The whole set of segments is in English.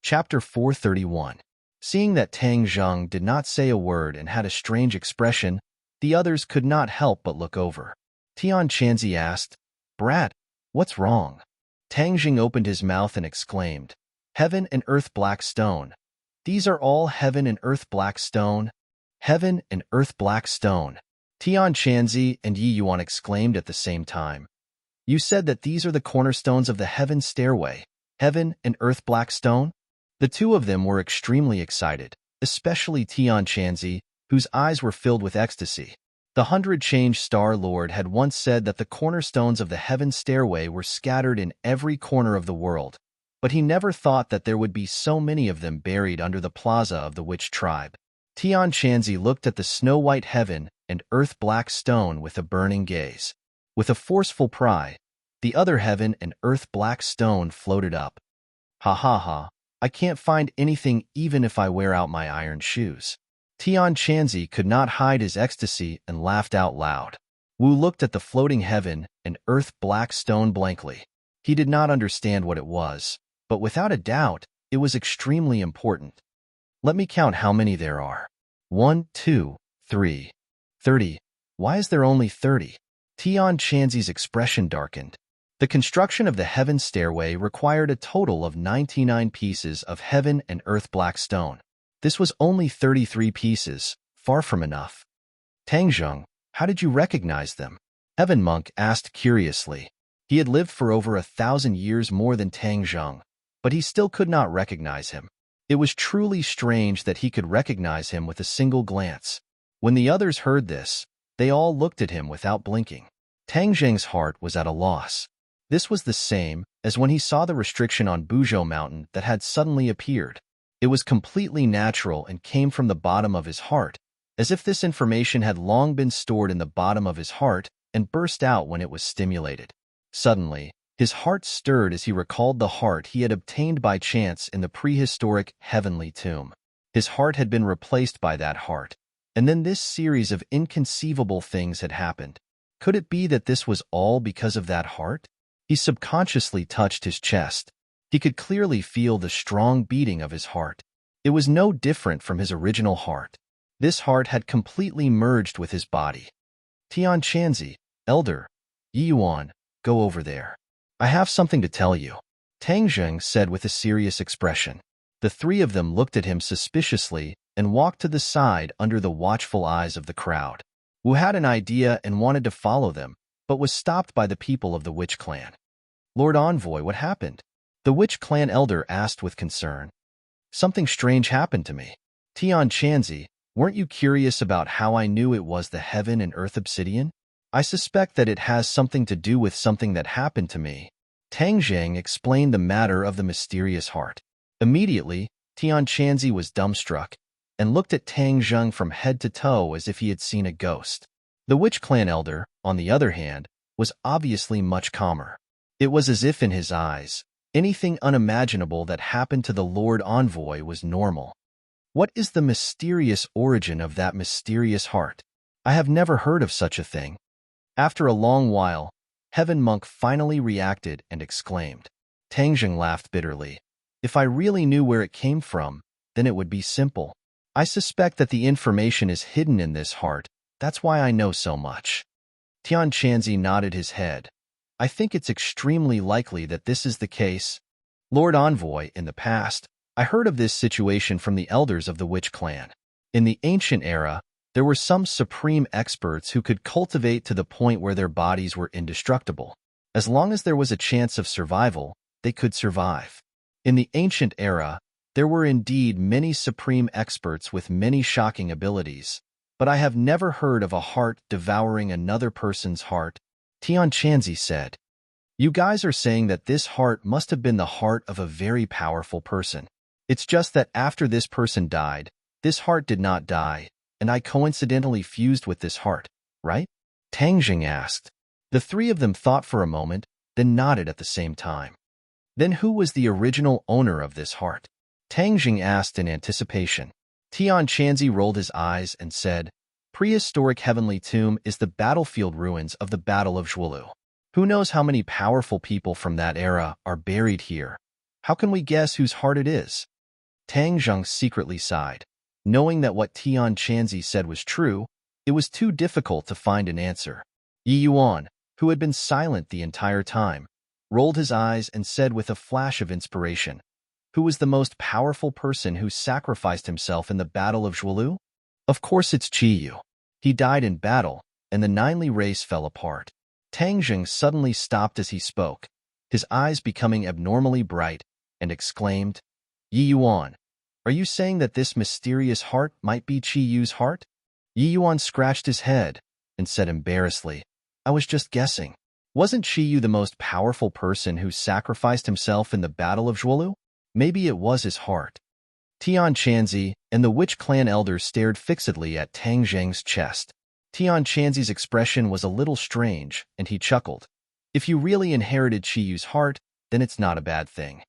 Chapter 431. Seeing that Tang Zheng did not say a word and had a strange expression, the others could not help but look over. Tian Chanzi asked, "Brat, what's wrong?" Tang Zheng opened his mouth and exclaimed, "Heaven and earth black stone. These are all heaven and earth black stone. Heaven and earth black stone." Tian Chanzi and Yi Yuan exclaimed at the same time. "You said that these are the cornerstones of the heaven stairway, heaven and earth black stone?" The two of them were extremely excited, especially Tian Chanzi, whose eyes were filled with ecstasy. The 100-change Star Lord had once said that the cornerstones of the heaven stairway were scattered in every corner of the world, but he never thought that there would be so many of them buried under the plaza of the witch tribe. Tian Chanzi looked at the snow-white heaven and earth-black stone with a burning gaze. With a forceful pry, the other heaven and earth-black stone floated up. "Ha ha ha, I can't find anything even if I wear out my iron shoes." Tian Chanzi could not hide his ecstasy and laughed out loud. Wu looked at the floating heaven and earth-black stone blankly. He did not understand what it was, but without a doubt, it was extremely important. "Let me count how many there are. 1, 2, 3, 30. Why is there only 30? Tian Chanzi's expression darkened. The construction of the heaven stairway required a total of 99 pieces of heaven and earth black stone. This was only 33 pieces, far from enough. "Tang Zheng, how did you recognize them?" Heaven Monk asked curiously. He had lived for over 1,000 years more than Tang Zheng, but he still could not recognize him. It was truly strange that he could recognize him with a single glance. When the others heard this, they all looked at him without blinking. Tang Zheng's heart was at a loss. This was the same as when he saw the restriction on Buzhou Mountain that had suddenly appeared. It was completely natural and came from the bottom of his heart, as if this information had long been stored in the bottom of his heart and burst out when it was stimulated. Suddenly, his heart stirred as he recalled the heart he had obtained by chance in the prehistoric heavenly tomb. His heart had been replaced by that heart, and then this series of inconceivable things had happened. Could it be that this was all because of that heart? He subconsciously touched his chest. He could clearly feel the strong beating of his heart. It was no different from his original heart. This heart had completely merged with his body. "Tian Chanzi, Elder, Yi Yuan, go over there. I have something to tell you," Tang Zheng said with a serious expression. The three of them looked at him suspiciously and walked to the side under the watchful eyes of the crowd. Wu had an idea and wanted to follow them, but was stopped by the people of the witch clan. "Lord Envoy, what happened?" The witch clan elder asked with concern. "Something strange happened to me." "Tian Chanzi, weren't you curious about how I knew it was the heaven and earth obsidian? I suspect that it has something to do with something that happened to me." Tang Zheng explained the matter of the mysterious heart. Immediately, Tian Chanzi was dumbstruck and looked at Tang Zheng from head to toe as if he had seen a ghost. The witch clan elder, on the other hand, was obviously much calmer. It was as if in his eyes, anything unimaginable that happened to the Lord Envoy was normal. What is the mysterious origin of that mysterious heart? I have never heard of such a thing. After a long while, Heaven Monk finally reacted and exclaimed. Tang Zheng laughed bitterly. "If I really knew where it came from, then it would be simple. I suspect that the information is hidden in this heart. That's why I know so much." Tian Chanzi nodded his head. "I think it's extremely likely that this is the case. Lord Envoy, in the past, I heard of this situation from the elders of the witch clan. In the ancient era, there were some supreme experts who could cultivate to the point where their bodies were indestructible. As long as there was a chance of survival, they could survive. In the ancient era, there were indeed many supreme experts with many shocking abilities, but I have never heard of a heart devouring another person's heart," Tian Chanzi said. "You guys are saying that this heart must have been the heart of a very powerful person. It's just that after this person died, this heart did not die, and I coincidentally fused with this heart, right?" Tang Zheng asked. The three of them thought for a moment, then nodded at the same time. "Then who was the original owner of this heart?" Tang Zheng asked in anticipation. Tian Chanzi rolled his eyes and said, "Prehistoric Heavenly Tomb is the battlefield ruins of the Battle of Zhuolu. Who knows how many powerful people from that era are buried here? How can we guess whose heart it is?" Tang Zheng secretly sighed. Knowing that what Tian Chanzi said was true, it was too difficult to find an answer. Yi Yuan, who had been silent the entire time, rolled his eyes and said with a flash of inspiration, "Who was the most powerful person who sacrificed himself in the Battle of Zhuolu? Of course it's Qi Yu. He died in battle, and the Ninely race fell apart." Tang Zheng suddenly stopped as he spoke, his eyes becoming abnormally bright, and exclaimed, "Yi Yuan, are you saying that this mysterious heart might be Qi Yu's heart?" Yi Yuan scratched his head and said embarrassedly, "I was just guessing. Wasn't Qi Yu the most powerful person who sacrificed himself in the Battle of Zhuolu? Maybe it was his heart." Tian Chanzi and the Witch Clan elders stared fixedly at Tang Zheng's chest. Tian Chanzi's expression was a little strange, and he chuckled. "If you really inherited Qi Yu's heart, then it's not a bad thing.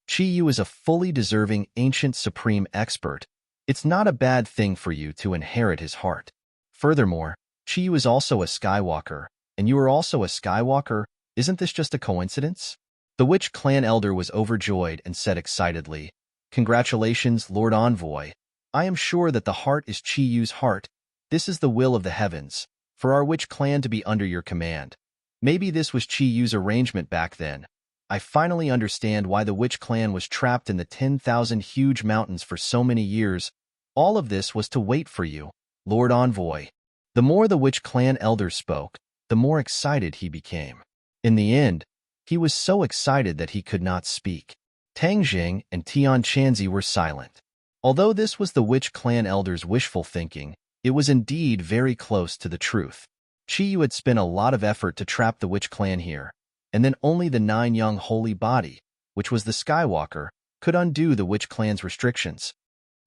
Qi Yu is a fully deserving ancient supreme expert. It's not a bad thing for you to inherit his heart. Furthermore, Qi Yu is also a Skywalker, and you are also a Skywalker. Isn't this just a coincidence?" The Witch Clan elder was overjoyed and said excitedly, "Congratulations, Lord Envoy. I am sure that the heart is Qi Yu's heart. This is the will of the heavens, for our Witch Clan to be under your command. Maybe this was Qi Yu's arrangement back then. I finally understand why the Witch Clan was trapped in the 10,000 huge mountains for so many years. All of this was to wait for you, Lord Envoy." The more the Witch Clan elder spoke, the more excited he became. In the end, he was so excited that he could not speak. Tang Zheng and Tian Chanzi were silent. Although this was the Witch Clan elder's wishful thinking, it was indeed very close to the truth. Qi Yu had spent a lot of effort to trap the Witch Clan here, and then only the 9 young holy body, which was the Skywalker, could undo the Witch Clan's restrictions.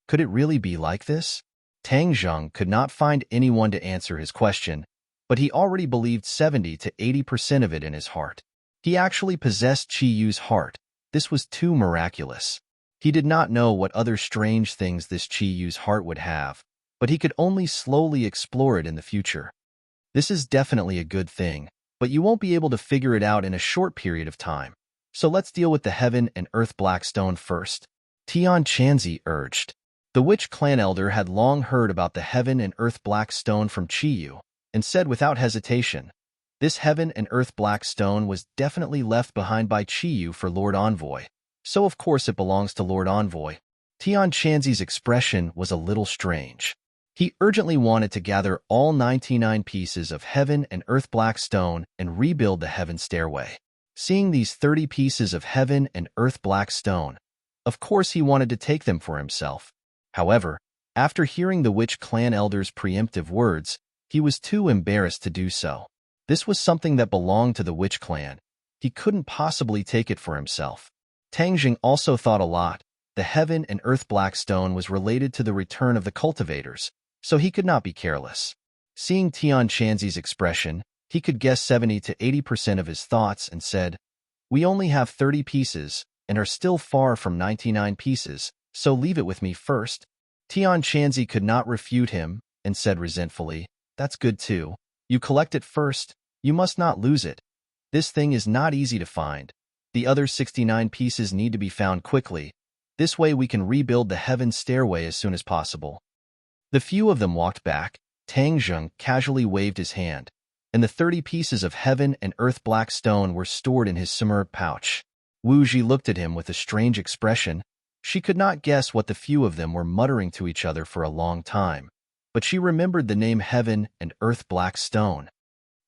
Could it really be like this? Tang Zheng could not find anyone to answer his question, but he already believed 70 to 80% of it in his heart. He actually possessed Qi Yu's heart. This was too miraculous. He did not know what other strange things this Qi Yu's heart would have, but he could only slowly explore it in the future. This is definitely a good thing, but you won't be able to figure it out in a short period of time. So let's deal with the Heaven and Earth Black Stone first, Tian Chanzi urged. The Witch Clan elder had long heard about the Heaven and Earth Black Stone from Qi Yu, and said without hesitation, "This Heaven and Earth Black Stone was definitely left behind by Qi Yu for Lord Envoy, so of course it belongs to Lord Envoy." Tian Chanzi's expression was a little strange. He urgently wanted to gather all 99 pieces of Heaven and Earth Black Stone and rebuild the Heaven Stairway. Seeing these 30 pieces of Heaven and Earth Black Stone, of course he wanted to take them for himself. However, after hearing the Witch Clan elder's preemptive words, he was too embarrassed to do so. This was something that belonged to the Witch Clan. He couldn't possibly take it for himself. Tang Zheng also thought a lot. The Heaven and Earth Black Stone was related to the return of the Cultivators, so he could not be careless. Seeing Tian Chanzi's expression, he could guess 70 to 80% of his thoughts and said, "We only have 30 pieces and are still far from 99 pieces, so leave it with me first." Tian Chanzi could not refute him and said resentfully, "That's good too. You collect it first. You must not lose it. This thing is not easy to find. The other 69 pieces need to be found quickly. This way we can rebuild the Heaven Stairway as soon as possible." The few of them walked back. Tang Zheng casually waved his hand, and the 30 pieces of Heaven and Earth Black Stone were stored in his summer pouch. Wu Ji looked at him with a strange expression. She could not guess what the few of them were muttering to each other for a long time, but she remembered the name Heaven and Earth Black Stone.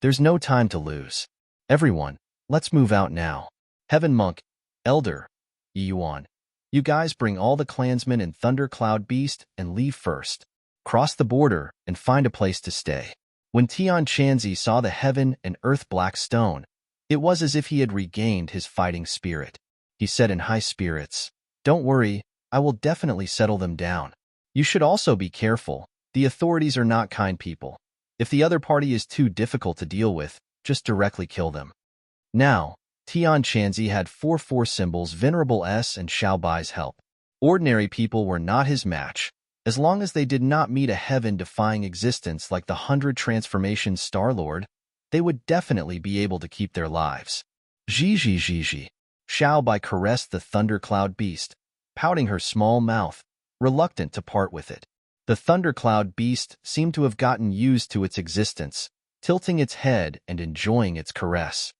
"There's no time to lose. Everyone, let's move out now. Heaven Monk, Elder, Yi Yuan, you guys bring all the clansmen and Thundercloud Beast and leave first. Cross the border and find a place to stay." When Tian Chanzi saw the Heaven and Earth Black Stone, it was as if he had regained his fighting spirit. He said in high spirits, "Don't worry, I will definitely settle them down. You should also be careful. The authorities are not kind people. If the other party is too difficult to deal with, just directly kill them." Now, Tian Chanzi had 4 symbols, Venerable S and Xiao Bai's help. Ordinary people were not his match. As long as they did not meet a heaven-defying existence like the 100 Transformations Star-Lord, they would definitely be able to keep their lives. Zhi. Xiao Bai caressed the Thundercloud Beast. pouting her small mouth, reluctant to part with it. The thundercloud beast seemed to have gotten used to its existence, tilting its head and enjoying its caress.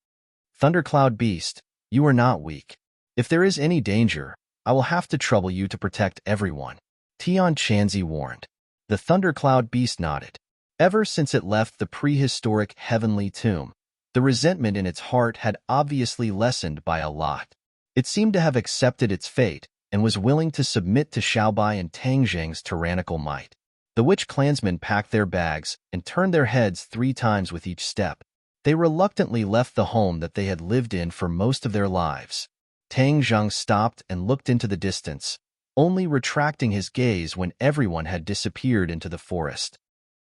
Thundercloud beast, you are not weak. If there is any danger, I will have to trouble you to protect everyone, Tian Chanzi warned. The thundercloud beast nodded. Ever since it left the prehistoric heavenly tomb, the resentment in its heart had obviously lessened by a lot. It seemed to have accepted its fate and was willing to submit to Xiaobai and Tang Zheng's tyrannical might. The witch clansmen packed their bags and turned their heads 3 times with each step. They reluctantly left the home that they had lived in for most of their lives. Tang Zheng stopped and looked into the distance, only retracting his gaze when everyone had disappeared into the forest.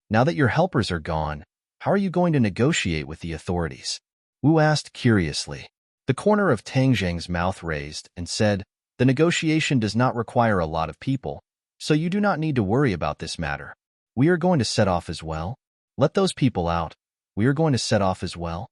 Now that your helpers are gone, how are you going to negotiate with the authorities? Wu asked curiously. The corner of Tang Zheng's mouth raised and said, the negotiation does not require a lot of people, so you do not need to worry about this matter. We are going to set off as well. Let those people out. We are going to set off as well.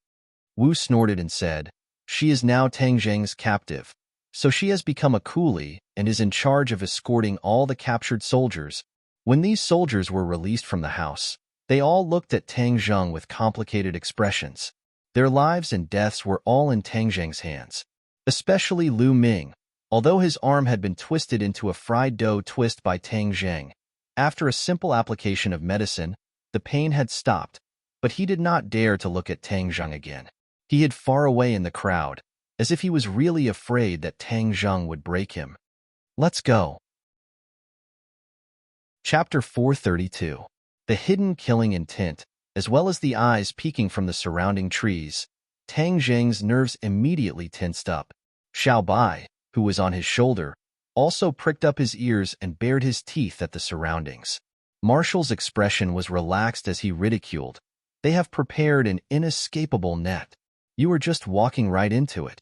Wu snorted and said, she is now Tang Zheng's captive, so she has become a coolie and is in charge of escorting all the captured soldiers. When these soldiers were released from the house, they all looked at Tang Zheng with complicated expressions. Their lives and deaths were all in Tang Zheng's hands, especially Lu Ming. Although his arm had been twisted into a fried dough twist by Tang Zheng, after a simple application of medicine, the pain had stopped, but he did not dare to look at Tang Zheng again. He hid far away in the crowd, as if he was really afraid that Tang Zheng would break him. Let's go. Chapter 432. The hidden killing intent, as well as the eyes peeking from the surrounding trees. Tang Zheng's nerves immediately tensed up. Xiaobai, who was on his shoulder, also pricked up his ears and bared his teeth at the surroundings. Marshall's expression was relaxed as he ridiculed. They have prepared an inescapable net. You are just walking right into it.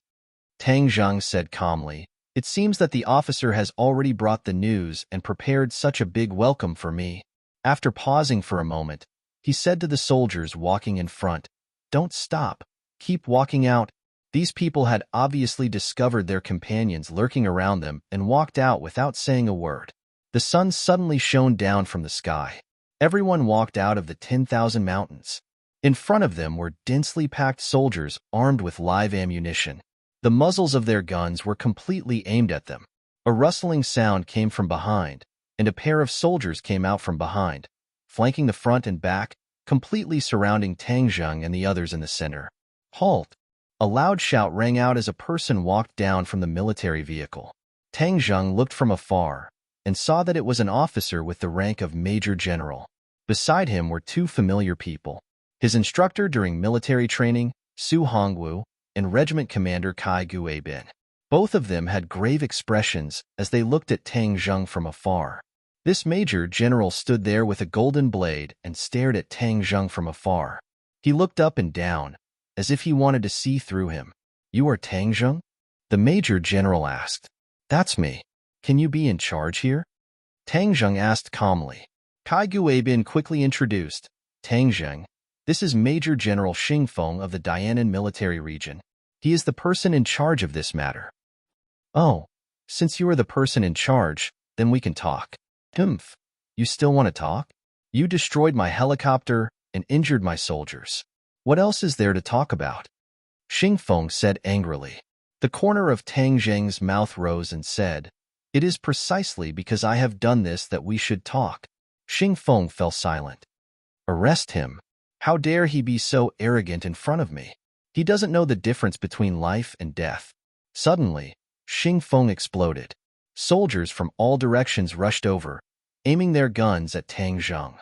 Tang Zheng said calmly, it seems that the officer has already brought the news and prepared such a big welcome for me. After pausing for a moment, he said to the soldiers walking in front, don't stop. Keep walking out. These people had obviously discovered their companions lurking around them and walked out without saying a word. The sun suddenly shone down from the sky. Everyone walked out of the 10,000 mountains. In front of them were densely packed soldiers armed with live ammunition. The muzzles of their guns were completely aimed at them. A rustling sound came from behind, and a pair of soldiers came out from behind, flanking the front and back, completely surrounding Tang Zheng and the others in the center. Halt! A loud shout rang out as a person walked down from the military vehicle. Tang Zheng looked from afar and saw that it was an officer with the rank of Major General. Beside him were 2 familiar people. His instructor during military training, Su Hongwu, and Regiment Commander Kai Guibin. Both of them had grave expressions as they looked at Tang Zheng from afar. This Major General stood there with a golden blade and stared at Tang Zheng from afar. He looked up and down, as if he wanted to see through him. You are Tang Zheng? The Major General asked. That's me. Can you be in charge here? Tang Zheng asked calmly. Kai Guibin quickly introduced. Tang Zheng, this is Major General Xingfeng of the Dianan military region. He is the person in charge of this matter. Oh, since you are the person in charge, then we can talk. Humph, you still want to talk? You destroyed my helicopter and injured my soldiers. What else is there to talk about? Xingfeng said angrily. The corner of Tang Zheng's mouth rose and said, it is precisely because I have done this that we should talk. Xingfeng fell silent. Arrest him. How dare he be so arrogant in front of me? He doesn't know the difference between life and death. Suddenly, Xingfeng exploded. Soldiers from all directions rushed over, aiming their guns at Tang Zheng.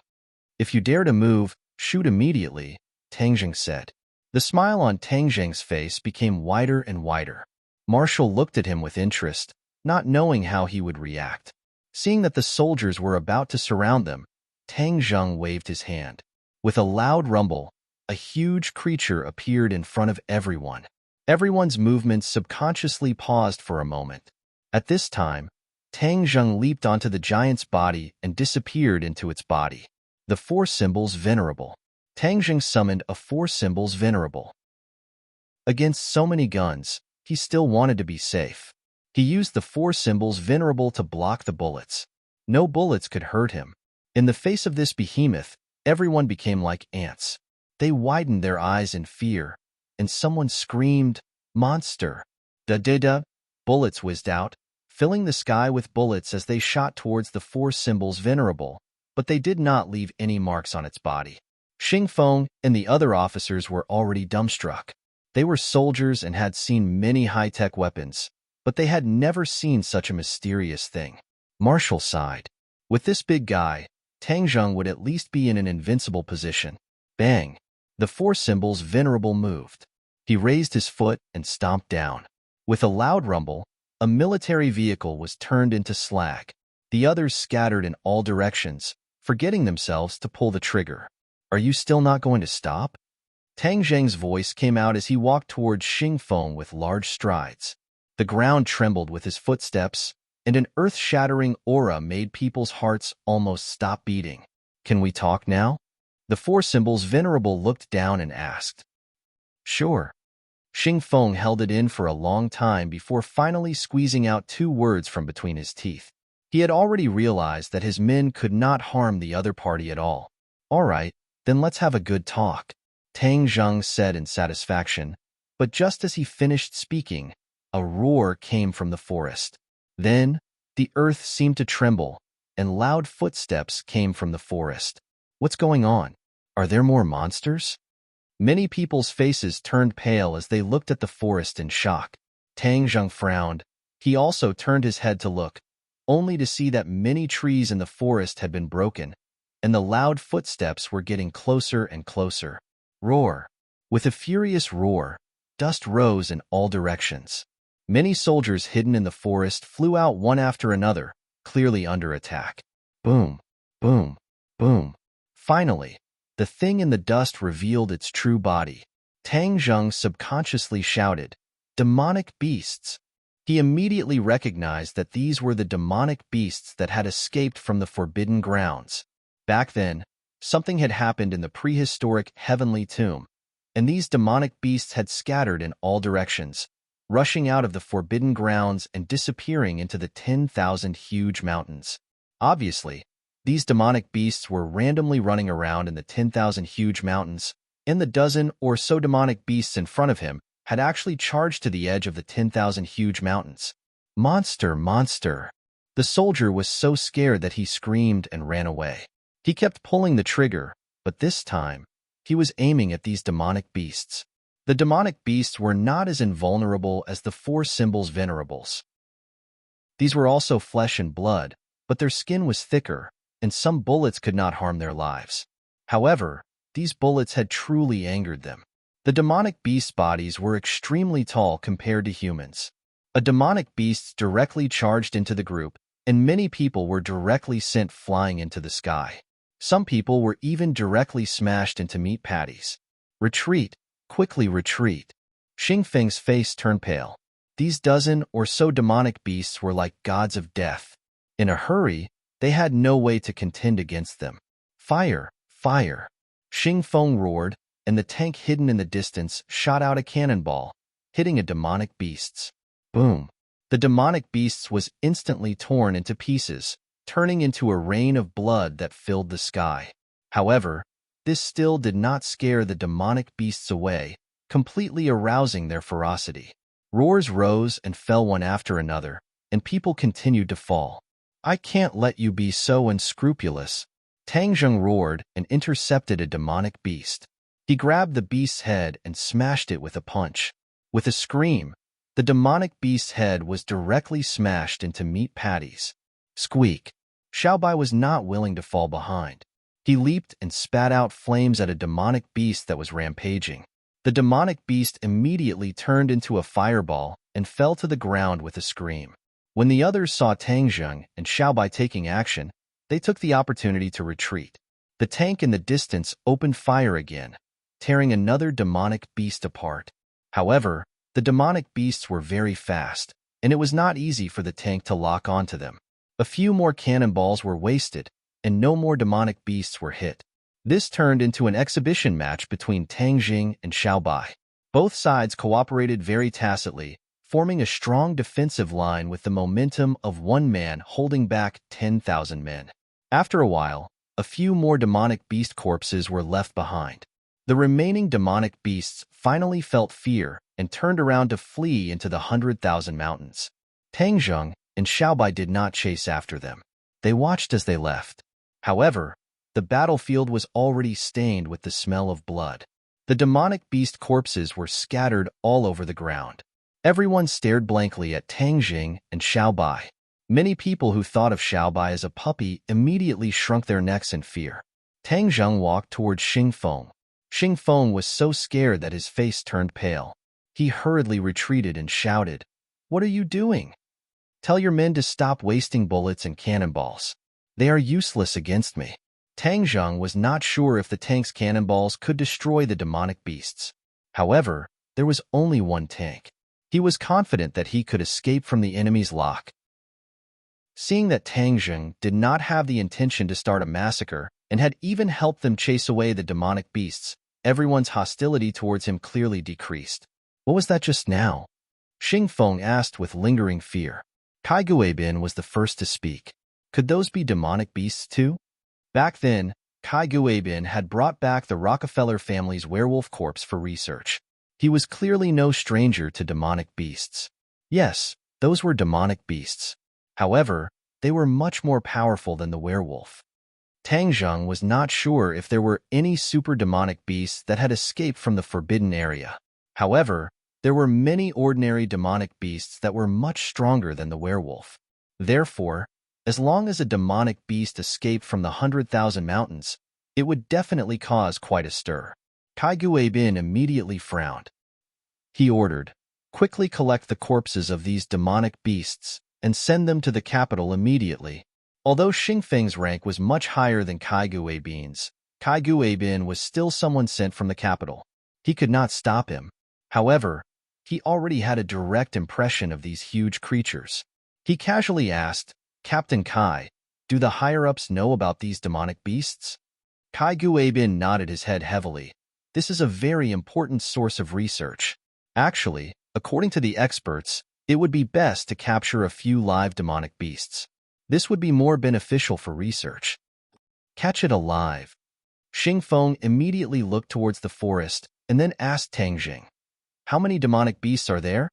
If you dare to move, shoot immediately, Tang Zheng said. The smile on Tang Zheng's face became wider and wider. Marshall looked at him with interest, not knowing how he would react. Seeing that the soldiers were about to surround them, Tang Zheng waved his hand. With a loud rumble, a huge creature appeared in front of everyone. Everyone's movements subconsciously paused for a moment. At this time, Tang Zheng leaped onto the giant's body and disappeared into its body. The 4 symbols venerable. Tang Zheng summoned a 4 symbols venerable. Against so many guns, he still wanted to be safe. He used the four symbols venerable to block the bullets. No bullets could hurt him. In the face of this behemoth, everyone became like ants. They widened their eyes in fear, and someone screamed, "Monster!" Da-da-da! Bullets whizzed out, filling the sky with bullets as they shot towards the four symbols venerable, but they did not leave any marks on its body. Xing Feng and the other officers were already dumbstruck. They were soldiers and had seen many high-tech weapons, but they had never seen such a mysterious thing. Marshall sighed. With this big guy, Tang Zheng would at least be in an invincible position. Bang! The four symbols venerable moved. He raised his foot and stomped down. With a loud rumble, a military vehicle was turned into slag. The others scattered in all directions, forgetting themselves to pull the trigger. "Are you still not going to stop?" Tang Zheng's voice came out as he walked towards Xing Feng with large strides. The ground trembled with his footsteps, and an earth-shattering aura made people's hearts almost stop beating. "Can we talk now?" The four symbols venerable looked down and asked. "Sure." Xing Feng held it in for a long time before finally squeezing out two words from between his teeth. He had already realized that his men could not harm the other party at all. "All right, then let's have a good talk," Tang Zheng said in satisfaction, but just as he finished speaking, a roar came from the forest. Then, the earth seemed to tremble, and loud footsteps came from the forest. "What's going on? Are there more monsters?" Many people's faces turned pale as they looked at the forest in shock. Tang Zheng frowned. He also turned his head to look, only to see that many trees in the forest had been broken, and the loud footsteps were getting closer and closer. Roar! With a furious roar, dust rose in all directions. Many soldiers hidden in the forest flew out one after another, clearly under attack. Boom! Boom! Boom! Finally, the thing in the dust revealed its true body. Tang Zheng subconsciously shouted, "Demonic beasts!" He immediately recognized that these were the demonic beasts that had escaped from the forbidden grounds. Back then, something had happened in the prehistoric heavenly tomb, and these demonic beasts had scattered in all directions, rushing out of the forbidden grounds and disappearing into the 10,000 huge mountains. Obviously, these demonic beasts were randomly running around in the 10,000 huge mountains, and the dozen or so demonic beasts in front of him had actually charged to the edge of the 10,000 huge mountains. "Monster! Monster!" The soldier was so scared that he screamed and ran away. He kept pulling the trigger, but this time, he was aiming at these demonic beasts. The demonic beasts were not as invulnerable as the four symbols venerables. These were also flesh and blood, but their skin was thicker, and some bullets could not harm their lives. However, these bullets had truly angered them. The demonic beasts' bodies were extremely tall compared to humans. A demonic beast directly charged into the group, and many people were directly sent flying into the sky. Some people were even directly smashed into meat patties. "Retreat! Quickly retreat!" Xing Feng's face turned pale. These dozen or so demonic beasts were like gods of death. In a hurry, they had no way to contend against them. "Fire! Fire!" Xing Feng roared, and the tank hidden in the distance shot out a cannonball, hitting a demonic beasts. Boom! The demonic beasts was instantly torn into pieces, turning into a rain of blood that filled the sky. However, this still did not scare the demonic beasts away, completely arousing their ferocity. Roars rose and fell one after another, and people continued to fall. "I can't let you be so unscrupulous." Tang Zheng roared and intercepted a demonic beast. He grabbed the beast's head and smashed it with a punch. With a scream, the demonic beast's head was directly smashed into meat patties. Squeak! Xiaobai was not willing to fall behind. He leaped and spat out flames at a demonic beast that was rampaging. The demonic beast immediately turned into a fireball and fell to the ground with a scream. When the others saw Tang Zheng and Xiaobai taking action, they took the opportunity to retreat. The tank in the distance opened fire again, tearing another demonic beast apart. However, the demonic beasts were very fast, and it was not easy for the tank to lock onto them. A few more cannonballs were wasted, and no more demonic beasts were hit. This turned into an exhibition match between Tang Jing and Xiaobai. Both sides cooperated very tacitly, forming a strong defensive line with the momentum of one man holding back 10,000 men. After a while, a few more demonic beast corpses were left behind. The remaining demonic beasts finally felt fear and turned around to flee into the 100,000 mountains. Tang Zheng and Xiaobai did not chase after them. They watched as they left. However, the battlefield was already stained with the smell of blood. The demonic beast corpses were scattered all over the ground. Everyone stared blankly at Tang Zheng and Xiaobai. Many people who thought of Xiaobai as a puppy immediately shrunk their necks in fear. Tang Zheng walked towards Xingfeng. Xingfeng was so scared that his face turned pale. He hurriedly retreated and shouted, "What are you doing? Tell your men to stop wasting bullets and cannonballs. They are useless against me." Tang Zheng was not sure if the tank's cannonballs could destroy the demonic beasts. However, there was only one tank. He was confident that he could escape from the enemy's lock. Seeing that Tang Zheng did not have the intention to start a massacre and had even helped them chase away the demonic beasts, everyone's hostility towards him clearly decreased. What was that just now? Xingfeng asked with lingering fear. Kai Guibin was the first to speak. Could those be demonic beasts too? Back then, Kai Guibin had brought back the Rockefeller family's werewolf corpse for research. He was clearly no stranger to demonic beasts. Yes, those were demonic beasts. However, they were much more powerful than the werewolf. Tang Zheng was not sure if there were any super demonic beasts that had escaped from the forbidden area. However, there were many ordinary demonic beasts that were much stronger than the werewolf. Therefore, as long as a demonic beast escaped from the 100,000 mountains, it would definitely cause quite a stir. Kai Guibin immediately frowned. He ordered, "Quickly collect the corpses of these demonic beasts and send them to the capital immediately." Although Xingfeng's rank was much higher than Kai Guibin's, Kai Guibin was still someone sent from the capital. He could not stop him. However, he already had a direct impression of these huge creatures. He casually asked, "Captain Kai, do the higher-ups know about these demonic beasts?" Kai Guibin nodded his head heavily. This is a very important source of research. Actually, according to the experts, it would be best to capture a few live demonic beasts. This would be more beneficial for research. Catch it alive. Xingfeng immediately looked towards the forest and then asked Tang Zheng, "How many demonic beasts are there?"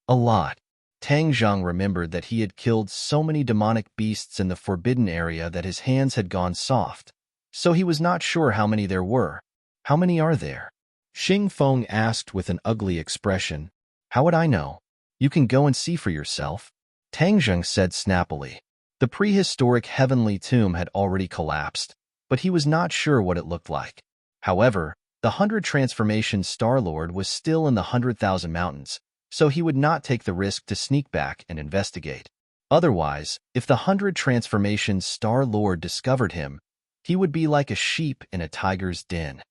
"A lot." Tang Zheng remembered that he had killed so many demonic beasts in the forbidden area that his hands had gone soft, so he was not sure how many there were. "How many are there?" Xingfeng asked with an ugly expression. "How would I know? You can go and see for yourself," Tang Zheng said snappily. The prehistoric heavenly tomb had already collapsed, but he was not sure what it looked like. However, the 100 Transformation Star-Lord was still in the 100,000 mountains, so he would not take the risk to sneak back and investigate. Otherwise, if the 100 Transformation Star-Lord discovered him, he would be like a sheep in a tiger's den.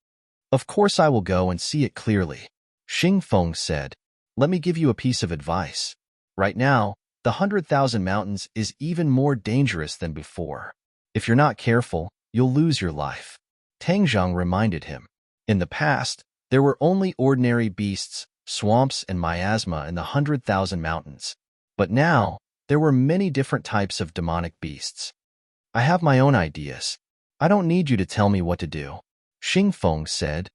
"Of course I will go and see it clearly," Xingfeng said. "Let me give you a piece of advice. Right now, the 100,000 mountains is even more dangerous than before. If you're not careful, you'll lose your life." Tang Zheng reminded him. In the past, there were only ordinary beasts, swamps, and miasma in the 100,000 mountains. But now, there were many different types of demonic beasts. "I have my own ideas. I don't need you to tell me what to do," Xingfeng said.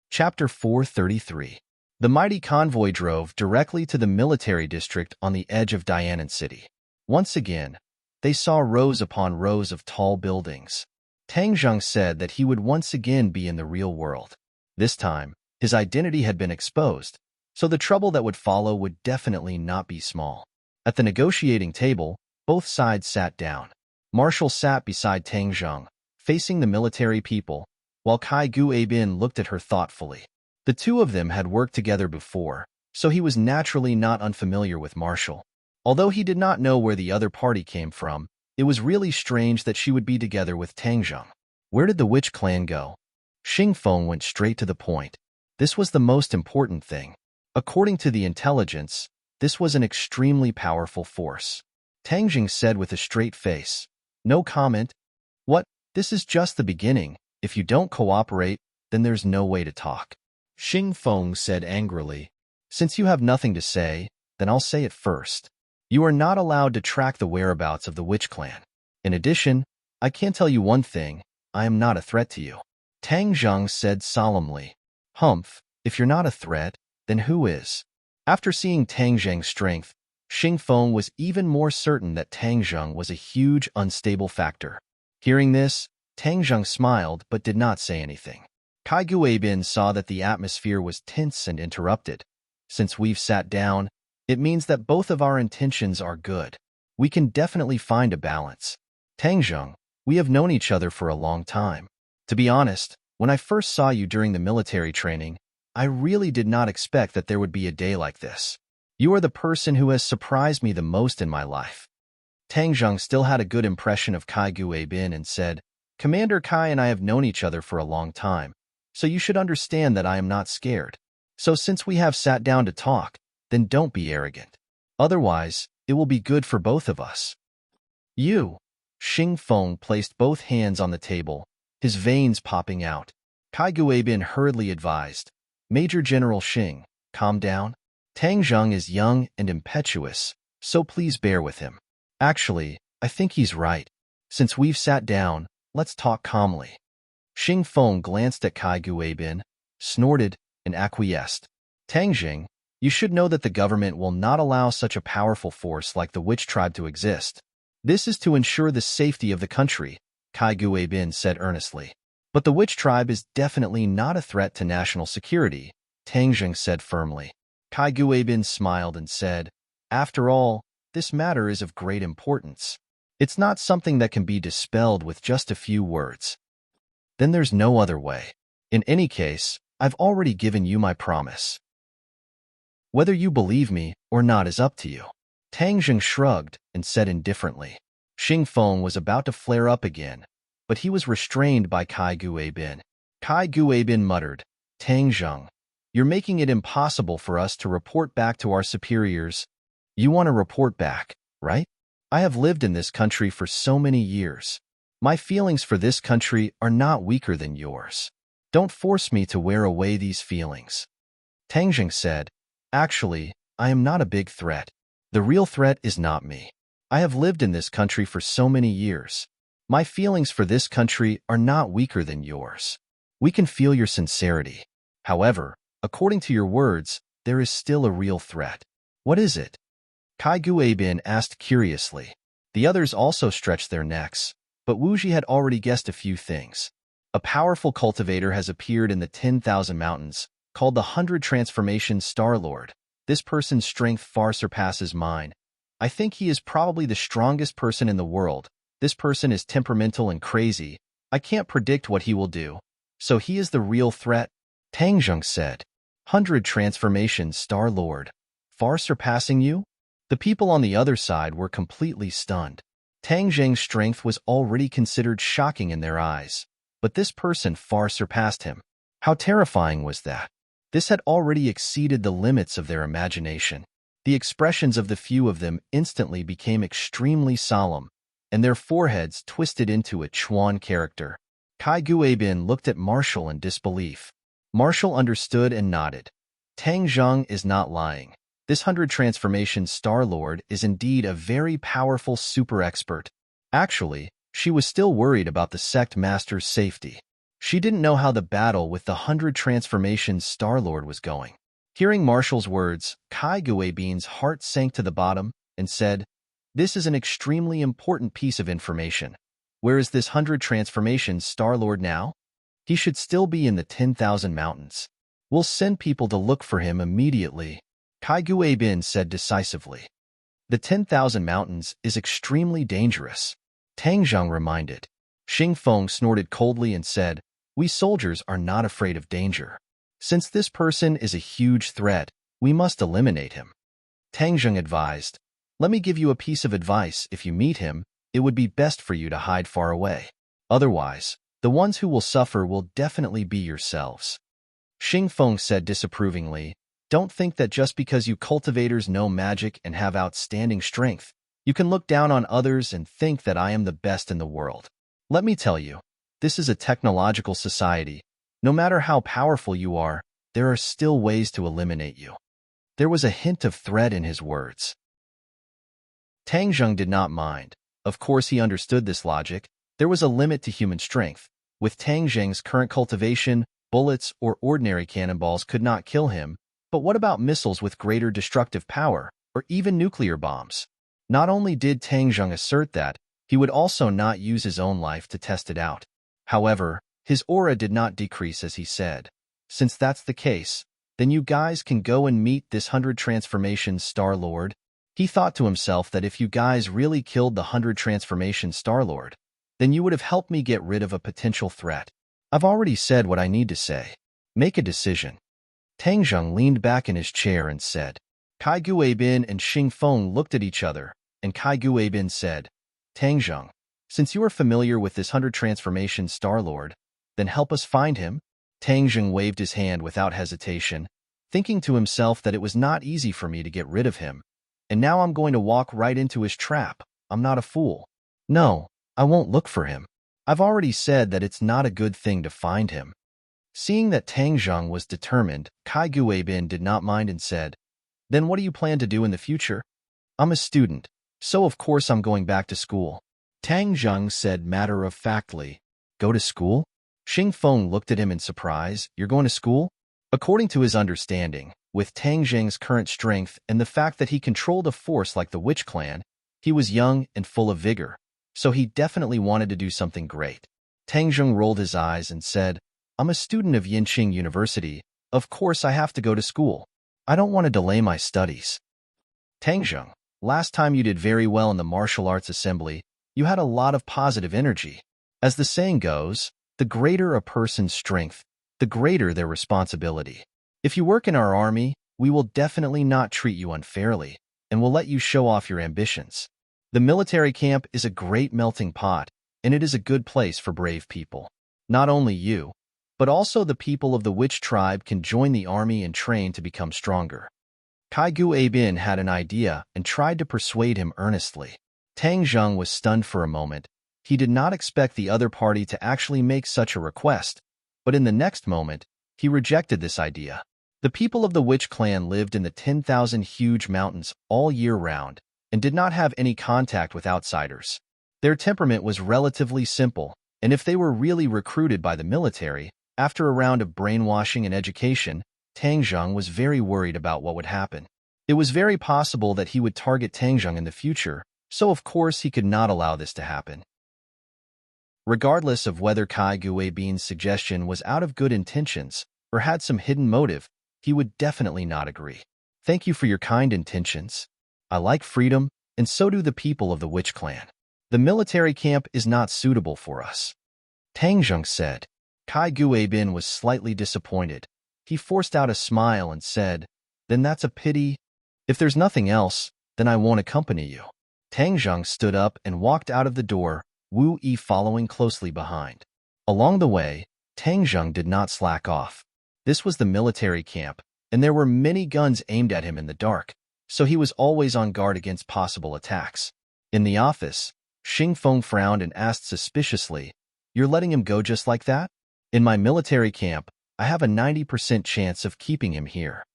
Chapter 433. The mighty convoy drove directly to the military district on the edge of Dianan City. Once again, they saw rows upon rows of tall buildings. Tang Zheng said that he would once again be in the real world. This time, his identity had been exposed, so the trouble that would follow would definitely not be small. At the negotiating table, both sides sat down. Marshall sat beside Tang Zheng, facing the military people, while Kai Guibin looked at her thoughtfully. The two of them had worked together before, so he was naturally not unfamiliar with Marshall. Although he did not know where the other party came from, it was really strange that she would be together with Tang Zheng. Where did the witch clan go? Xingfeng went straight to the point. This was the most important thing. According to the intelligence, this was an extremely powerful force. Tang Zheng said with a straight face. "No comment." "What? This is just the beginning. If you don't cooperate, then there's no way to talk." Xing Feng said angrily. Since you have nothing to say, then I'll say it first. You are not allowed to track the whereabouts of the witch clan. In addition, I can tell you one thing, I am not a threat to you. Tang Zheng said solemnly. Humph, if you're not a threat, then who is? After seeing Tang Zheng's strength, Xing Feng was even more certain that Tang Zheng was a huge, unstable factor. Hearing this, Tang Zheng smiled but did not say anything. Kai Guabin saw that the atmosphere was tense and interrupted. Since we've sat down, it means that both of our intentions are good. We can definitely find a balance. Tang Zheng, we have known each other for a long time. To be honest, when I first saw you during the military training, I really did not expect that there would be a day like this. You are the person who has surprised me the most in my life. Tang Zheng still had a good impression of Kai Guabin and said, Commander Kai and I have known each other for a long time, so you should understand that I am not scared. So since we have sat down to talk, then don't be arrogant. Otherwise, it will be good for both of us. You. Xing Feng placed both hands on the table, his veins popping out. Kai Guabin hurriedly advised, Major General Xing, calm down. Tang Zheng is young and impetuous, so please bear with him. Actually, I think he's right. Since we've sat down, let's talk calmly. Xing Feng glanced at Kai Guabin, snorted, and acquiesced. Tang Zheng, you should know that the government will not allow such a powerful force like the witch tribe to exist. This is to ensure the safety of the country, Kai Guabin said earnestly. But the witch tribe is definitely not a threat to national security, Tang Zheng said firmly. Kai Guabin smiled and said, After all, this matter is of great importance. It's not something that can be dispelled with just a few words. Then there's no other way. In any case, I've already given you my promise. Whether you believe me or not is up to you. Tang Zheng shrugged and said indifferently. Xing Feng was about to flare up again, but he was restrained by Kai Guabin. Kai Guabin muttered, Tang Zheng, you're making it impossible for us to report back to our superiors. You want to report back, right? I have lived in this country for so many years. My feelings for this country are not weaker than yours. Don't force me to wear away these feelings. Tang Zheng said, Actually, I am not a big threat. The real threat is not me. I have lived in this country for so many years. My feelings for this country are not weaker than yours. We can feel your sincerity. However, according to your words, there is still a real threat. What is it? Kai Guabin asked curiously. The others also stretched their necks, but Wuji had already guessed a few things. A powerful cultivator has appeared in the 10,000 mountains, called the 100 Transformation Star Lord. This person's strength far surpasses mine. I think he is probably the strongest person in the world. This person is temperamental and crazy. I can't predict what he will do. So he is the real threat, Tang Zheng said. 100 Transformation Star Lord. Far surpassing you? The people on the other side were completely stunned. Tang Zheng's strength was already considered shocking in their eyes, but this person far surpassed him. How terrifying was that? This had already exceeded the limits of their imagination. The expressions of the few of them instantly became extremely solemn, and their foreheads twisted into a Chuan character. Kai Guabin looked at Marshall in disbelief. Marshall understood and nodded. Tang Zheng is not lying. This 100 Transformation Star Lord is indeed a very powerful super expert. Actually, she was still worried about the sect master's safety. She didn't know how the battle with the 100 Transformation Star Lord was going. Hearing Marshall's words, Kai Guabin's heart sank to the bottom and said, This is an extremely important piece of information. Where is this 100 Transformation Star Lord now? He should still be in the 10,000 mountains. We'll send people to look for him immediately, Kai Guabin said decisively. The 10,000 mountains is extremely dangerous, Tang Zheng reminded. Xing Feng snorted coldly and said, We soldiers are not afraid of danger. Since this person is a huge threat, we must eliminate him. Tang Zheng advised, Let me give you a piece of advice. If you meet him, it would be best for you to hide far away. Otherwise, the ones who will suffer will definitely be yourselves. Xing Feng said disapprovingly, Don't think that just because you cultivators know magic and have outstanding strength, you can look down on others and think that I am the best in the world. Let me tell you, this is a technological society. No matter how powerful you are, there are still ways to eliminate you. There was a hint of threat in his words. Tang Zheng did not mind. Of course he understood this logic. There was a limit to human strength. With Tang Zheng's current cultivation, bullets or ordinary cannonballs could not kill him, but what about missiles with greater destructive power, or even nuclear bombs? Not only did Tang Zheng assert that, he would also not use his own life to test it out. However, his aura did not decrease as he said. Since that's the case, then you guys can go and meet this 100 Transformations Star-Lord. He thought to himself that if you guys really killed the 100 Transformations Star-Lord, then you would have helped me get rid of a potential threat. I've already said what I need to say. Make a decision. Tang Zheng leaned back in his chair and said. Kai Guibin and Xing Feng looked at each other, and Kai Guibin said, Tang Zheng, since you are familiar with this 100 Transformations Star-Lord, then help us find him. Tang Zheng waved his hand without hesitation, thinking to himself that it was not easy for me to get rid of him, and now I'm going to walk right into his trap. I'm not a fool. No, I won't look for him. I've already said that it's not a good thing to find him. Seeing that Tang Zheng was determined, Kai Guibin did not mind and said, Then what do you plan to do in the future? I'm a student, so of course I'm going back to school. Tang Zheng said matter-of-factly, Go to school? Xing Feng looked at him in surprise. You're going to school? According to his understanding, with Tang Zheng's current strength and the fact that he controlled a force like the Witch Clan, he was young and full of vigor, so he definitely wanted to do something great. Tang Zheng rolled his eyes and said, I'm a student of Yinqing University. Of course I have to go to school. I don't want to delay my studies. Tang Zheng, last time you did very well in the martial arts assembly. You had a lot of positive energy. As the saying goes, the greater a person's strength, the greater their responsibility. If you work in our army, we will definitely not treat you unfairly, and will let you show off your ambitions. The military camp is a great melting pot, and it is a good place for brave people. Not only you, but also the people of the Witch tribe can join the army and train to become stronger. Kai Guibin had an idea and tried to persuade him earnestly. Tang Zheng was stunned for a moment. He did not expect the other party to actually make such a request, but in the next moment, he rejected this idea. The people of the Witch clan lived in the 10,000 huge mountains all year round and did not have any contact with outsiders. Their temperament was relatively simple, and if they were really recruited by the military, after a round of brainwashing and education, Tang Zheng was very worried about what would happen. It was very possible that he would target Tang Zheng in the future, so of course he could not allow this to happen. Regardless of whether Kai Guibin's suggestion was out of good intentions or had some hidden motive, he would definitely not agree. Thank you for your kind intentions. I like freedom, and so do the people of the Witch clan. The military camp is not suitable for us. Tang Zheng said. Kai Guibin was slightly disappointed. He forced out a smile and said, Then that's a pity. If there's nothing else, then I won't accompany you. Tang Zheng stood up and walked out of the door, Wu Yi following closely behind. Along the way, Tang Zheng did not slack off. This was the military camp, and there were many guns aimed at him in the dark, so he was always on guard against possible attacks. In the office, Xing Feng frowned and asked suspiciously, You're letting him go just like that? In my military camp, I have a 90% chance of keeping him here.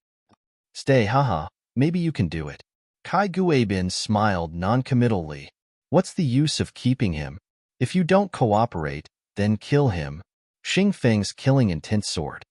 Stay, haha, maybe you can do it. Kai Guibin smiled non-committally. What's the use of keeping him? If you don't cooperate, then kill him. Xing Feng's killing intense sword.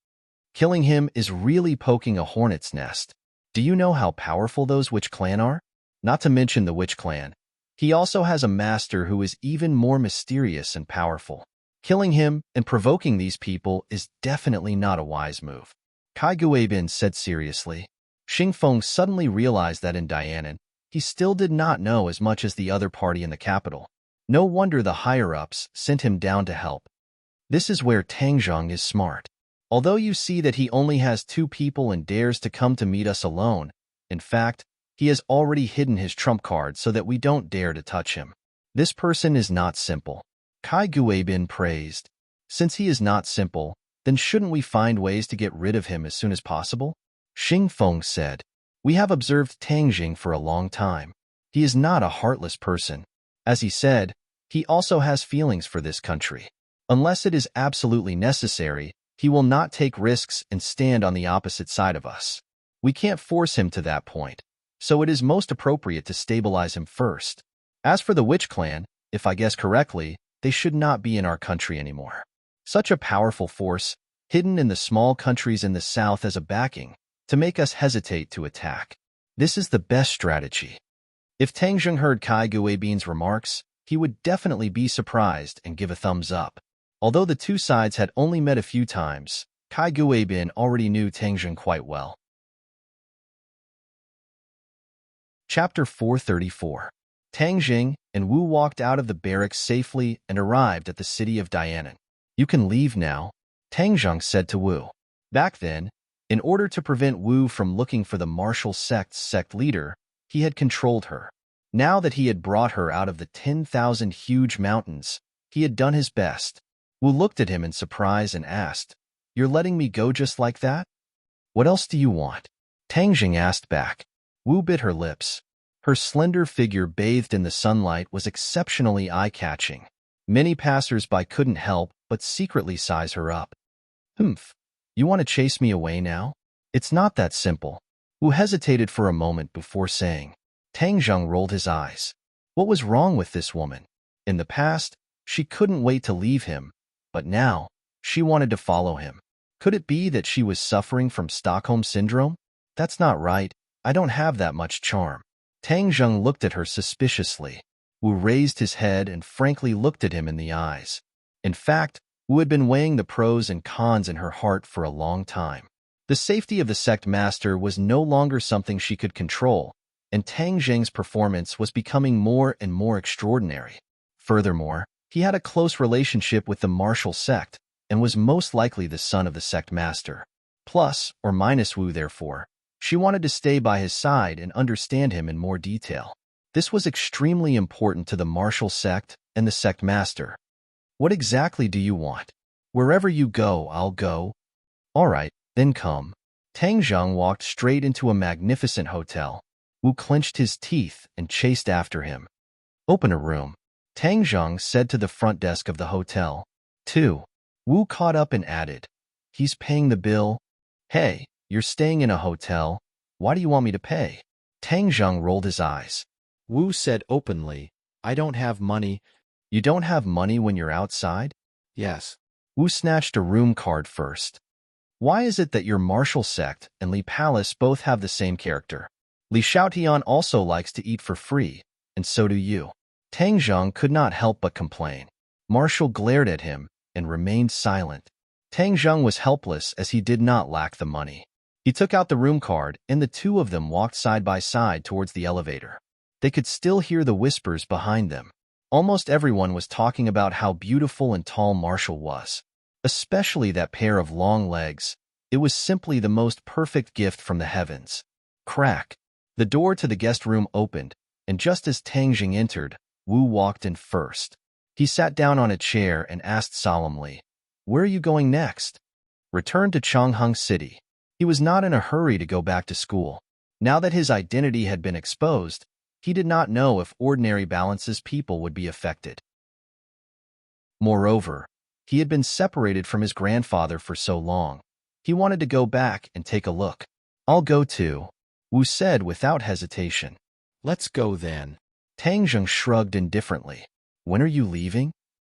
Killing him is really poking a hornet's nest. Do you know how powerful those Witch clan are? Not to mention the Witch clan. He also has a master who is even more mysterious and powerful. Killing him and provoking these people is definitely not a wise move. Kai Guibin said seriously. Xing Feng suddenly realized that in Dianan, he still did not know as much as the other party in the capital. No wonder the higher-ups sent him down to help. This is where Tang Zheng is smart. Although you see that he only has 2 people and dares to come to meet us alone, in fact, he has already hidden his trump card so that we don't dare to touch him. This person is not simple. Kai Guibin praised. Since he is not simple, then shouldn't we find ways to get rid of him as soon as possible? Xing Feng said. We have observed Tang Zheng for a long time. He is not a heartless person. As he said, he also has feelings for this country. Unless it is absolutely necessary, He will not take risks and stand on the opposite side of us. We can't force him to that point, so it is most appropriate to stabilize him first. As for the witch clan, if I guess correctly, they should not be in our country anymore. Such a powerful force, hidden in the small countries in the south as a backing, to make us hesitate to attack. This is the best strategy. If Tang Zheng heard Kai Guibin's remarks, he would definitely be surprised and give a thumbs up. Although the two sides had only met a few times, Kai Guibin already knew Tang Zheng quite well. Chapter 434. Tang Zheng and Wu walked out of the barracks safely and arrived at the city of Dianan. You can leave now, Tang Zheng said to Wu. Back then, in order to prevent Wu from looking for the martial sect's sect leader, he had controlled her. Now that he had brought her out of the 10,000 huge mountains, he had done his best. Wu looked at him in surprise and asked, "You're letting me go just like that? What else do you want?" Tang Zheng asked back. Wu bit her lips. Her slender figure bathed in the sunlight was exceptionally eye-catching. Many passers-by couldn't help but secretly size her up. "Humph, you want to chase me away now? It's not that simple." Wu hesitated for a moment before saying. Tang Zheng rolled his eyes. What was wrong with this woman? In the past, she couldn't wait to leave him, but now, she wanted to follow him. Could it be that she was suffering from Stockholm Syndrome? That's not right. I don't have that much charm. Tang Zheng looked at her suspiciously. Wu raised his head and frankly looked at him in the eyes. In fact, Wu had been weighing the pros and cons in her heart for a long time. The safety of the sect master was no longer something she could control, and Tang Zheng's performance was becoming more and more extraordinary. Furthermore, he had a close relationship with the martial sect and was most likely the son of the sect master. Plus or minus Wu, therefore, she wanted to stay by his side and understand him in more detail. This was extremely important to the martial sect and the sect master. What exactly do you want? Wherever you go, I'll go. All right, then come. Tang Zheng walked straight into a magnificent hotel. Wu clenched his teeth and chased after him. Open a room, Tang Zheng said to the front desk of the hotel. 2. Wu caught up and added, "He's paying the bill." "Hey, you're staying in a hotel. Why do you want me to pay?" Tang Zheng rolled his eyes. Wu said openly, "I don't have money." "You don't have money when you're outside?" "Yes." Wu snatched a room card first. "Why is it that your martial sect and Li Palace both have the same character? Li Xiaotian also likes to eat for free, and so do you." Tang Zheng could not help but complain. Marshall glared at him and remained silent. Tang Zheng was helpless as he did not lack the money. He took out the room card and the two of them walked side by side towards the elevator. They could still hear the whispers behind them. Almost everyone was talking about how beautiful and tall Marshall was. Especially that pair of long legs. It was simply the most perfect gift from the heavens. Crack. The door to the guest room opened, and just as Tang Zheng entered, Wu walked in first. He sat down on a chair and asked solemnly, "Where are you going next?" "Return to Changheng City." He was not in a hurry to go back to school. Now that his identity had been exposed, he did not know if ordinary Balance's people would be affected. Moreover, he had been separated from his grandfather for so long. He wanted to go back and take a look. "I'll go too," Wu said without hesitation. "Let's go then." Tang Zheng shrugged indifferently. "When are you leaving?"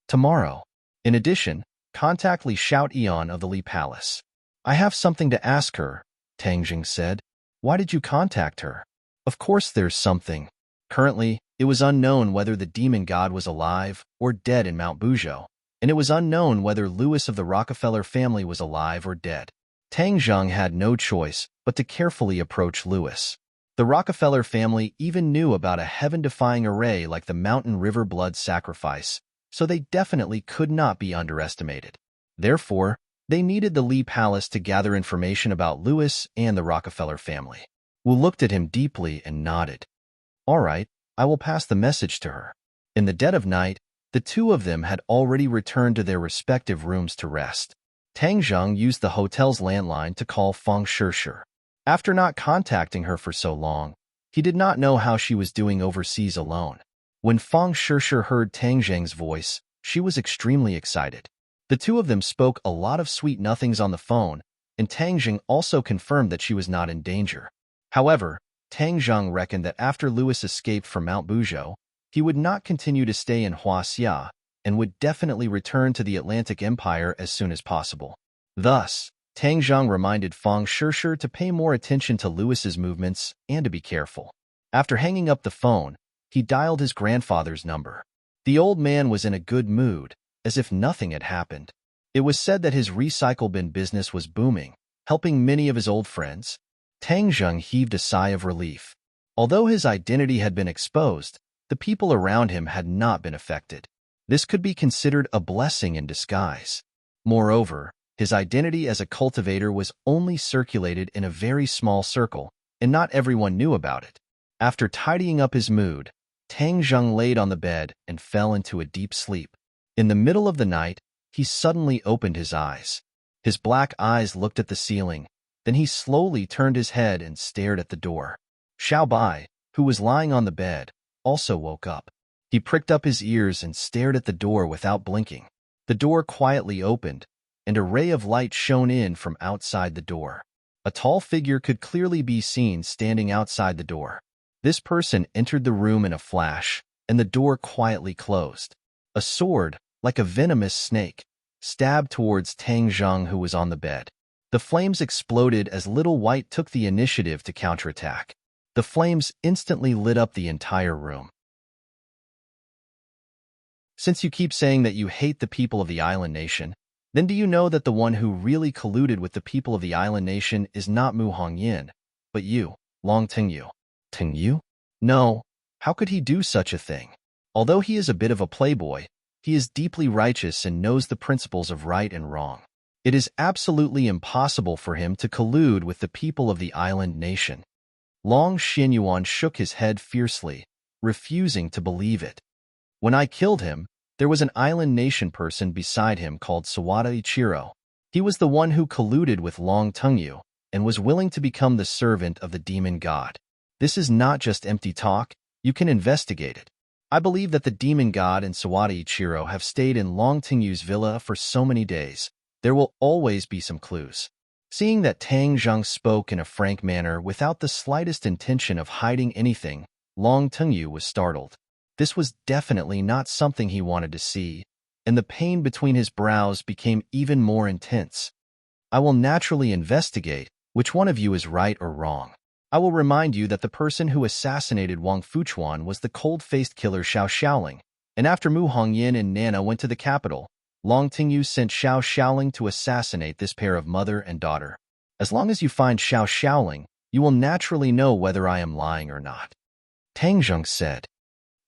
"Tomorrow. In addition, contact Li Xiaotian of the Li Palace." "I have something to ask her," Tang Zheng said. "Why did you contact her?" "Of course there's something. Currently, it was unknown whether the demon god was alive or dead in Mount Buzhou, and it was unknown whether Louis of the Rockefeller family was alive or dead. Tang Zheng had no choice but to carefully approach Louis. The Rockefeller family even knew about a heaven-defying array like the Mountain River blood sacrifice, so they definitely could not be underestimated. Therefore, they needed the Li Palace to gather information about Louis and the Rockefeller family. Wu looked at him deeply and nodded. "All right, I will pass the message to her." In the dead of night, the two of them had already returned to their respective rooms to rest. Tang Zheng used the hotel's landline to call Feng Shishir. After not contacting her for so long, he did not know how she was doing overseas alone. When Feng Shishir heard Tang Zheng's voice, she was extremely excited. The two of them spoke a lot of sweet nothings on the phone, and Tang Jing also confirmed that she was not in danger. However, Tang Zheng reckoned that after Louis escaped from Mount Buzhou, he would not continue to stay in Huaxia and would definitely return to the Atlantic Empire as soon as possible. Thus, Tang Zheng reminded Fang Shishir to pay more attention to Louis's movements and to be careful. After hanging up the phone, he dialed his grandfather's number. The old man was in a good mood, as if nothing had happened. It was said that his recycle bin business was booming, helping many of his old friends. Tang Zheng heaved a sigh of relief. Although his identity had been exposed, the people around him had not been affected. This could be considered a blessing in disguise. Moreover, his identity as a cultivator was only circulated in a very small circle, and not everyone knew about it. After tidying up his mood, Tang Zheng laid on the bed and fell into a deep sleep. In the middle of the night, he suddenly opened his eyes. His black eyes looked at the ceiling, then he slowly turned his head and stared at the door. Xiao Bai, who was lying on the bed, also woke up. He pricked up his ears and stared at the door without blinking. The door quietly opened, and a ray of light shone in from outside the door. A tall figure could clearly be seen standing outside the door. This person entered the room in a flash, and the door quietly closed. A sword, like a venomous snake, stabbed towards Tang Zheng, who was on the bed. The flames exploded as Little White took the initiative to counterattack. The flames instantly lit up the entire room. Since you keep saying that you hate the people of the island nation, then do you know that the one who really colluded with the people of the island nation is not Mu Hongyan, but you, Long Tingyu? Tingyu? No, how could he do such a thing? Although he is a bit of a playboy, he is deeply righteous and knows the principles of right and wrong. It is absolutely impossible for him to collude with the people of the island nation. Long Xinyuan shook his head fiercely, refusing to believe it. When I killed him, there was an island nation person beside him called Sawada Ichiro. He was the one who colluded with Long Tengyu and was willing to become the servant of the demon god. This is not just empty talk, you can investigate it. I believe that the demon god and Sawada Ichiro have stayed in Long Tengyu's villa for so many days. There will always be some clues. Seeing that Tang Zheng spoke in a frank manner without the slightest intention of hiding anything, Long Tengyu was startled. This was definitely not something he wanted to see, and the pain between his brows became even more intense. I will naturally investigate which one of you is right or wrong. I will remind you that the person who assassinated Wang Fuchuan was the cold-faced killer Xiao Xiaoling, and after Mu Hongyan and Nana went to the capital, Long Tingyu sent Xiao Xiaoling to assassinate this pair of mother and daughter. As long as you find Xiao Xiaoling, you will naturally know whether I am lying or not. Tang Zheng said.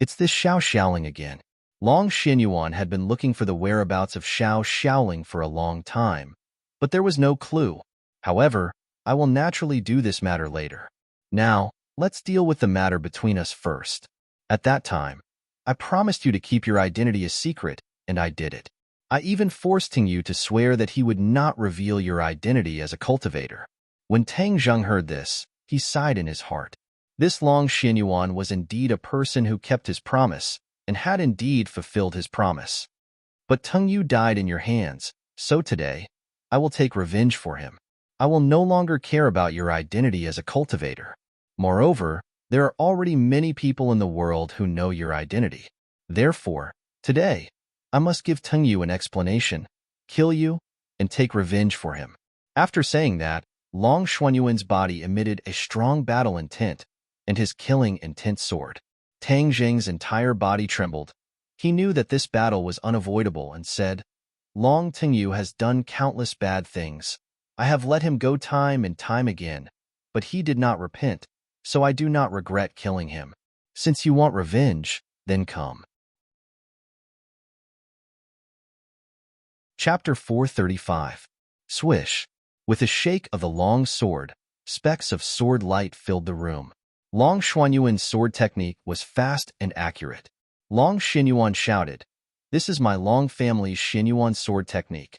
It's this Xiao Xiaoling again. Long Xinyuan had been looking for the whereabouts of Xiao Xiaoling for a long time, but there was no clue. However, I will naturally do this matter later. Now, let's deal with the matter between us first. At that time, I promised you to keep your identity a secret, and I did it. I even forced Tingyu to swear that he would not reveal your identity as a cultivator. When Tang Zheng heard this, he sighed in his heart. This Long Xinyuan was indeed a person who kept his promise, and had indeed fulfilled his promise. But Tengyu died in your hands, so today, I will take revenge for him. I will no longer care about your identity as a cultivator. Moreover, there are already many people in the world who know your identity. Therefore, today, I must give Tengyu an explanation, kill you, and take revenge for him. After saying that, Long Xuanyuan's body emitted a strong battle intent, and his killing intent soared. Tang Zheng's entire body trembled. He knew that this battle was unavoidable and said, Long Tengyu has done countless bad things. I have let him go time and time again, but he did not repent, so I do not regret killing him. Since you want revenge, then come. Chapter 435. Swish. With a shake of the long sword, specks of sword light filled the room. Long Xuanyuan's sword technique was fast and accurate. Long Xinyuan shouted, This is my Long family's Xinyuan sword technique.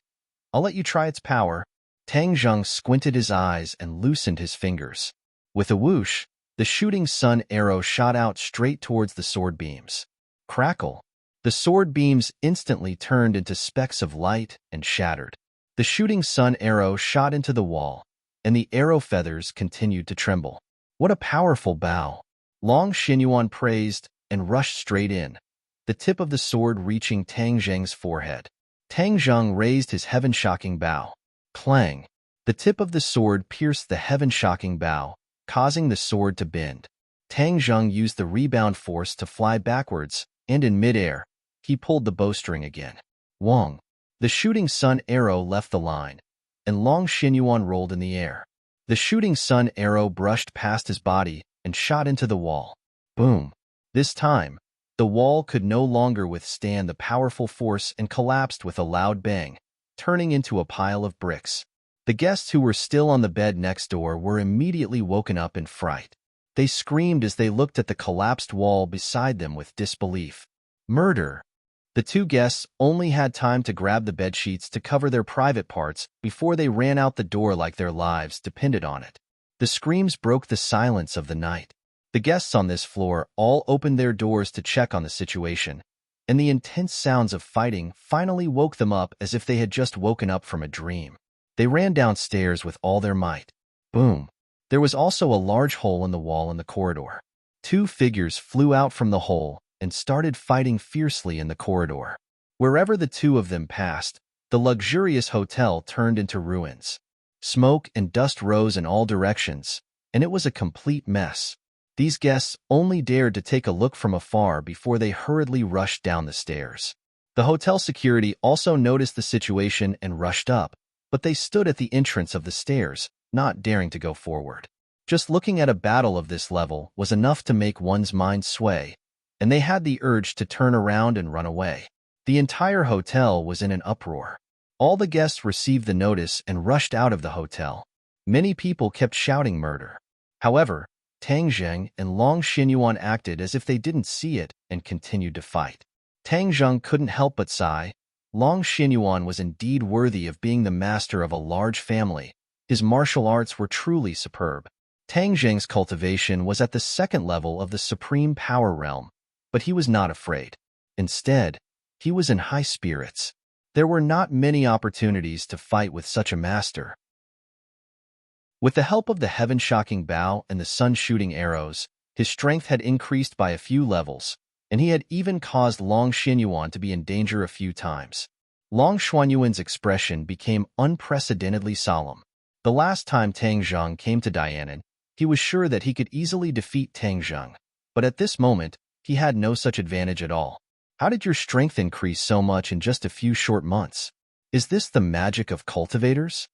I'll let you try its power. Tang Zheng squinted his eyes and loosened his fingers. With a whoosh, the shooting sun arrow shot out straight towards the sword beams. Crackle. The sword beams instantly turned into specks of light and shattered. The shooting sun arrow shot into the wall, and the arrow feathers continued to tremble. What a powerful bow! Long Xinyuan praised and rushed straight in, the tip of the sword reaching Tang Zheng's forehead. Tang Zheng raised his heaven-shocking bow. Clang! The tip of the sword pierced the heaven-shocking bow, causing the sword to bend. Tang Zheng used the rebound force to fly backwards, and in midair, he pulled the bowstring again. Wong! The shooting sun arrow left the line, and Long Xinyuan rolled in the air. The shooting sun arrow brushed past his body and shot into the wall. Boom! This time, the wall could no longer withstand the powerful force and collapsed with a loud bang, turning into a pile of bricks. The guests who were still on the bed next door were immediately woken up in fright. They screamed as they looked at the collapsed wall beside them with disbelief. Murder! The two guests only had time to grab the bedsheets to cover their private parts before they ran out the door like their lives depended on it. The screams broke the silence of the night. The guests on this floor all opened their doors to check on the situation, and the intense sounds of fighting finally woke them up as if they had just woken up from a dream. They ran downstairs with all their might. Boom! There was also a large hole in the wall in the corridor. Two figures flew out from the hole and started fighting fiercely in the corridor. Wherever the two of them passed, the luxurious hotel turned into ruins. Smoke and dust rose in all directions, and it was a complete mess. These guests only dared to take a look from afar before they hurriedly rushed down the stairs. The hotel security also noticed the situation and rushed up, but they stood at the entrance of the stairs, not daring to go forward. Just looking at a battle of this level was enough to make one's mind sway, and they had the urge to turn around and run away. The entire hotel was in an uproar. All the guests received the notice and rushed out of the hotel. Many people kept shouting murder. However, Tang Zheng and Long Xinyuan acted as if they didn't see it and continued to fight. Tang Zheng couldn't help but sigh. Long Xinyuan was indeed worthy of being the master of a large family. His martial arts were truly superb. Tang Zheng's cultivation was at the second level of the supreme power realm, but he was not afraid. Instead, he was in high spirits. There were not many opportunities to fight with such a master. With the help of the heaven-shocking bow and the sun-shooting arrows, his strength had increased by a few levels, and he had even caused Long Xinyuan to be in danger a few times. Long Xinyuan's expression became unprecedentedly solemn. The last time Tang Zheng came to Dianan, he was sure that he could easily defeat Tang Zheng, but at this moment, he had no such advantage at all. How did your strength increase so much in just a few short months? Is this the magic of cultivators?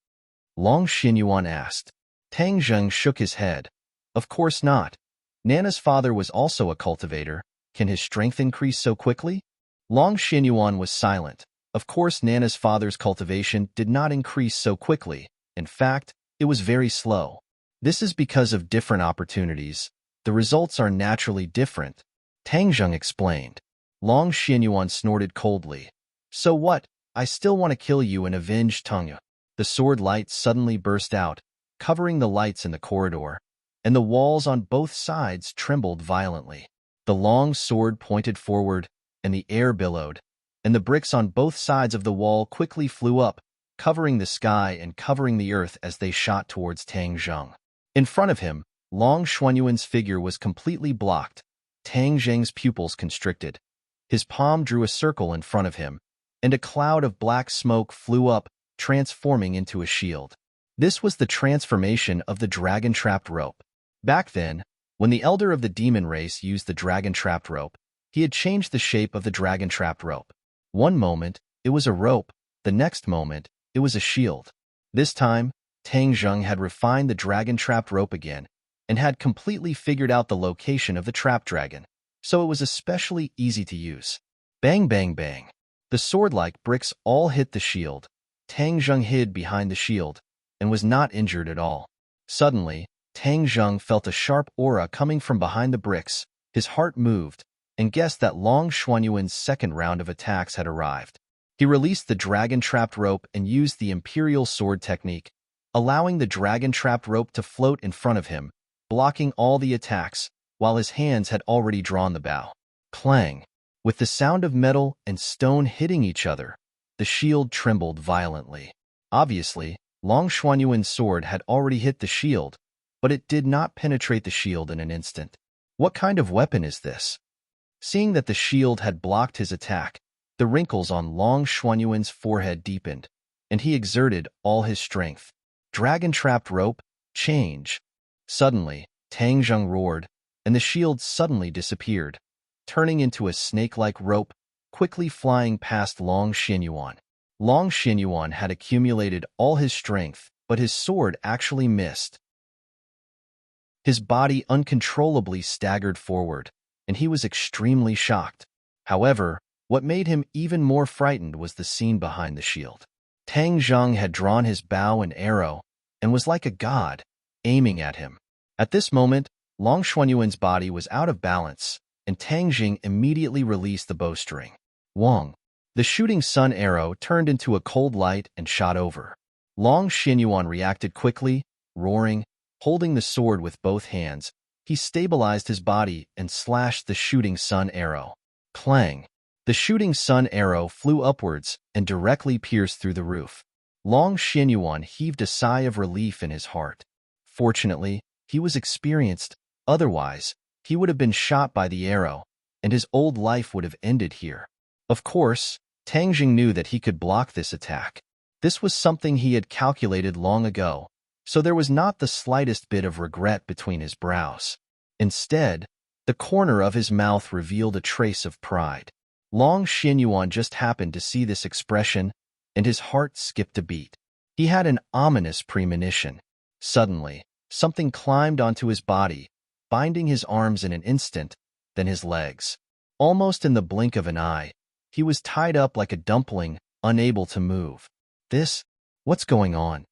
Long Xinyuan asked. Tang Zheng shook his head. Of course not. Nana's father was also a cultivator. Can his strength increase so quickly? Long Xinyuan was silent. Of course, Nana's father's cultivation did not increase so quickly. In fact, it was very slow. This is because of different opportunities. The results are naturally different. Tang Zheng explained. Long Xinyuan snorted coldly. So what? I still want to kill you and avenge Tangya. The sword light suddenly burst out, covering the lights in the corridor, and the walls on both sides trembled violently. The long sword pointed forward, and the air billowed, and the bricks on both sides of the wall quickly flew up, covering the sky and covering the earth as they shot towards Tang Zheng. In front of him, Long Xuanyuan's figure was completely blocked. Tang Zheng's pupils constricted. His palm drew a circle in front of him, and a cloud of black smoke flew up, transforming into a shield. This was the transformation of the dragon-trapped rope. Back then, when the elder of the demon race used the dragon-trapped rope, he had changed the shape of the dragon-trapped rope. One moment, it was a rope. The next moment, it was a shield. This time, Tang Zheng had refined the dragon-trapped rope again and had completely figured out the location of the trapped dragon, so it was especially easy to use. Bang, bang, bang. The sword-like bricks all hit the shield. Tang Zheng hid behind the shield and was not injured at all. Suddenly, Tang Zheng felt a sharp aura coming from behind the bricks. His heart moved and guessed that Long Xuanyuan's second round of attacks had arrived. He released the dragon-trapped rope and used the imperial sword technique, allowing the dragon-trapped rope to float in front of him, blocking all the attacks, while his hands had already drawn the bow. Clang! With the sound of metal and stone hitting each other, the shield trembled violently. Obviously, Long Xuanyuan's sword had already hit the shield, but it did not penetrate the shield in an instant. What kind of weapon is this? Seeing that the shield had blocked his attack, the wrinkles on Long Xuanyuan's forehead deepened, and he exerted all his strength. Dragon-trapped rope, change. Suddenly, Tang Zheng roared, and the shield suddenly disappeared, turning into a snake-like rope, quickly flying past Long Xianyuan. Long Xianyuan had accumulated all his strength, but his sword actually missed. His body uncontrollably staggered forward, and he was extremely shocked. However, what made him even more frightened was the scene behind the shield. Tang Zheng had drawn his bow and arrow, and was like a god, aiming at him. At this moment, Long Xuanyuan's body was out of balance, and Tang Zheng immediately released the bowstring. Wong. The shooting sun arrow turned into a cold light and shot over. Long Xianyuan reacted quickly, roaring, holding the sword with both hands. He stabilized his body and slashed the shooting sun arrow. Clang! The shooting sun arrow flew upwards and directly pierced through the roof. Long Xianyuan heaved a sigh of relief in his heart. Fortunately, he was experienced, otherwise, he would have been shot by the arrow, and his old life would have ended here. Of course, Tang Zheng knew that he could block this attack. This was something he had calculated long ago, so there was not the slightest bit of regret between his brows. Instead, the corner of his mouth revealed a trace of pride. Long Xianyuan just happened to see this expression, and his heart skipped a beat. He had an ominous premonition. Suddenly, something climbed onto his body, binding his arms in an instant, then his legs. Almost in the blink of an eye, he was tied up like a dumpling, unable to move. What's going on?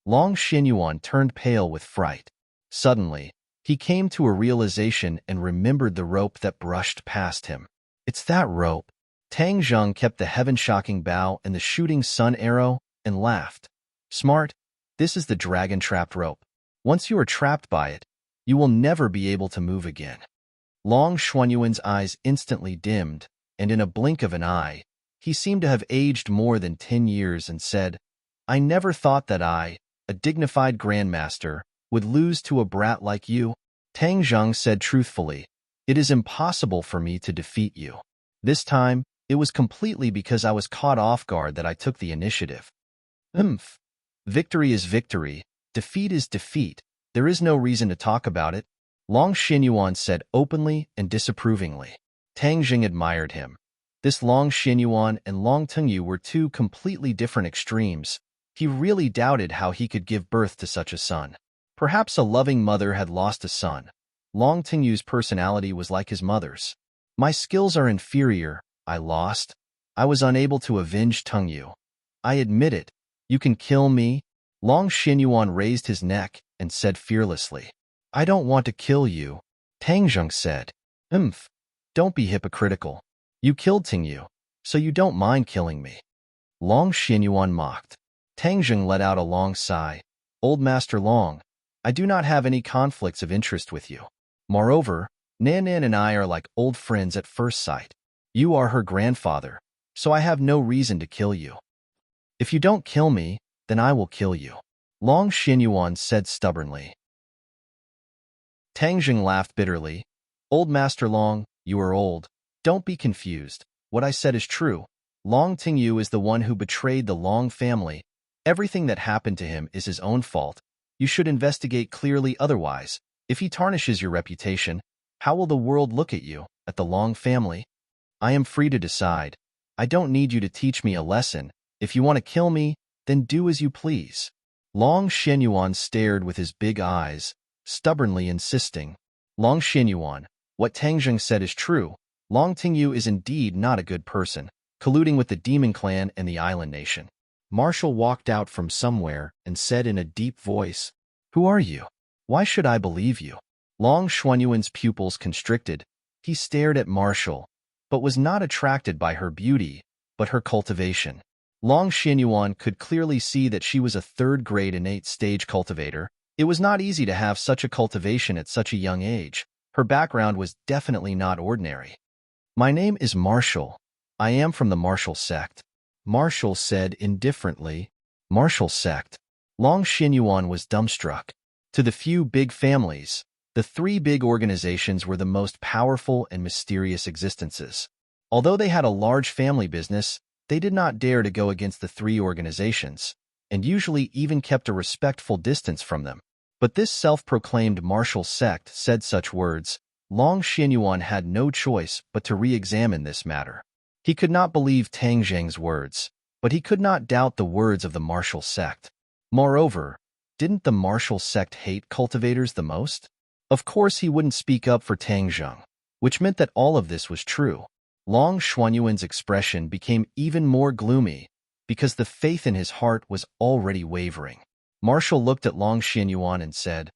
Long Xianyuan turned pale with fright. Suddenly, he came to a realization and remembered the rope that brushed past him. It's that rope. Tang Zheng kept the heaven-shocking bow and the shooting sun arrow and laughed. Smart, this is the dragon-trapped rope. Once you are trapped by it, you will never be able to move again. Long Xuanyuan's eyes instantly dimmed, and in a blink of an eye, he seemed to have aged more than 10 years and said, I never thought that I, a dignified grandmaster, would lose to a brat like you. Tang Zheng said truthfully, it is impossible for me to defeat you. This time, it was completely because I was caught off guard that I took the initiative. Victory is victory, defeat is defeat. There is no reason to talk about it, Long Xianyuan said openly and disapprovingly. Tang Zheng admired him. This Long Xianyuan and Long Tengyu were two completely different extremes. He really doubted how he could give birth to such a son. Perhaps a loving mother had lost a son. Long Tengyu's personality was like his mother's. My skills are inferior, I lost. I was unable to avenge Tengyu. I admit it. You can kill me? Long Xianyuan raised his neck and said fearlessly. I don't want to kill you. Tang Zheng said. Don't be hypocritical. You killed Tengyu, so you don't mind killing me. Long Xianyuan mocked. Tang Zheng let out a long sigh. Old Master Long, I do not have any conflicts of interest with you. Moreover, Nan and I are like old friends at first sight. You are her grandfather, so I have no reason to kill you. If you don't kill me, then I will kill you. Long Xianyuan said stubbornly. Tang Zheng laughed bitterly. Old Master Long, you are old. Don't be confused. What I said is true. Long Tengyu is the one who betrayed the Long family. Everything that happened to him is his own fault. You should investigate clearly otherwise. If he tarnishes your reputation, how will the world look at you, at the Long family? I am free to decide. I don't need you to teach me a lesson. If you want to kill me, then do as you please. Long Xianyuan stared with his big eyes, stubbornly insisting. Long Xianyuan, what Tang Zheng said is true. Long Tengyu is indeed not a good person, colluding with the Demon Clan and the Island Nation. Marshall walked out from somewhere and said in a deep voice, Who are you? Why should I believe you? Long Xuanyuan's pupils constricted. He stared at Marshall, but was not attracted by her beauty, but her cultivation. Long Xianyuan could clearly see that she was a third-grade innate stage cultivator. It was not easy to have such a cultivation at such a young age. Her background was definitely not ordinary. My name is Marshall. I am from the Marshall sect. Marshall said indifferently. Marshall sect. Long Xinyuan was dumbstruck. To the few big families, the three big organizations were the most powerful and mysterious existences. Although they had a large family business, they did not dare to go against the three organizations, and usually even kept a respectful distance from them. But this self-proclaimed Marshall sect said such words. Long Xinyuan had no choice but to re-examine this matter. He could not believe Tang Zheng's words, but he could not doubt the words of the Marshall sect. Moreover, didn't the Marshall sect hate cultivators the most? Of course he wouldn't speak up for Tang Zheng, which meant that all of this was true. Long Xuanyuan's expression became even more gloomy because the faith in his heart was already wavering. Marshall looked at Long Xinyuan and said,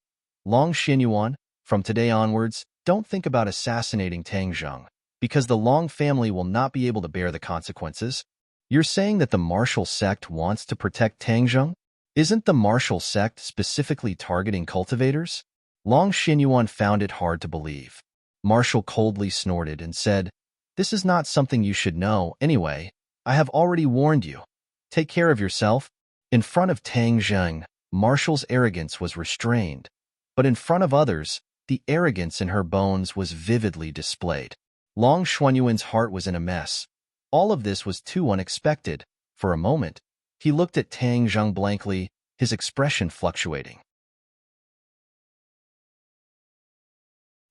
Long Xinyuan, from today onwards, don't think about assassinating Tang Zheng, because the Long family will not be able to bear the consequences. You're saying that the Marshall sect wants to protect Tang Zheng? Isn't the Marshall sect specifically targeting cultivators? Long Xinyuan found it hard to believe. Marshall coldly snorted and said, This is not something you should know. Anyway, I have already warned you. Take care of yourself. In front of Tang Zheng, Marshall's arrogance was restrained, but in front of others, the arrogance in her bones was vividly displayed. Long Xuanyuan's heart was in a mess. All of this was too unexpected. For a moment, he looked at Tang Zheng blankly, his expression fluctuating.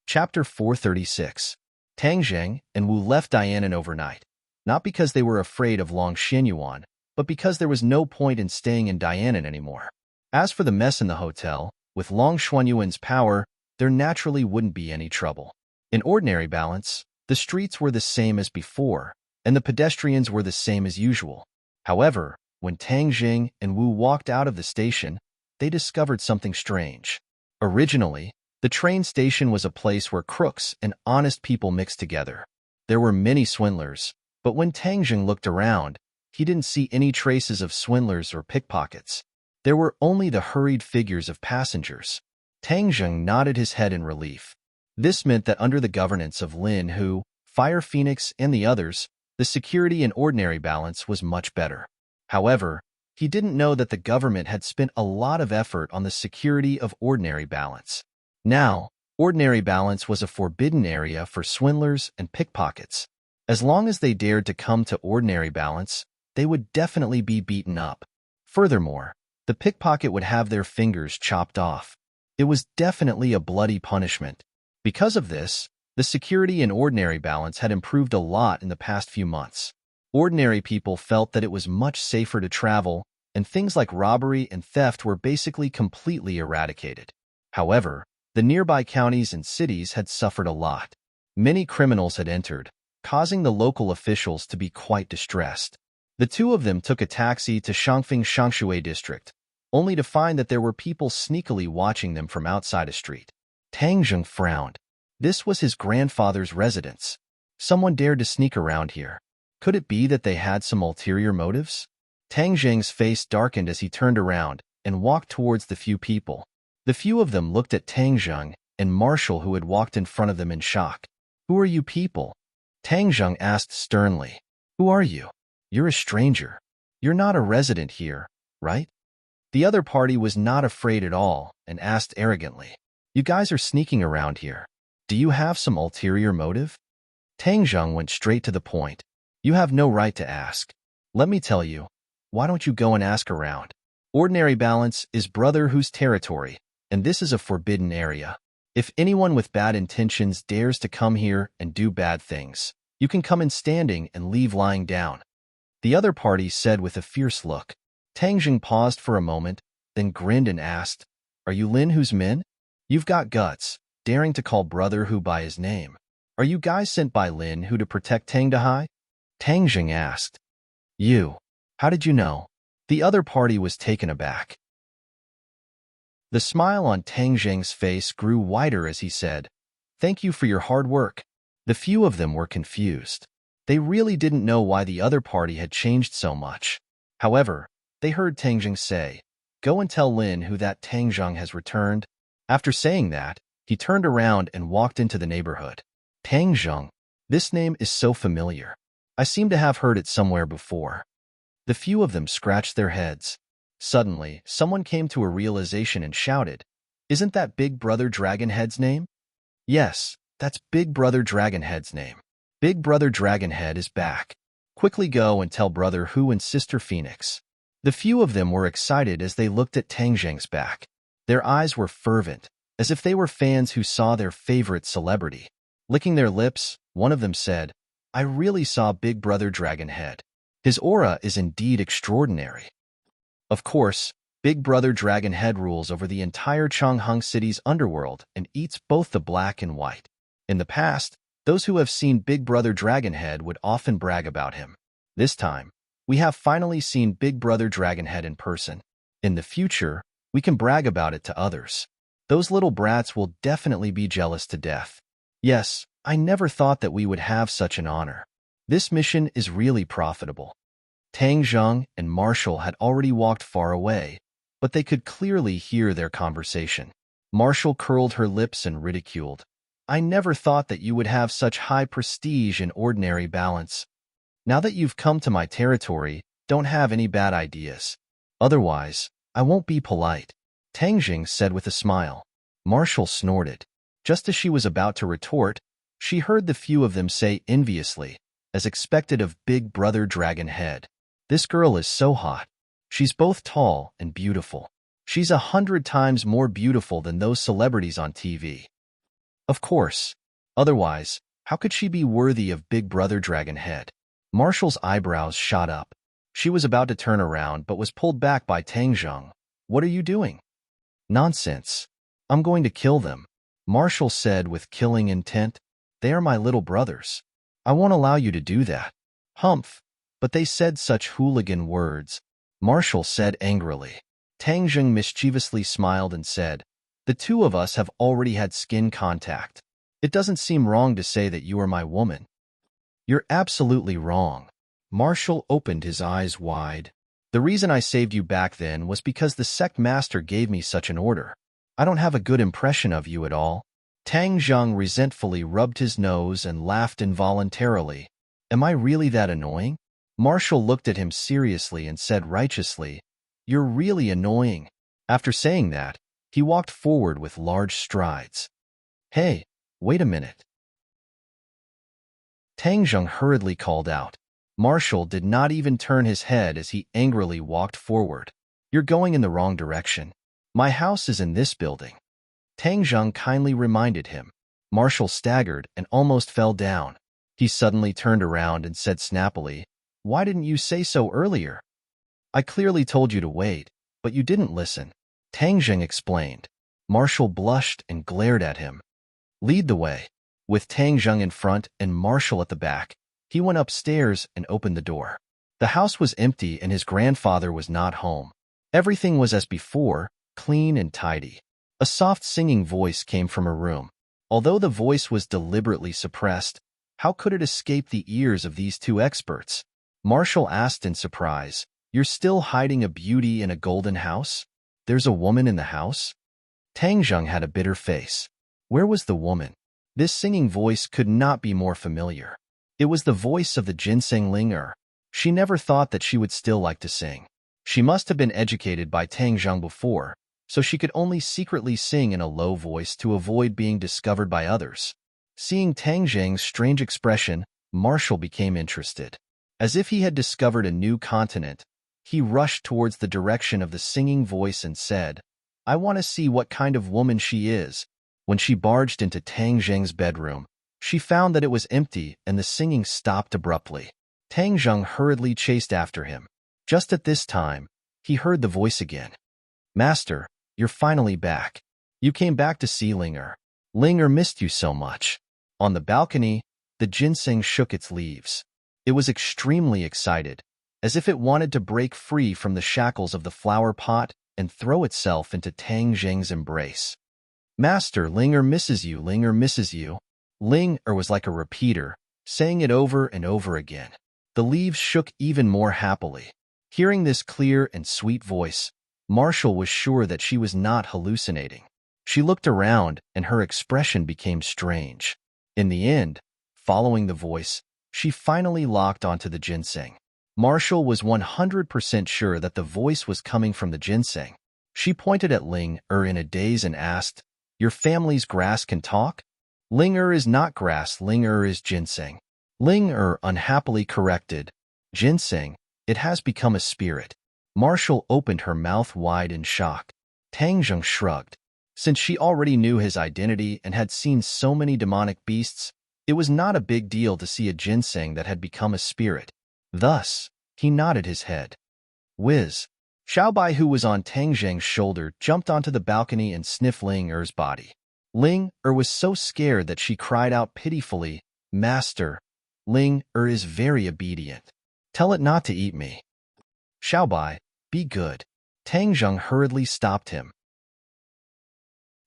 Chapter 436. Tang Zheng and Wu left Dianan overnight, not because they were afraid of Long Xinyuan, but because there was no point in staying in Dianan anymore. As for the mess in the hotel, with Long Xuanyuan's power, there naturally wouldn't be any trouble. In ordinary balance, the streets were the same as before, and the pedestrians were the same as usual. However, when Tang Zheng and Wu walked out of the station, they discovered something strange. Originally, the train station was a place where crooks and honest people mixed together. There were many swindlers, but when Tang Zheng looked around, he didn't see any traces of swindlers or pickpockets. There were only the hurried figures of passengers. Tang Zheng nodded his head in relief. This meant that under the governance of Lin Hu, Fire Phoenix, and the others, the security in ordinary balance was much better. However, he didn't know that the government had spent a lot of effort on the security of ordinary balance. Now, ordinary balance was a forbidden area for swindlers and pickpockets. As long as they dared to come to ordinary balance, they would definitely be beaten up. Furthermore, the pickpocket would have their fingers chopped off. It was definitely a bloody punishment. Because of this, the security in ordinary balance had improved a lot in the past few months. Ordinary people felt that it was much safer to travel, and things like robbery and theft were basically completely eradicated. However, the nearby counties and cities had suffered a lot. Many criminals had entered, causing the local officials to be quite distressed. The two of them took a taxi to Shangfeng Shangshui district, only to find that there were people sneakily watching them from outside a street. Tang Zheng frowned. This was his grandfather's residence. Someone dared to sneak around here. Could it be that they had some ulterior motives? Tang Zheng's face darkened as he turned around and walked towards the few people. The few of them looked at Tang Zheng and Marshall, who had walked in front of them in shock. Who are you people? Tang Zheng asked sternly. Who are you? You're a stranger. You're not a resident here, right? The other party was not afraid at all and asked arrogantly. You guys are sneaking around here. Do you have some ulterior motive? Tang Zheng went straight to the point. You have no right to ask. Let me tell you, why don't you go and ask around? Ordinary balance is Brother Hu's territory, and this is a forbidden area. If anyone with bad intentions dares to come here and do bad things, you can come in standing and leave lying down. The other party said with a fierce look. Tang Zheng paused for a moment, then grinned and asked, Are you Lin Hu's men? You've got guts, daring to call Brother Hu by his name. Are you guys sent by Lin Hu to protect Tang Dahai? Tang Zheng asked. You. How did you know? The other party was taken aback. The smile on Tang Zheng's face grew wider as he said, Thank you for your hard work. The few of them were confused. They really didn't know why the other party had changed so much. However, they heard Tang Zheng say, Go and tell Lin Hu that Tang Zheng has returned. After saying that, he turned around and walked into the neighborhood. Tang Zheng. This name is so familiar. I seem to have heard it somewhere before. The few of them scratched their heads. Suddenly, someone came to a realization and shouted, "Isn't that Big Brother Dragonhead's name?" Yes, that's Big Brother Dragonhead's name. Big Brother Dragonhead is back. Quickly go and tell Brother Hu and Sister Phoenix. The few of them were excited as they looked at Tang Zheng's back. Their eyes were fervent, as if they were fans who saw their favorite celebrity. Licking their lips, one of them said, "I really saw Big Brother Dragonhead. His aura is indeed extraordinary." Of course, Big Brother Dragonhead rules over the entire Chongheng City's underworld and eats both the black and white. In the past, those who have seen Big Brother Dragonhead would often brag about him. This time, we have finally seen Big Brother Dragonhead in person. In the future, we can brag about it to others. Those little brats will definitely be jealous to death. Yes, I never thought that we would have such an honor. This mission is really profitable. Tang Zheng and Marshall had already walked far away, but they could clearly hear their conversation. Marshall curled her lips and ridiculed, "I never thought that you would have such high prestige in ordinary balance. Now that you've come to my territory, don't have any bad ideas. Otherwise, I won't be polite," Tang Zheng said with a smile. Marshall snorted. Just as she was about to retort, she heard the few of them say enviously, as expected of Big Brother Dragonhead, "This girl is so hot. She's both tall and beautiful. She's 100 times more beautiful than those celebrities on TV." Of course. Otherwise, how could she be worthy of Big Brother Dragonhead? Marshall's eyebrows shot up. She was about to turn around but was pulled back by Tang Zheng. "What are you doing?" "Nonsense. I'm going to kill them," Marshall said with killing intent. "They are my little brothers. I won't allow you to do that." "Humph, but they said such hooligan words," Marshall said angrily. Tang Zheng mischievously smiled and said, "The two of us have already had skin contact. It doesn't seem wrong to say that you are my woman." "You're absolutely wrong." Marshall opened his eyes wide. "The reason I saved you back then was because the sect master gave me such an order. I don't have a good impression of you at all." Tang Zheng resentfully rubbed his nose and laughed involuntarily. "Am I really that annoying?" Marshall looked at him seriously and said righteously, "You're really annoying." After saying that, he walked forward with large strides. "Hey, wait a minute." Tang Zheng hurriedly called out. Marshall did not even turn his head as he angrily walked forward. "You're going in the wrong direction. My house is in this building." Tang Zheng kindly reminded him. Marshall staggered and almost fell down. He suddenly turned around and said snappily, "Why didn't you say so earlier?" "I clearly told you to wait, but you didn't listen," Tang Zheng explained. Marshall blushed and glared at him. "Lead the way." With Tang Zheng in front and Marshall at the back, he went upstairs and opened the door. The house was empty and his grandfather was not home. Everything was as before, clean and tidy. A soft singing voice came from a room. Although the voice was deliberately suppressed, how could it escape the ears of these two experts? Marshall asked in surprise, "You're still hiding a beauty in a golden house? There's a woman in the house?" Tang Zheng had a bitter face. Where was the woman? This singing voice could not be more familiar. It was the voice of the ginseng linger. She never thought that she would still like to sing. She must have been educated by Tang Zheng before, so she could only secretly sing in a low voice to avoid being discovered by others. Seeing Tang Zheng's strange expression, Marshall became interested. As if he had discovered a new continent, he rushed towards the direction of the singing voice and said, "I want to see what kind of woman she is." When she barged into Tang Zheng's bedroom, she found that it was empty and the singing stopped abruptly. Tang Zheng hurriedly chased after him. Just at this time, he heard the voice again. "Master, you're finally back. You came back to see Linger. Linger missed you so much." On the balcony, the ginseng shook its leaves. It was extremely excited, as if it wanted to break free from the shackles of the flower pot and throw itself into Tang Zheng's embrace. "Master, Linger misses you, Linger misses you." Linger was like a repeater, saying it over and over again. The leaves shook even more happily. Hearing this clear and sweet voice, Marshall was sure that she was not hallucinating. She looked around and her expression became strange. In the end, following the voice, she finally locked onto the ginseng. Marshall was 100% sure that the voice was coming from the ginseng. She pointed at Ling in a daze and asked, "Your family's grass can talk?" "Ling is not grass, Ling is ginseng." Ling unhappily corrected, "Ginseng, it has become a spirit." Marshall opened her mouth wide in shock. Tang Zheng shrugged. Since she already knew his identity and had seen so many demonic beasts, it was not a big deal to see a ginseng that had become a spirit. Thus, he nodded his head. Whiz! Xiaobai, who was on Tang Zheng's shoulder, jumped onto the balcony and sniffed Ling body. Ling was so scared that she cried out pitifully, "Master, Ling is very obedient. Tell it not to eat me." "Xiaobai, be good." Tang Zheng hurriedly stopped him.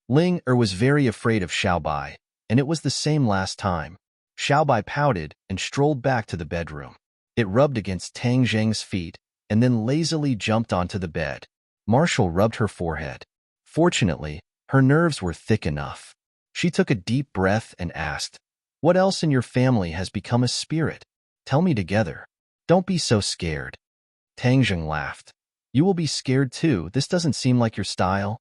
Ling was very afraid of Xiaobai, and it was the same last time. Xiaobai pouted and strolled back to the bedroom. It rubbed against Tang Zheng's feet and then lazily jumped onto the bed. Marshall rubbed her forehead. Fortunately, her nerves were thick enough. She took a deep breath and asked, "What else in your family has become a spirit? Tell me together. Don't be so scared." Tang Zheng laughed. "You will be scared too. This doesn't seem like your style."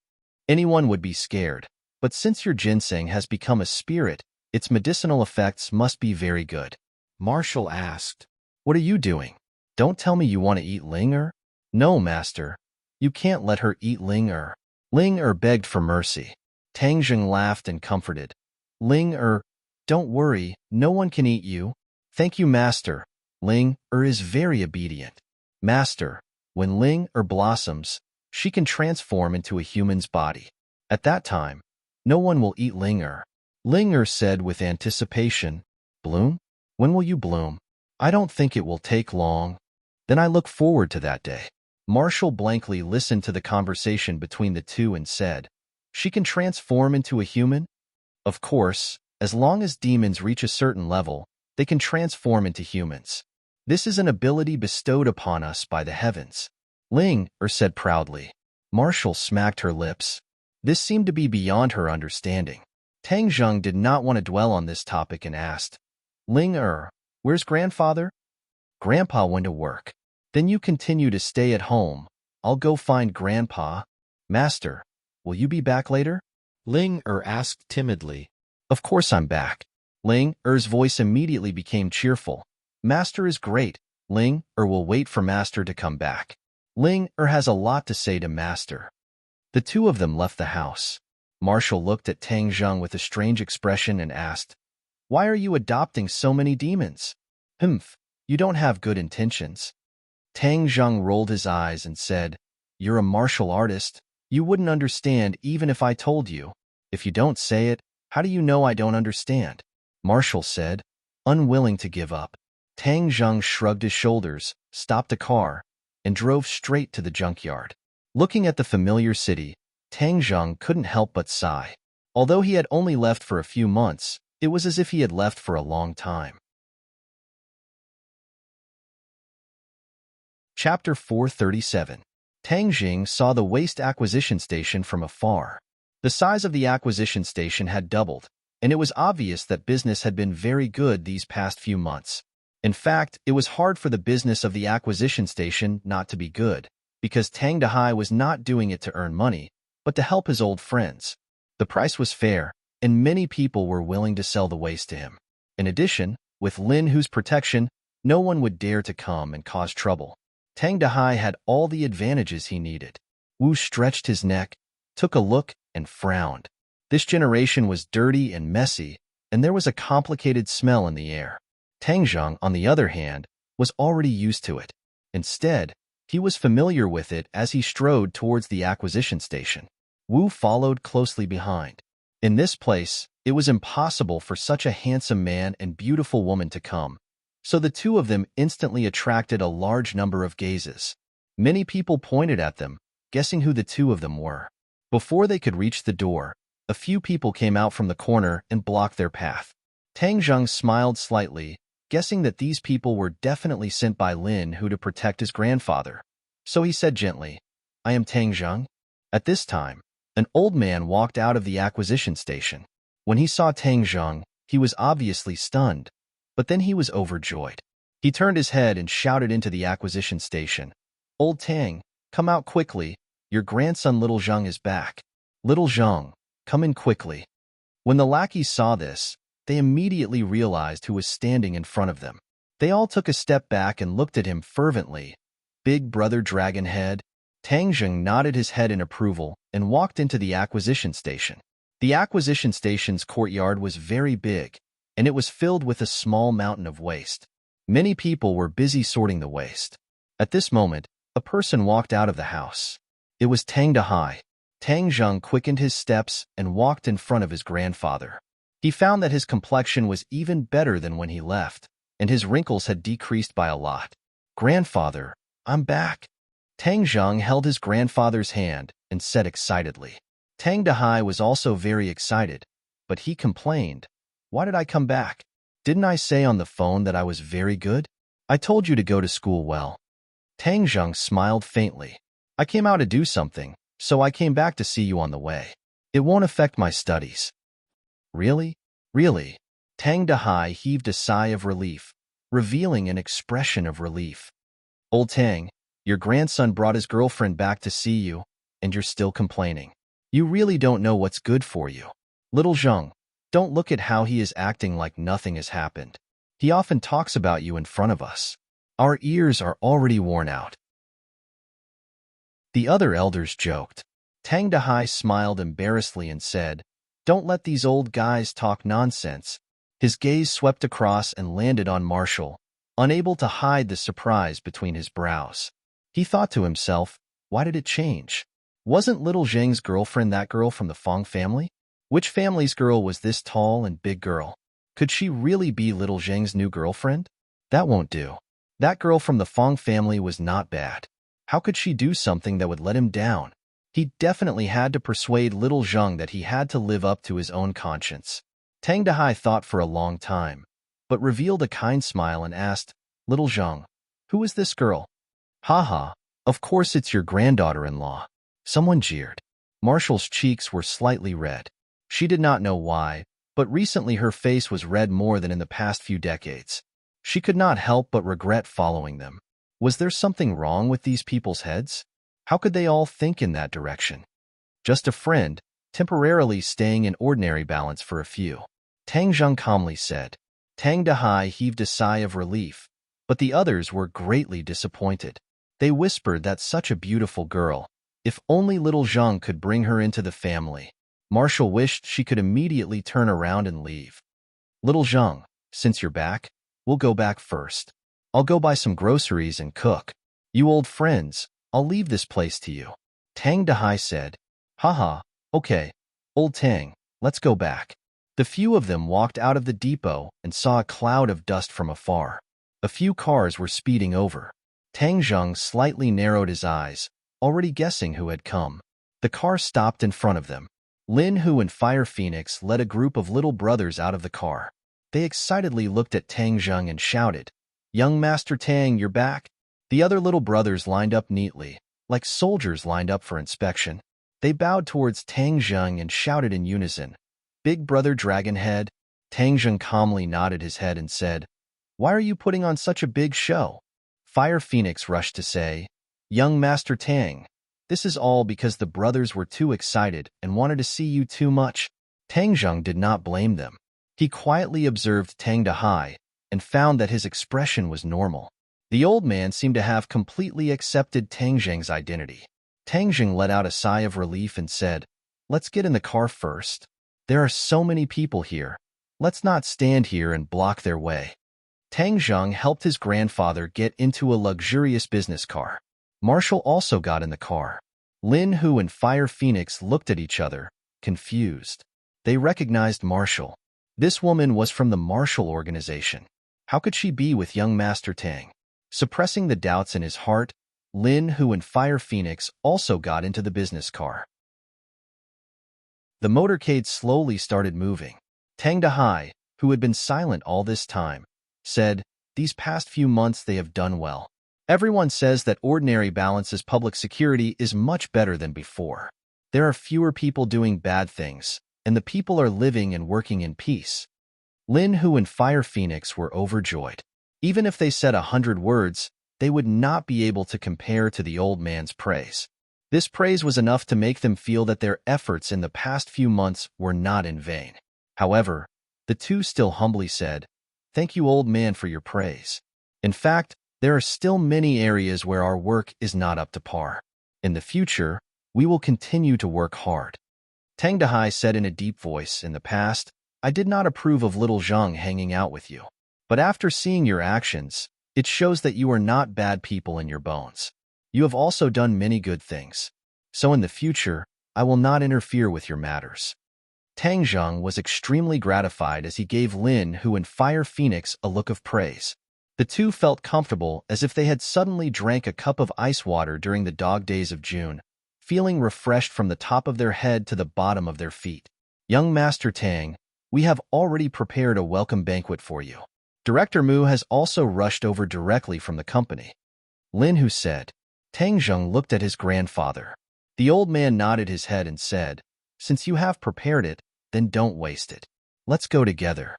"Anyone would be scared, but since your ginseng has become a spirit, its medicinal effects must be very good." Marshall asked, "What are you doing? Don't tell me you want to eat Ling?" "No, master. You can't let her eat Ling." Ling begged for mercy. Tang Zheng laughed and comforted. "Ling don't worry, no one can eat you." "Thank you, master. Ling is very obedient." "Master, when Ling blossoms, she can transform into a human's body. At that time, no one will eat Ling." Ling said with anticipation, "Bloom? When will you bloom?" "I don't think it will take long." "Then I look forward to that day." Marshall blankly listened to the conversation between the two and said, "She can transform into a human?" "Of course, as long as demons reach a certain level, they can transform into humans. This is an ability bestowed upon us by the heavens." Ling said proudly. Marshall smacked her lips. This seemed to be beyond her understanding. Tang Zheng did not want to dwell on this topic and asked, "Ling where's grandfather?" "Grandpa went to work." "Then you continue to stay at home. I'll go find Grandpa." "Master, will you be back later?" Ling asked timidly. "Of course I'm back." Ling voice immediately became cheerful. "Master is great. Ling will wait for Master to come back. Ling has a lot to say to Master." The two of them left the house. Marshall looked at Tang Zheng with a strange expression and asked, "Why are you adopting so many demons?" "Humph, you don't have good intentions." Tang Zheng rolled his eyes and said, "You're a martial artist. You wouldn't understand even if I told you. If you don't say it, how do you know I don't understand?" Marshall said, unwilling to give up. Tang Zheng shrugged his shoulders, stopped the car, and drove straight to the junkyard. Looking at the familiar city, Tang Zheng couldn't help but sigh. Although he had only left for a few months, it was as if he had left for a long time. Chapter 437. Tang Jing saw the waste acquisition station from afar. The size of the acquisition station had doubled, and it was obvious that business had been very good these past few months. In fact, it was hard for the business of the acquisition station not to be good, because Tang Dehai was not doing it to earn money, but to help his old friends. The price was fair, and many people were willing to sell the waste to him. In addition, with Lin Hu's protection, no one would dare to come and cause trouble. Tang Dehai had all the advantages he needed. Wu stretched his neck, took a look, and frowned. This generation was dirty and messy, and there was a complicated smell in the air. Tang Zheng, on the other hand, was already used to it. Instead, he was familiar with it as he strode towards the acquisition station. Wu followed closely behind. In this place, it was impossible for such a handsome man and beautiful woman to come, so the two of them instantly attracted a large number of gazes. Many people pointed at them, guessing who the two of them were. Before they could reach the door, a few people came out from the corner and blocked their path. Tang Zheng smiled slightly, guessing that these people were definitely sent by Lin Hu to protect his grandfather. So he said gently, "I am Tang Zheng." At this time, an old man walked out of the acquisition station. When he saw Tang Zheng, he was obviously stunned. but then he was overjoyed. He turned his head and shouted into the acquisition station, "Old Tang, come out quickly. Your grandson Little Zheng is back. Little Zheng, come in quickly." When the lackeys saw this, they immediately realized who was standing in front of them. They all took a step back and looked at him fervently. Big Brother Dragonhead. Tang Zheng nodded his head in approval and walked into the acquisition station. The acquisition station's courtyard was very big, and it was filled with a small mountain of waste. Many people were busy sorting the waste. At this moment, a person walked out of the house. It was Tang Dahai. Tang Zheng quickened his steps and walked in front of his grandfather. He found that his complexion was even better than when he left, and his wrinkles had decreased by a lot. "Grandfather, I'm back." Tang Zheng held his grandfather's hand and said excitedly. Tang Dahai was also very excited, but he complained, "Why did I come back? Didn't I say on the phone that I was very good? I told you to go to school well." Tang Zheng smiled faintly. "I came out to do something, so I came back to see you on the way. It won't affect my studies." "Really? Really?" Tang Dahai heaved a sigh of relief, revealing an expression of relief. "Old Tang, your grandson brought his girlfriend back to see you, and you're still complaining. You really don't know what's good for you. Little Zheng, don't look at how he is acting like nothing has happened. He often talks about you in front of us. Our ears are already worn out." The other elders joked. Tang Dahai smiled embarrassedly and said, "Don't let these old guys talk nonsense." His gaze swept across and landed on Marshall, unable to hide the surprise between his brows. He thought to himself, why did it change? Wasn't Little Zheng's girlfriend that girl from the Fong family? Which family's girl was this tall and big girl? Could she really be Little Zheng's new girlfriend? That won't do. That girl from the Fong family was not bad. How could she do something that would let him down? He definitely had to persuade Little Zheng that he had to live up to his own conscience. Tang Dahai thought for a long time, but revealed a kind smile and asked, "Little Zheng, who is this girl?" "Haha, of course it's your granddaughter-in-law." Someone jeered. Marshall's cheeks were slightly red. She did not know why, but recently her face was red more than in the past few decades. She could not help but regret following them. Was there something wrong with these people's heads? How could they all think in that direction? Just a friend, temporarily staying in ordinary balance for a few. Tang Zheng calmly said. Tang Dahai heaved a sigh of relief, but the others were greatly disappointed. They whispered that such a beautiful girl, if only Little Zheng could bring her into the family. Marshall wished she could immediately turn around and leave. "Little Zheng, since you're back, we'll go back first. I'll go buy some groceries and cook. You old friends, I'll leave this place to you." Tang Dahai said. "Haha, okay, old Tang, let's go back." The few of them walked out of the depot and saw a cloud of dust from afar. A few cars were speeding over. Tang Zheng slightly narrowed his eyes, already guessing who had come. The car stopped in front of them. Lin Hu and Fire Phoenix led a group of little brothers out of the car. They excitedly looked at Tang Zheng and shouted, "Young Master Tang, you're back." The other little brothers lined up neatly, like soldiers lined up for inspection. They bowed towards Tang Zheng and shouted in unison, "Big Brother Dragonhead." Tang Zheng calmly nodded his head and said, "Why are you putting on such a big show?" Fire Phoenix rushed to say, "Young Master Tang, this is all because the brothers were too excited and wanted to see you too much." Tang Zheng did not blame them. He quietly observed Tang Dahai and found that his expression was normal. The old man seemed to have completely accepted Tang Zheng's identity. Tang Zheng let out a sigh of relief and said, "Let's get in the car first. There are so many people here. Let's not stand here and block their way." Tang Zheng helped his grandfather get into a luxurious business car. Marshall also got in the car. Lin Hu and Fire Phoenix looked at each other, confused. They recognized Marshall. This woman was from the Marshall organization. How could she be with young Master Tang? Suppressing the doubts in his heart, Lin Hu and Fire Phoenix also got into the business car. The motorcade slowly started moving. Tang Dahai, who had been silent all this time, said, "These past few months they have done well. Everyone says that ordinary balance's public security is much better than before. There are fewer people doing bad things, and the people are living and working in peace." Lin Hu and Fire Phoenix were overjoyed. Even if they said 100 words, they would not be able to compare to the old man's praise. This praise was enough to make them feel that their efforts in the past few months were not in vain. However, the two still humbly said, "Thank you, old man, for your praise. In fact, there are still many areas where our work is not up to par. In the future, we will continue to work hard." Tang Dehai said in a deep voice, "In the past, I did not approve of little Zhang hanging out with you. But after seeing your actions, it shows that you are not bad people in your bones. You have also done many good things. So in the future, I will not interfere with your matters." Tang Zhang was extremely gratified as he gave Lin Hu and Fire Phoenix a look of praise. The two felt comfortable as if they had suddenly drank a cup of ice water during the dog days of June, feeling refreshed from the top of their head to the bottom of their feet. "Young Master Tang, we have already prepared a welcome banquet for you. Director Mu has also rushed over directly from the company," Lin Hu said. Tang Zhang looked at his grandfather. The old man nodded his head and said, "Since you have prepared it, then don't waste it. Let's go together."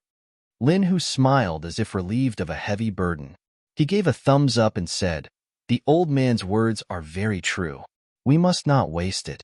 Lin Hu smiled as if relieved of a heavy burden. He gave a thumbs up and said, "The old man's words are very true. We must not waste it."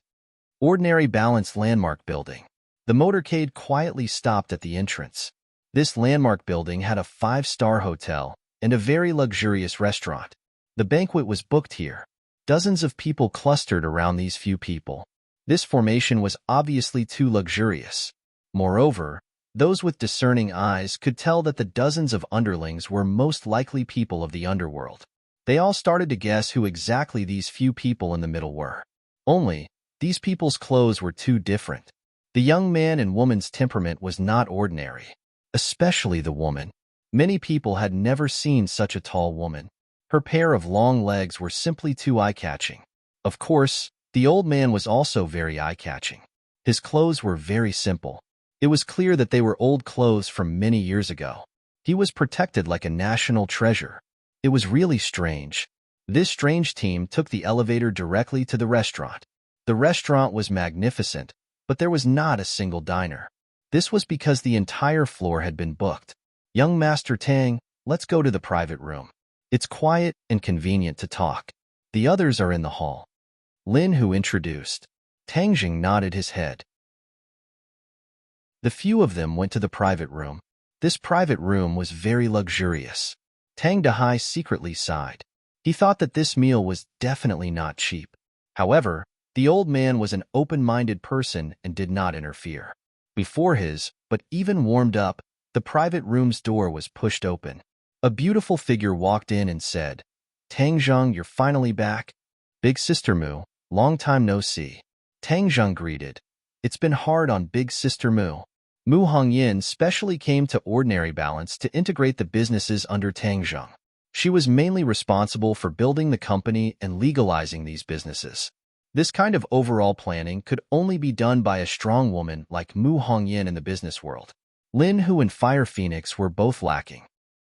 Ordinary Balance Landmark Building. The motorcade quietly stopped at the entrance. This landmark building had a 5-star hotel and a very luxurious restaurant. The banquet was booked here. Dozens of people clustered around these few people. This formation was obviously too luxurious. Moreover, those with discerning eyes could tell that the dozens of underlings were most likely people of the underworld. They all started to guess who exactly these few people in the middle were. Only, these people's clothes were too different. The young man and woman's temperament was not ordinary, especially the woman. Many people had never seen such a tall woman. Her pair of long legs were simply too eye-catching. Of course, the old man was also very eye-catching. His clothes were very simple. It was clear that they were old clothes from many years ago. He was protected like a national treasure. It was really strange. This strange team took the elevator directly to the restaurant. The restaurant was magnificent, but there was not a single diner. This was because the entire floor had been booked. "Young Master Tang, let's go to the private room. It's quiet and convenient to talk. The others are in the hall," Lin Hu introduced. Tang Jing nodded his head. The few of them went to the private room. This private room was very luxurious. Tang Dehai secretly sighed. He thought that this meal was definitely not cheap. However, the old man was an open-minded person and did not interfere. Before his, but even warmed up, the private room's door was pushed open. A beautiful figure walked in and said, "Tang Zhang, you're finally back. Big Sister Mu, long time no see." Tang Zhang greeted. "It's been hard on Big Sister Mu." Mu Hongyin specially came to Ordinary Balance to integrate the businesses under Tang Zhang. She was mainly responsible for building the company and legalizing these businesses. This kind of overall planning could only be done by a strong woman like Mu Hongyin in the business world. Lin Hu and Fire Phoenix were both lacking.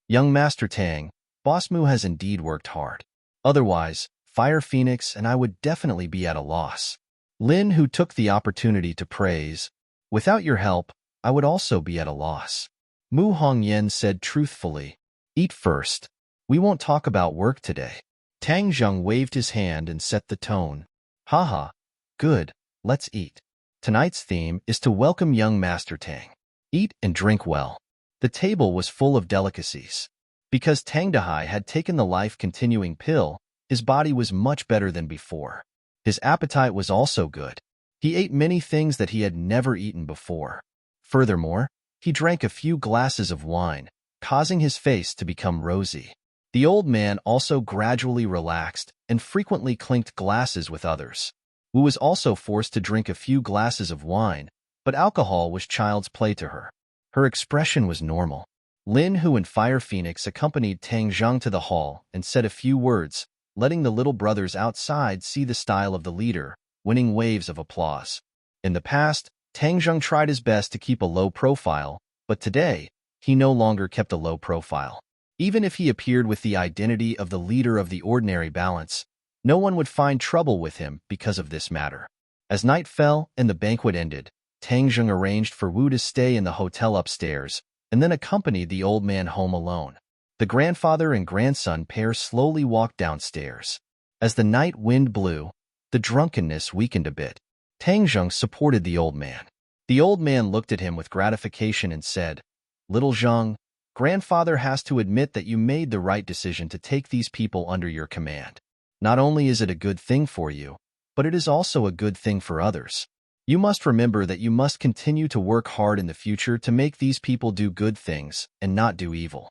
"Young Master Tang, Boss Mu has indeed worked hard. Otherwise, Fire Phoenix and I would definitely be at a loss." Lin Hu took the opportunity to praise, "Without your help, I would also be at a loss." Mu Hongyan said truthfully, "Eat first. We won't talk about work today." Tang Zhang waved his hand and set the tone. "Haha, good, let's eat. Tonight's theme is to welcome young Master Tang. Eat and drink well." The table was full of delicacies. Because Tang Dehai had taken the life-continuing pill, his body was much better than before. His appetite was also good. He ate many things that he had never eaten before. Furthermore, he drank a few glasses of wine, causing his face to become rosy. The old man also gradually relaxed and frequently clinked glasses with others. Wu was also forced to drink a few glasses of wine, but alcohol was child's play to her. Her expression was normal. Lin Hu and Fire Phoenix accompanied Tang Zhang to the hall and said a few words, letting the little brothers outside see the style of the leader, winning waves of applause. In the past, Tang Zhang tried his best to keep a low profile, but today, he no longer kept a low profile. Even if he appeared with the identity of the leader of the Ordinary Balance, no one would find trouble with him because of this matter. As night fell and the banquet ended, Tang Zhang arranged for Wu to stay in the hotel upstairs, and then accompanied the old man home alone. The grandfather and grandson pair slowly walked downstairs. As the night wind blew, the drunkenness weakened a bit. Tang Zheng supported the old man. The old man looked at him with gratification and said, "Little Zheng, grandfather has to admit that you made the right decision to take these people under your command. Not only is it a good thing for you, but it is also a good thing for others. You must remember that you must continue to work hard in the future to make these people do good things and not do evil."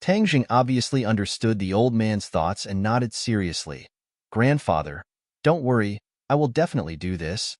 Tang Zheng obviously understood the old man's thoughts and nodded seriously. "Grandfather, don't worry, I will definitely do this."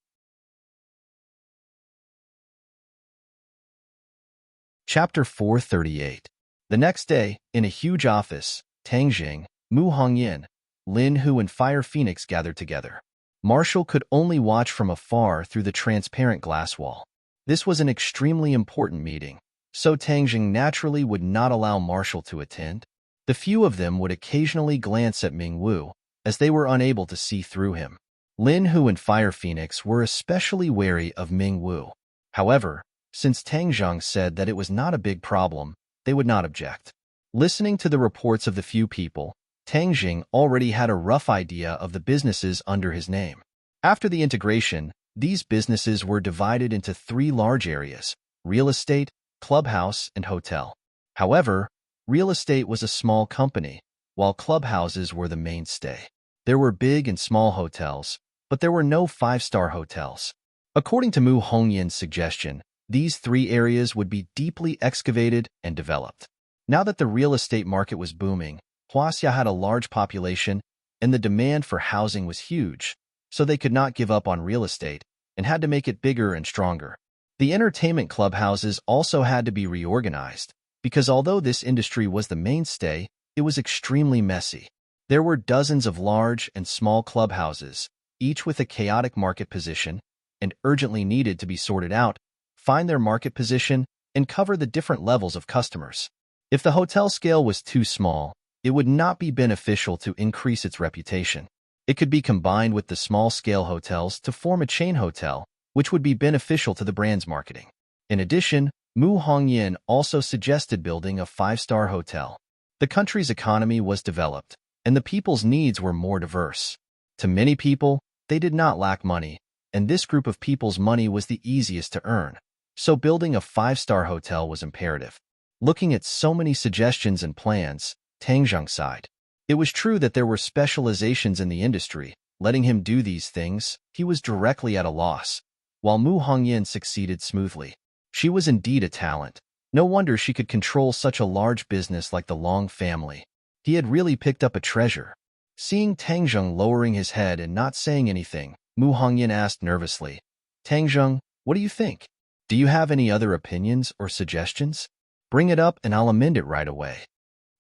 Chapter 438. The next day, in a huge office, Tang Zheng, Mu Hongyan, Lin Hu and Fire Phoenix gathered together. Marshall could only watch from afar through the transparent glass wall. This was an extremely important meeting, so Tang Zheng naturally would not allow Marshall to attend. The few of them would occasionally glance at Ming Wu, as they were unable to see through him. Lin Hu and Fire Phoenix were especially wary of Ming Wu. However, since Tang Zheng said that it was not a big problem, they would not object. Listening to the reports of the few people, Tang Zheng already had a rough idea of the businesses under his name. After the integration, these businesses were divided into 3 large areas: real estate, clubhouse, and hotel. However, real estate was a small company, while clubhouses were the mainstay. There were big and small hotels, but there were no 5-star hotels. According to Mu Hongyan's suggestion, these 3 areas would be deeply excavated and developed. Now that the real estate market was booming, Huaxia had a large population, and the demand for housing was huge, so they could not give up on real estate and had to make it bigger and stronger. The entertainment clubhouses also had to be reorganized, because although this industry was the mainstay, it was extremely messy. There were dozens of large and small clubhouses, each with a chaotic market position, and urgently needed to be sorted out, find their market position, and cover the different levels of customers. If the hotel scale was too small, it would not be beneficial to increase its reputation. It could be combined with the small-scale hotels to form a chain hotel, which would be beneficial to the brand's marketing. In addition, Mu Hongyan also suggested building a 5-star hotel. The country's economy was developed, and the people's needs were more diverse. To many people, they did not lack money, and this group of people's money was the easiest to earn. So building a 5-star hotel was imperative. Looking at so many suggestions and plans, Tang Zheng sighed. It was true that there were specializations in the industry. Letting him do these things, he was directly at a loss, while Mu Hongyan succeeded smoothly. She was indeed a talent. No wonder she could control such a large business like the Long family. He had really picked up a treasure. Seeing Tang Zheng lowering his head and not saying anything, Mu Hongyan asked nervously, "Tang Zheng, what do you think? Do you have any other opinions or suggestions? Bring it up and I'll amend it right away."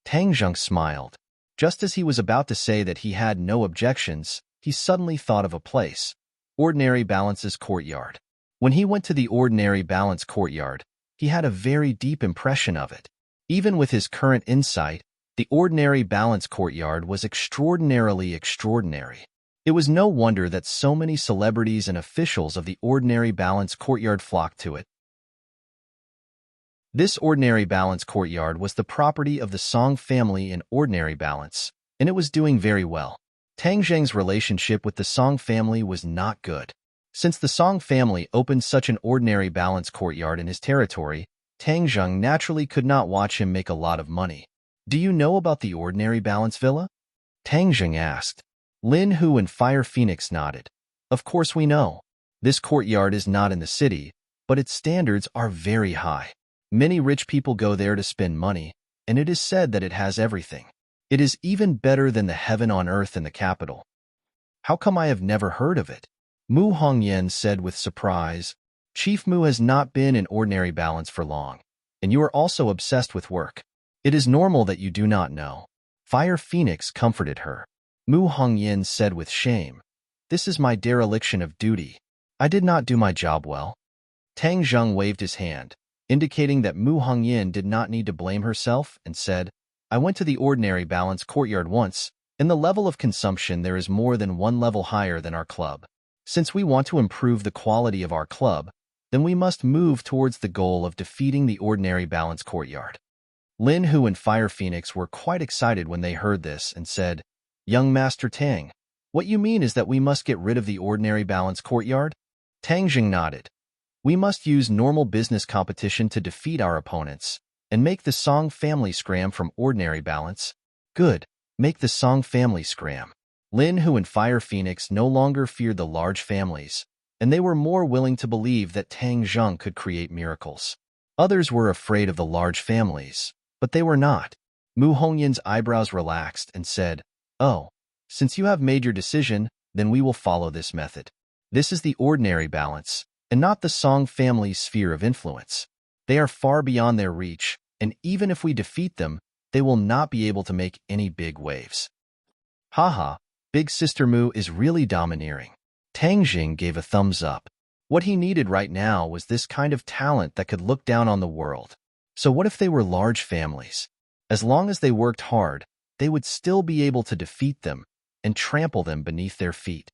Tang Zheng smiled. Just as he was about to say that he had no objections, he suddenly thought of a place: Ordinary Balance's courtyard. When he went to the Ordinary Balance courtyard, he had a very deep impression of it. Even with his current insight, the Ordinary Balance courtyard was extraordinarily extraordinary. It was no wonder that so many celebrities and officials of the Ordinary Balance courtyard flocked to it. This Ordinary Balance courtyard was the property of the Song family in Ordinary Balance, and it was doing very well. Tang Zheng's relationship with the Song family was not good. Since the Song family opened such an Ordinary Balance courtyard in his territory, Tang Zheng naturally could not watch him make a lot of money. "Do you know about the Ordinary Balance villa?" Tang Zheng asked. Lin Hu and Fire Phoenix nodded. "Of course we know. This courtyard is not in the city, but its standards are very high. Many rich people go there to spend money, and it is said that it has everything. It is even better than the heaven on earth in the capital." "How come I have never heard of it?" Mu Hongyan said with surprise. "Chief Mu has not been in Ordinary Balance for long, and you are also obsessed with work. It is normal that you do not know." Fire Phoenix comforted her. Mu Hongyan said with shame, "This is my dereliction of duty. I did not do my job well." Tang Zheng waved his hand, indicating that Mu Hongyan did not need to blame herself, and said, "I went to the Ordinary Balance courtyard once. In the level of consumption there is more than one level higher than our club. Since we want to improve the quality of our club, then we must move towards the goal of defeating the ordinary balance courtyard. Lin Hu and Fire Phoenix were quite excited when they heard this and said, Young Master Tang, what you mean is that we must get rid of the ordinary balance courtyard? Tang Jing nodded. We must use normal business competition to defeat our opponents and make the Song family scram from ordinary balance. Good, make the Song family scram. Lin Hu and Fire Phoenix no longer feared the large families, and they were more willing to believe that Tang Zheng could create miracles. Others were afraid of the large families, but they were not. Mu Hongyan's eyebrows relaxed and said, Oh, since you have made your decision, then we will follow this method. This is the ordinary balance, and not the Song family's sphere of influence. They are far beyond their reach, and even if we defeat them, they will not be able to make any big waves. Haha, Big Sister Mu is really domineering. Tang Jing gave a thumbs up. What he needed right now was this kind of talent that could look down on the world. So what if they were large families? As long as they worked hard, they would still be able to defeat them and trample them beneath their feet.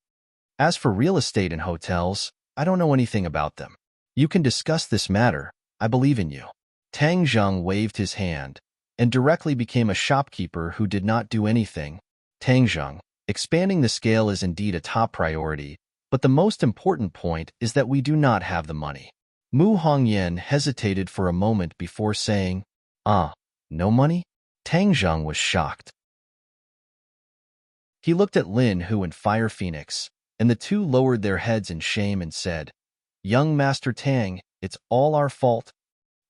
As for real estate and hotels, I don't know anything about them. You can discuss this matter. I believe in you. Tang Zheng waved his hand and directly became a shopkeeper who did not do anything. Tang Zheng, expanding the scale is indeed a top priority, but the most important point is that we do not have the money. Mu Hongyan hesitated for a moment before saying, no money? Tang Zheng was shocked. He looked at Lin Hu and Fire Phoenix, and the two lowered their heads in shame and said, Young Master Tang, it's all our fault.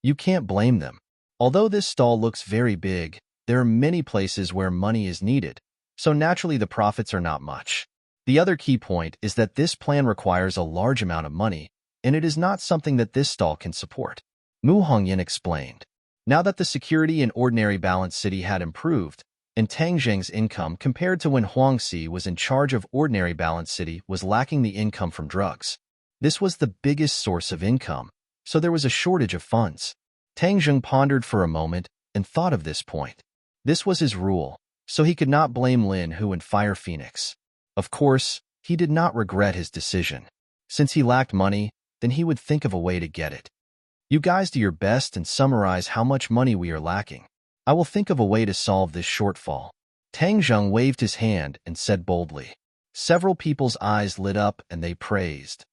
You can't blame them. Although this stall looks very big, there are many places where money is needed, so naturally the profits are not much. The other key point is that this plan requires a large amount of money, and it is not something that this stall can support. Mu Hongyan explained. Now that the security in ordinary balance city had improved, and Tang Zheng's income compared to when Huangxi was in charge of ordinary balance city was lacking the income from drugs. This was the biggest source of income, so there was a shortage of funds. Tang Zheng pondered for a moment and thought of this point. This was his rule, so he could not blame Lin Hu and Fire Phoenix. Of course, he did not regret his decision. Since he lacked money, then he would think of a way to get it. You guys do your best and summarize how much money we are lacking. I will think of a way to solve this shortfall. Tang Zheng waved his hand and said boldly. Several people's eyes lit up and they praised.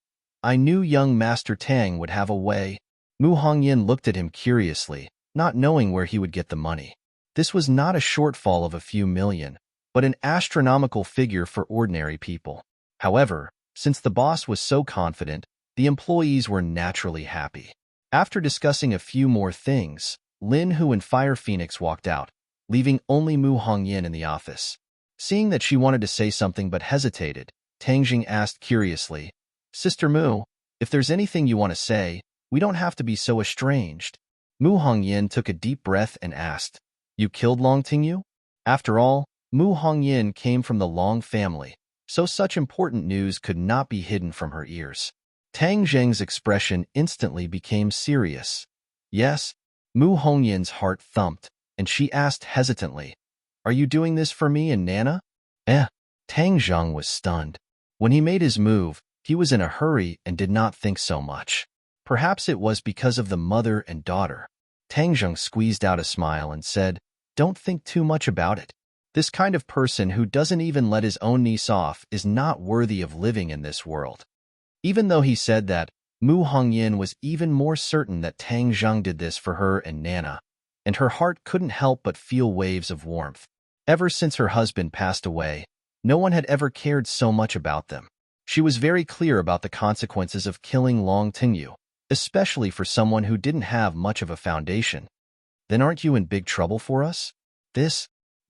I knew young Master Tang would have a way. Mu Hongyan looked at him curiously, not knowing where he would get the money. This was not a shortfall of a few million, but an astronomical figure for ordinary people. However, since the boss was so confident, the employees were naturally happy. After discussing a few more things, Lin Hu and Fire Phoenix walked out, leaving only Mu Hongyan in the office. Seeing that she wanted to say something but hesitated, Tang Jing asked curiously, Sister Mu, if there's anything you want to say, we don't have to be so estranged. Mu Hongyan took a deep breath and asked, You killed Long Tingyu? After all, Mu Hongyan came from the Long family, so such important news could not be hidden from her ears. Tang Zheng's expression instantly became serious. Yes, Mu Hongyan's heart thumped, and she asked hesitantly, Are you doing this for me and Nana? Tang Zheng was stunned. When he made his move, he was in a hurry and did not think so much. Perhaps it was because of the mother and daughter. Tang Zheng squeezed out a smile and said, Don't think too much about it. This kind of person who doesn't even let his own niece off is not worthy of living in this world. Even though he said that, Mu Hongyan was even more certain that Tang Zheng did this for her and Nana, and her heart couldn't help but feel waves of warmth. Ever since her husband passed away, no one had ever cared so much about them. She was very clear about the consequences of killing Long Tingyu, especially for someone who didn't have much of a foundation. Then aren't you in big trouble for us?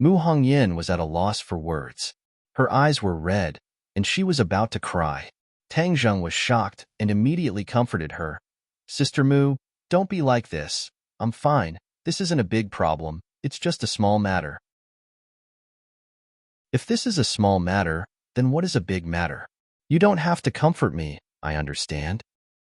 Mu Hongyan was at a loss for words. Her eyes were red, and she was about to cry. Tang Zheng was shocked and immediately comforted her. Sister Mu, don't be like this. I'm fine. This isn't a big problem. It's just a small matter. If this is a small matter, then what is a big matter? You don't have to comfort me, I understand.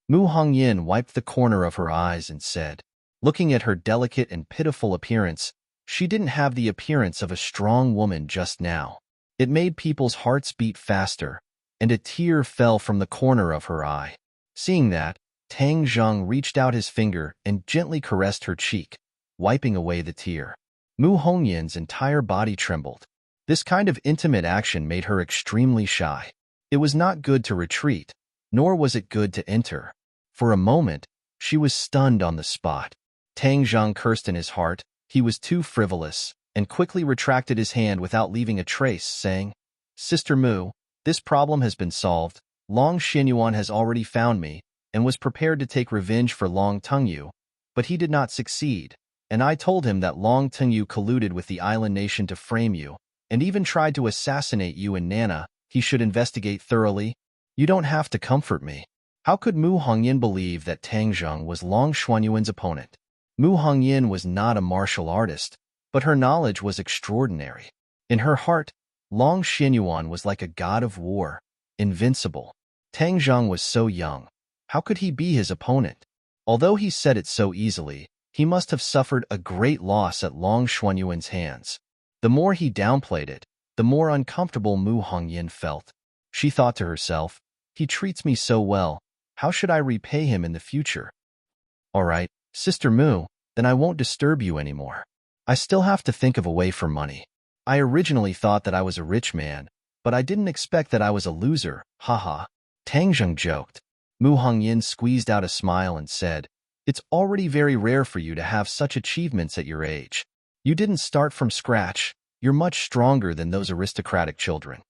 Mu Hongyan wiped the corner of her eyes and said, looking at her delicate and pitiful appearance, she didn't have the appearance of a strong woman just now. It made people's hearts beat faster, and a tear fell from the corner of her eye. Seeing that, Tang Zheng reached out his finger and gently caressed her cheek, wiping away the tear. Mu Hongyin's entire body trembled. This kind of intimate action made her extremely shy. It was not good to retreat, nor was it good to enter. For a moment, she was stunned on the spot. Tang Zheng cursed in his heart. He was too frivolous, and quickly retracted his hand without leaving a trace, saying, "Sister Mu, this problem has been solved. Long Xinyuan has already found me, and was prepared to take revenge for Long Tengyu, but he did not succeed, and I told him that Long Tengyu colluded with the island nation to frame you, and even tried to assassinate you and Nana. He should investigate thoroughly. You don't have to comfort me." How could Mu Hongyan believe that Tang Zheng was Long Xuanyuan's opponent? Mu Hongyan was not a martial artist, but her knowledge was extraordinary. In her heart, Long Xinyuan was like a god of war, invincible. Tang Zheng was so young. How could he be his opponent? Although he said it so easily, he must have suffered a great loss at Long Xuanyuan's hands. The more he downplayed it, the more uncomfortable Mu Hongyan felt. She thought to herself, "He treats me so well. How should I repay him in the future?" "All right, Sister Mu, then I won't disturb you anymore. I still have to think of a way for money. I originally thought that I was a rich man, but I didn't expect that I was a loser, haha." Tang Zheng joked. Mu Hongyan squeezed out a smile and said, "It's already very rare for you to have such achievements at your age. You didn't start from scratch. You're much stronger than those aristocratic children."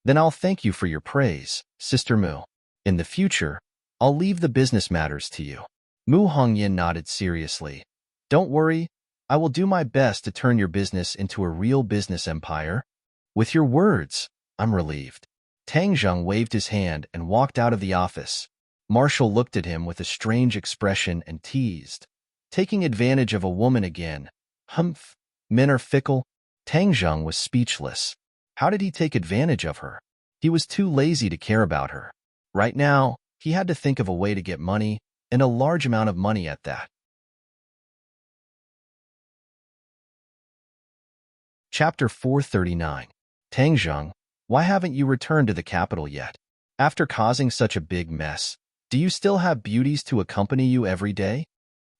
"Then I'll thank you for your praise, Sister Mu. In the future, I'll leave the business matters to you." Mu Hongyan nodded seriously. "Don't worry, I will do my best to turn your business into a real business empire." "With your words, I'm relieved." Tang Zheng waved his hand and walked out of the office. Marshall looked at him with a strange expression and teased, "Taking advantage of a woman again. Humph, men are fickle." Tang Zheng was speechless. How did he take advantage of her? He was too lazy to care about her. Right now, he had to think of a way to get money, and a large amount of money at that. Chapter 439. Tang Zheng, why haven't you returned to the capital yet? After causing such a big mess, do you still have beauties to accompany you every day?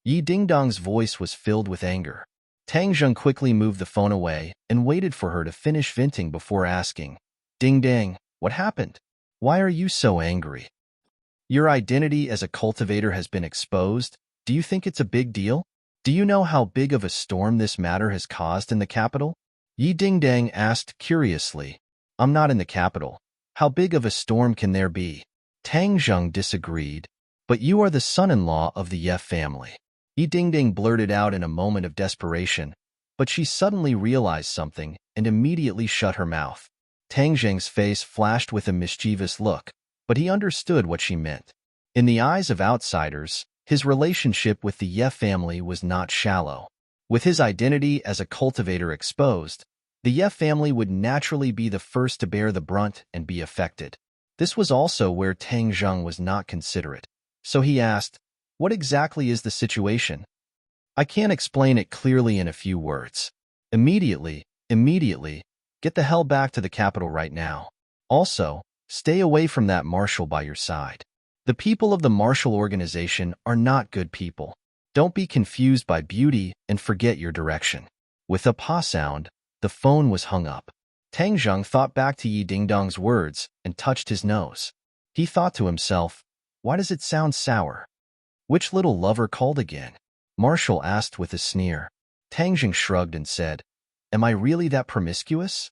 Yi Dingdong's voice was filled with anger. Tang Zheng quickly moved the phone away and waited for her to finish venting before asking, "Ding Dang, what happened? Why are you so angry? Your identity as a cultivator has been exposed. Do you think it's a big deal? Do you know how big of a storm this matter has caused in the capital?" Yi Dingdang asked curiously. "I'm not in the capital. How big of a storm can there be?" Tang Zheng disagreed. "But you are the son-in-law of the Ye family." Yi Dingdang blurted out in a moment of desperation, but she suddenly realized something and immediately shut her mouth. Tang Zheng's face flashed with a mischievous look, but he understood what she meant. In the eyes of outsiders, his relationship with the Ye family was not shallow. With his identity as a cultivator exposed, the Ye family would naturally be the first to bear the brunt and be affected. This was also where Tang Zheng was not considerate. So he asked, "What exactly is the situation?" "I can't explain it clearly in a few words." Immediately, get the hell back to the capital right now. Also, stay away from that marshal by your side. The people of the martial organization are not good people. Don't be confused by beauty and forget your direction. With a pa sound, the phone was hung up. Tang Zheng thought back to Yi Dingdong's words and touched his nose. He thought to himself, "Why does it sound sour?" "Which little lover called again?" Marshall asked with a sneer. Tang Zheng shrugged and said, "Am I really that promiscuous?"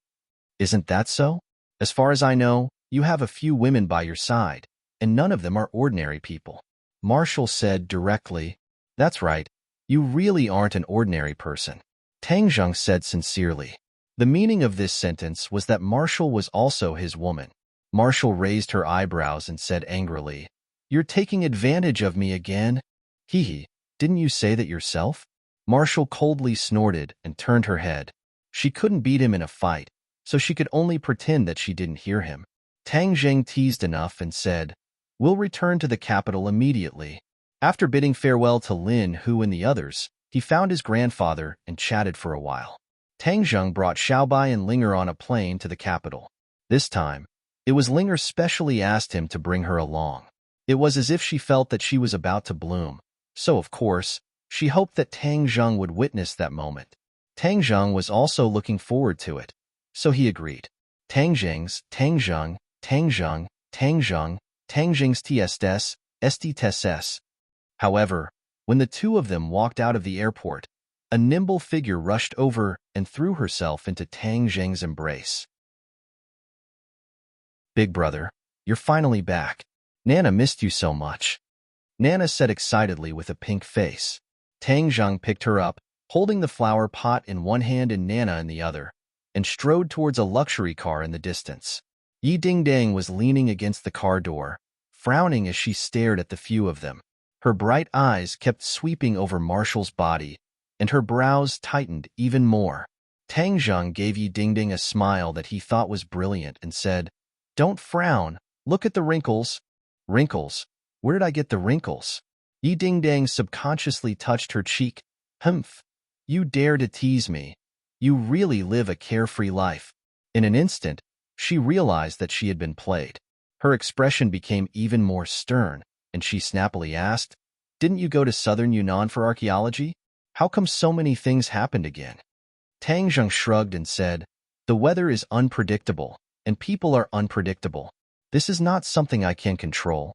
"Isn't that so? As far as I know, you have a few women by your side, and none of them are ordinary people." Marshall said directly, "That's right, you really aren't an ordinary person." Tang Zheng said sincerely. The meaning of this sentence was that Marshall was also his woman. Marshall raised her eyebrows and said angrily, "You're taking advantage of me again? Hee, didn't you say that yourself?" Marshall coldly snorted and turned her head. She couldn't beat him in a fight, so she could only pretend that she didn't hear him. Tang Zheng teased enough and said, "We'll return to the capital immediately." After bidding farewell to Lin Hu and the others, he found his grandfather and chatted for a while. Tang Zheng brought Xiaobai and Linger on a plane to the capital. This time, it was Linger specially asked him to bring her along. It was as if she felt that she was about to bloom. So, of course, she hoped that Tang Zheng would witness that moment. Tang Zheng was also looking forward to it, so he agreed. Tang Zheng's, Tang Zheng, Tang Zheng, Tang Zheng, Tang Zheng's TSS, STSS. However, when the two of them walked out of the airport, a nimble figure rushed over and threw herself into Tang Zheng's embrace. Big brother, you're finally back. Nana missed you so much. Nana said excitedly with a pink face. Tang Zheng picked her up, holding the flower pot in one hand and Nana in the other, and strode towards a luxury car in the distance. Yi Dingdang was leaning against the car door, frowning as she stared at the few of them. Her bright eyes kept sweeping over Marshall's body, and her brows tightened even more. Tang Zheng gave Yi Dingding a smile that he thought was brilliant and said, "Don't frown. Look at the wrinkles." Wrinkles? Where did I get the wrinkles? Yi Dingdang subconsciously touched her cheek. Humph. You dare to tease me. You really live a carefree life. In an instant, she realized that she had been played. Her expression became even more stern, and she snappily asked, "Didn't you go to southern Yunnan for archaeology? How come so many things happened again?" Tang Zheng shrugged and said, "The weather is unpredictable, and people are unpredictable. This is not something I can control."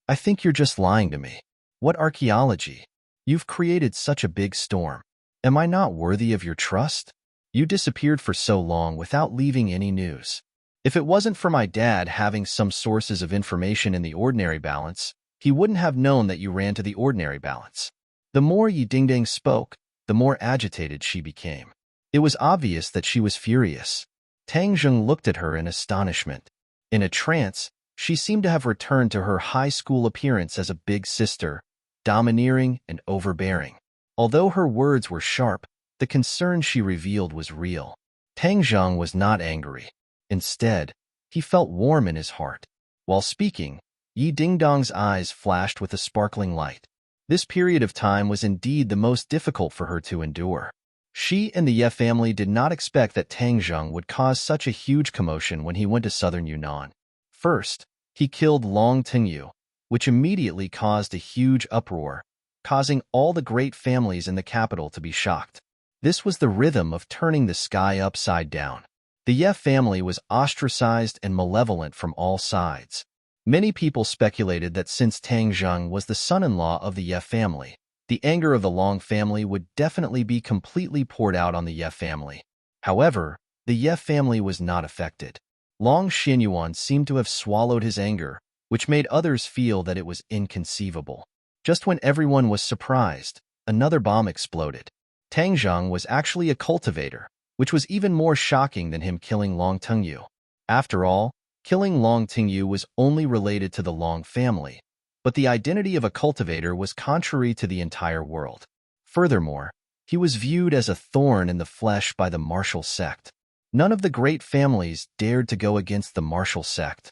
"I think you're just lying to me. What archaeology? You've created such a big storm. Am I not worthy of your trust? You disappeared for so long without leaving any news. If it wasn't for my dad having some sources of information in the ordinary balance, he wouldn't have known that you ran to the ordinary balance." The more Yi Dingdang spoke, the more agitated she became. It was obvious that she was furious. Tang Zheng looked at her in astonishment. In a trance, she seemed to have returned to her high school appearance as a big sister, domineering and overbearing. Although her words were sharp, the concern she revealed was real. Tang Zheng was not angry. Instead, he felt warm in his heart. While speaking, Yi Dingdong's eyes flashed with a sparkling light. This period of time was indeed the most difficult for her to endure. She and the Ye family did not expect that Tang Zheng would cause such a huge commotion when he went to southern Yunnan. First, he killed Long Tingyu, which immediately caused a huge uproar, causing all the great families in the capital to be shocked. This was the rhythm of turning the sky upside down. The Ye family was ostracized and malevolent from all sides. Many people speculated that since Tang Zheng was the son-in-law of the Ye family, the anger of the Long family would definitely be completely poured out on the Ye family. However, the Ye family was not affected. Long Xinyuan seemed to have swallowed his anger, which made others feel that it was inconceivable. Just when everyone was surprised, another bomb exploded. Tang Zheng was actually a cultivator, which was even more shocking than him killing Long Tingyu. After all, killing Long Tingyu was only related to the Long family, but the identity of a cultivator was contrary to the entire world. Furthermore, he was viewed as a thorn in the flesh by the martial sect. None of the great families dared to go against the martial sect.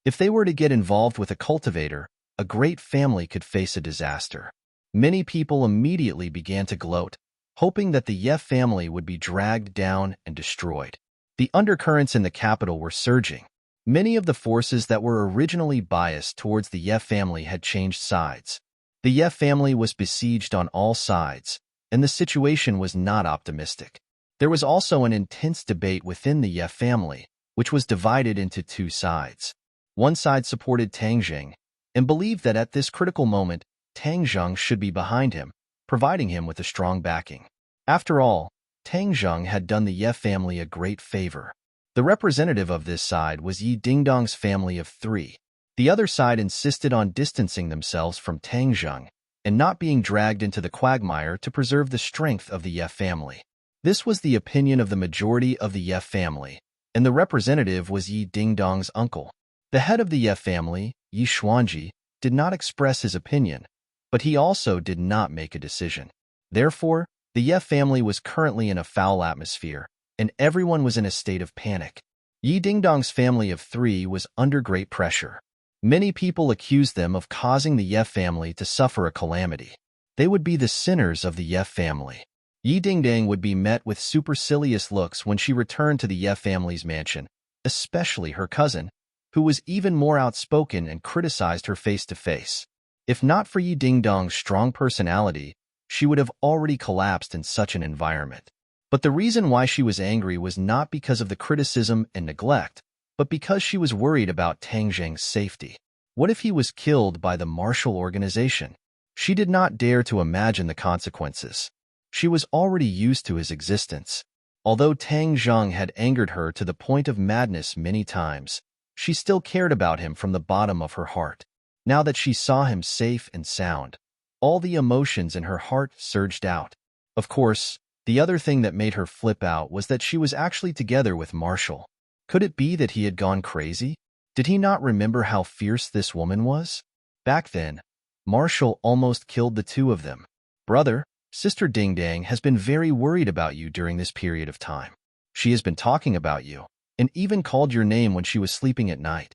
If they were to get involved with a cultivator, a great family could face a disaster. Many people immediately began to gloat, hoping that the Ye family would be dragged down and destroyed. The undercurrents in the capital were surging. Many of the forces that were originally biased towards the Ye family had changed sides. The Ye family was besieged on all sides, and the situation was not optimistic. There was also an intense debate within the Ye family, which was divided into two sides. One side supported Tang Zheng and believed that at this critical moment, Tang Zheng should be behind him, providing him with a strong backing. After all, Tang Zheng had done the Ye family a great favor. The representative of this side was Yi Dingdong's family of 3. The other side insisted on distancing themselves from Tang Zheng and not being dragged into the quagmire to preserve the strength of the Ye family. This was the opinion of the majority of the Ye family, and the representative was Yi Dingdong's uncle. The head of the Ye family, Yi Xuanji, did not express his opinion, but he also did not make a decision. Therefore, the Ye family was currently in a foul atmosphere, and everyone was in a state of panic. Yi Dingdong's family of 3 was under great pressure. Many people accused them of causing the Ye family to suffer a calamity. They would be the sinners of the Ye family. Yi Dingdang would be met with supercilious looks when she returned to the Ye family's mansion, especially her cousin, who was even more outspoken and criticized her face to face. If not for Yi Dingdong's strong personality, she would have already collapsed in such an environment. But the reason why she was angry was not because of the criticism and neglect, but because she was worried about Tang Zheng's safety. What if he was killed by the martial organization? She did not dare to imagine the consequences. She was already used to his existence. Although Tang Zheng had angered her to the point of madness many times, she still cared about him from the bottom of her heart. Now that she saw him safe and sound, all the emotions in her heart surged out. Of course, the other thing that made her flip out was that she was actually together with Marshall. Could it be that he had gone crazy? Did he not remember how fierce this woman was? Back then, Marshall almost killed the two of them. Brother, Sister Dingdang has been very worried about you during this period of time. She has been talking about you, and even called your name when she was sleeping at night.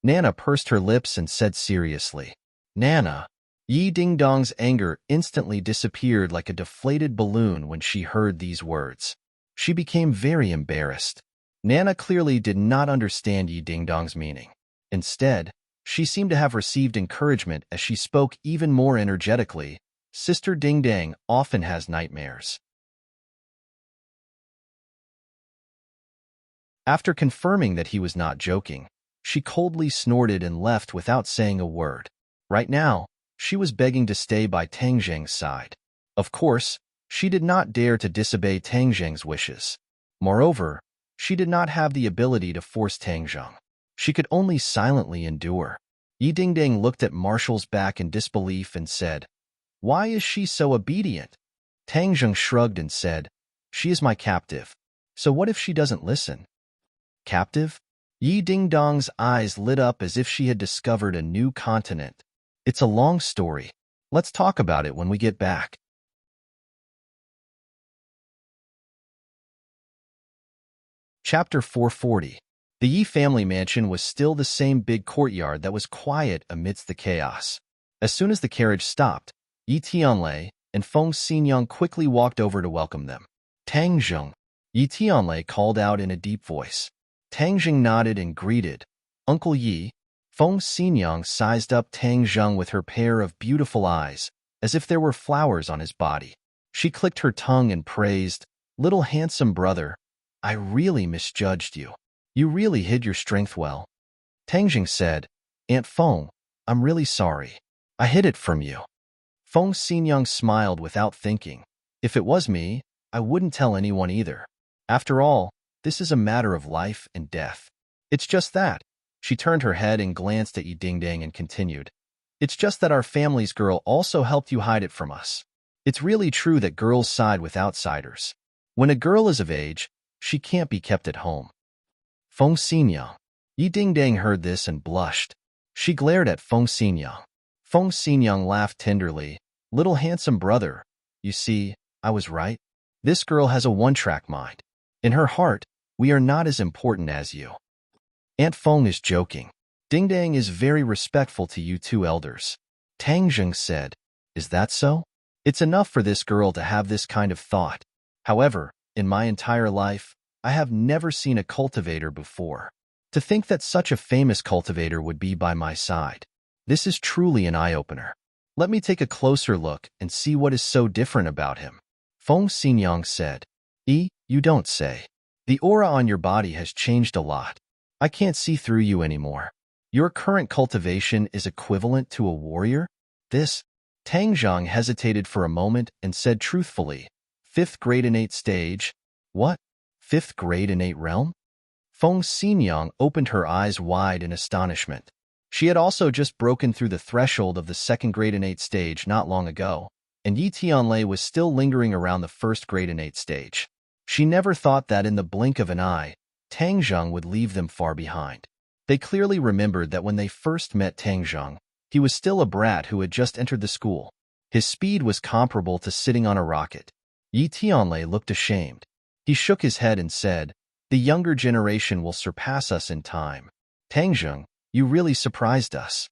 Nana pursed her lips and said seriously, Nana. Yi Dingdong's anger instantly disappeared like a deflated balloon when she heard these words. She became very embarrassed. Nana clearly did not understand Yi Dingdong's meaning. Instead, she seemed to have received encouragement as she spoke even more energetically. Sister Dingdang often has nightmares. After confirming that he was not joking, she coldly snorted and left without saying a word. Right now, she was begging to stay by Tang Zheng's side. Of course, she did not dare to disobey Tang Zheng's wishes. Moreover, she did not have the ability to force Tang Zheng. She could only silently endure. Yi Dingdang looked at Marshall's back in disbelief and said, Why is she so obedient? Tang Zheng shrugged and said, She is my captive. So what if she doesn't listen? Captive? Yi Dingdong's eyes lit up as if she had discovered a new continent. It's a long story. Let's talk about it when we get back. Chapter 440. The Yi family mansion was still the same big courtyard that was quiet amidst the chaos. As soon as the carriage stopped, Yi Tianlei and Feng Xinyang quickly walked over to welcome them. Tang Zheng, Yi Tianlei called out in a deep voice. Tang Zheng nodded and greeted. Uncle Yi. Feng Xinyang sized up Tang Zheng with her pair of beautiful eyes, as if there were flowers on his body. She clicked her tongue and praised, Little handsome brother, I really misjudged you. You really hid your strength well. Tang Zheng said, Aunt Feng, I'm really sorry. I hid it from you. Feng Xinyang smiled without thinking. If it was me, I wouldn't tell anyone either. After all, this is a matter of life and death. It's just that. She turned her head and glanced at Yi Dingdang and continued, It's just that our family's girl also helped you hide it from us. It's really true that girls side with outsiders. When a girl is of age, she can't be kept at home. Feng Xinyang. Yi Dingdang heard this and blushed. She glared at Feng Xinyang. Feng Xinyang laughed tenderly. Little handsome brother, you see, I was right. This girl has a one-track mind. In her heart, we are not as important as you. Aunt Feng is joking. Dingdang is very respectful to you two elders. Tang Zheng said, Is that so? It's enough for this girl to have this kind of thought. However, in my entire life, I have never seen a cultivator before. To think that such a famous cultivator would be by my side. This is truly an eye-opener. Let me take a closer look and see what is so different about him. Feng Xinyang said, You don't say. The aura on your body has changed a lot. I can't see through you anymore. Your current cultivation is equivalent to a warrior? This? Tang Zheng hesitated for a moment and said truthfully, 5th grade innate stage. What? 5th grade innate realm? Feng Xinyang opened her eyes wide in astonishment. She had also just broken through the threshold of the 2nd grade innate stage not long ago, and Yi Tianlei was still lingering around the 1st grade innate stage. She never thought that in the blink of an eye, Tang Zheng would leave them far behind. They clearly remembered that when they first met Tang Zheng, he was still a brat who had just entered the school. His speed was comparable to sitting on a rocket. Yi Tianlei looked ashamed. He shook his head and said, The younger generation will surpass us in time. Tang Zheng, you really surprised us.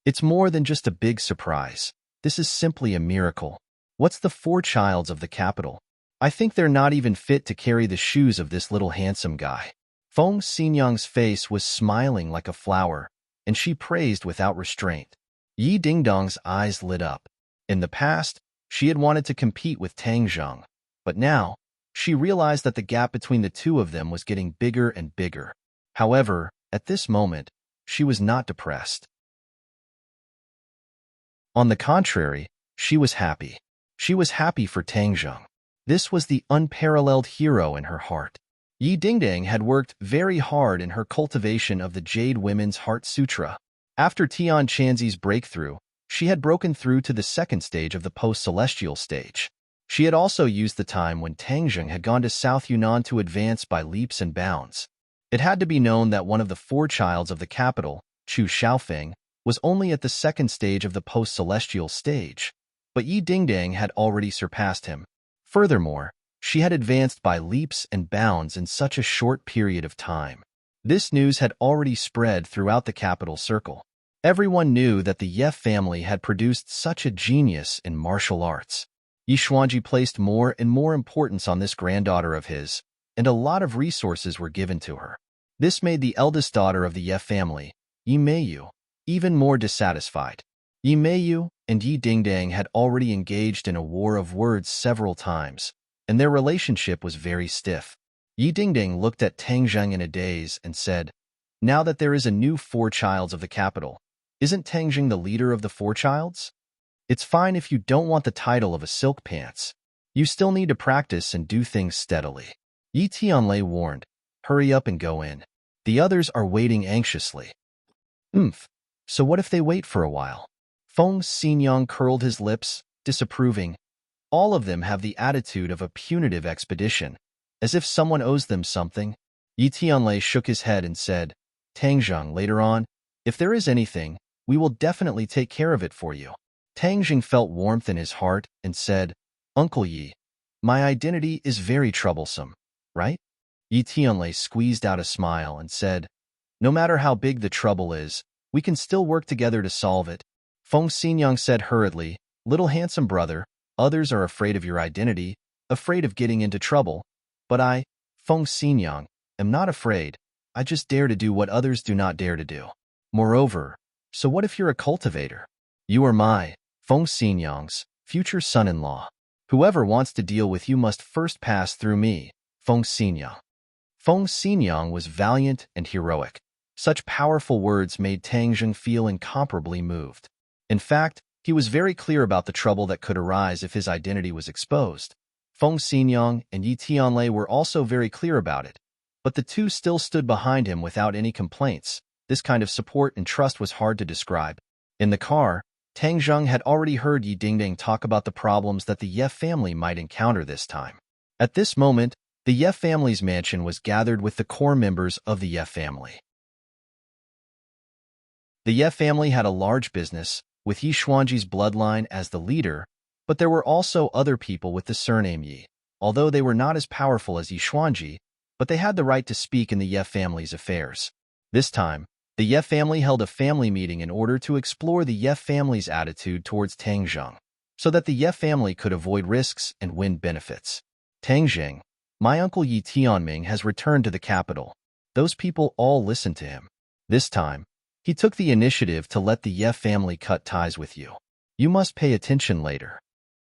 It's more than just a big surprise. This is simply a miracle. What's the 4 childs of the capital? I think they're not even fit to carry the shoes of this little handsome guy. Feng Xinyang's face was smiling like a flower, and she praised without restraint. Yi Dingdong's eyes lit up. In the past, she had wanted to compete with Tang Zheng, but now, she realized that the gap between the two of them was getting bigger and bigger. However, at this moment, she was not depressed. On the contrary, she was happy. She was happy for Tang Zheng. This was the unparalleled hero in her heart. Yi Dingdang had worked very hard in her cultivation of the Jade Women's Heart Sutra. After Tian Chanzi's breakthrough, she had broken through to the second stage of the post-celestial stage. She had also used the time when Tang Zheng had gone to South Yunnan to advance by leaps and bounds. It had to be known that one of the four childs of the capital, Chu Xiaofeng, was only at the second stage of the post-celestial stage, but Yi Dingdang had already surpassed him. Furthermore, she had advanced by leaps and bounds in such a short period of time. This news had already spread throughout the capital circle. Everyone knew that the Ye family had produced such a genius in martial arts. Yi Xuanji placed more and more importance on this granddaughter of his, and a lot of resources were given to her. This made the eldest daughter of the Ye family, Yi Meiyu, even more dissatisfied. Yi Meiyu and Yi Dingdang had already engaged in a war of words several times, and their relationship was very stiff. Yi Dingdang looked at Tang Zheng in a daze and said, "Now that there is a new four childs of the capital, isn't Tang Zheng the leader of the four childs? It's fine if you don't want the title of a silk pants. You still need to practice and do things steadily." Yi Tianlei warned, "Hurry up and go in. The others are waiting anxiously." So what if they wait for a while? Feng Xinyang curled his lips, disapproving. All of them have the attitude of a punitive expedition, as if someone owes them something. Yi Tianlei shook his head and said, "Tang Zheng, later on, if there is anything, we will definitely take care of it for you." Tang Zheng felt warmth in his heart and said, "Uncle Yi, my identity is very troublesome, right?" Yi Tianlei squeezed out a smile and said, "No matter how big the trouble is, we can still work together to solve it." Feng Xinyang said hurriedly, "Little handsome brother, others are afraid of your identity, afraid of getting into trouble. But I, Feng Xinyang, am not afraid. I just dare to do what others do not dare to do. Moreover, so what if you're a cultivator? You are my, Feng Xinyang's, future son-in-law. Whoever wants to deal with you must first pass through me, Feng Xinyang." Feng Xinyang was valiant and heroic. Such powerful words made Tang Zheng feel incomparably moved. In fact, he was very clear about the trouble that could arise if his identity was exposed. Feng Xinyang and Yi Tianlei were also very clear about it, but the two still stood behind him without any complaints. This kind of support and trust was hard to describe. In the car, Tang Zheng had already heard Yi Dingdang talk about the problems that the Ye family might encounter this time. At this moment, the Ye family's mansion was gathered with the core members of the Ye family. The Ye family had a large business, with Yi Xuanji's bloodline as the leader, but there were also other people with the surname Yi. Although they were not as powerful as Yi Xuanji, but they had the right to speak in the Ye family's affairs. This time, the Ye family held a family meeting in order to explore the Ye family's attitude towards Tang Zheng, so that the Ye family could avoid risks and win benefits. "Tang Zheng, my uncle Yi Tianming has returned to the capital." Those people all listened to him. This time, he took the initiative to let the Ye family cut ties with you. You must pay attention later.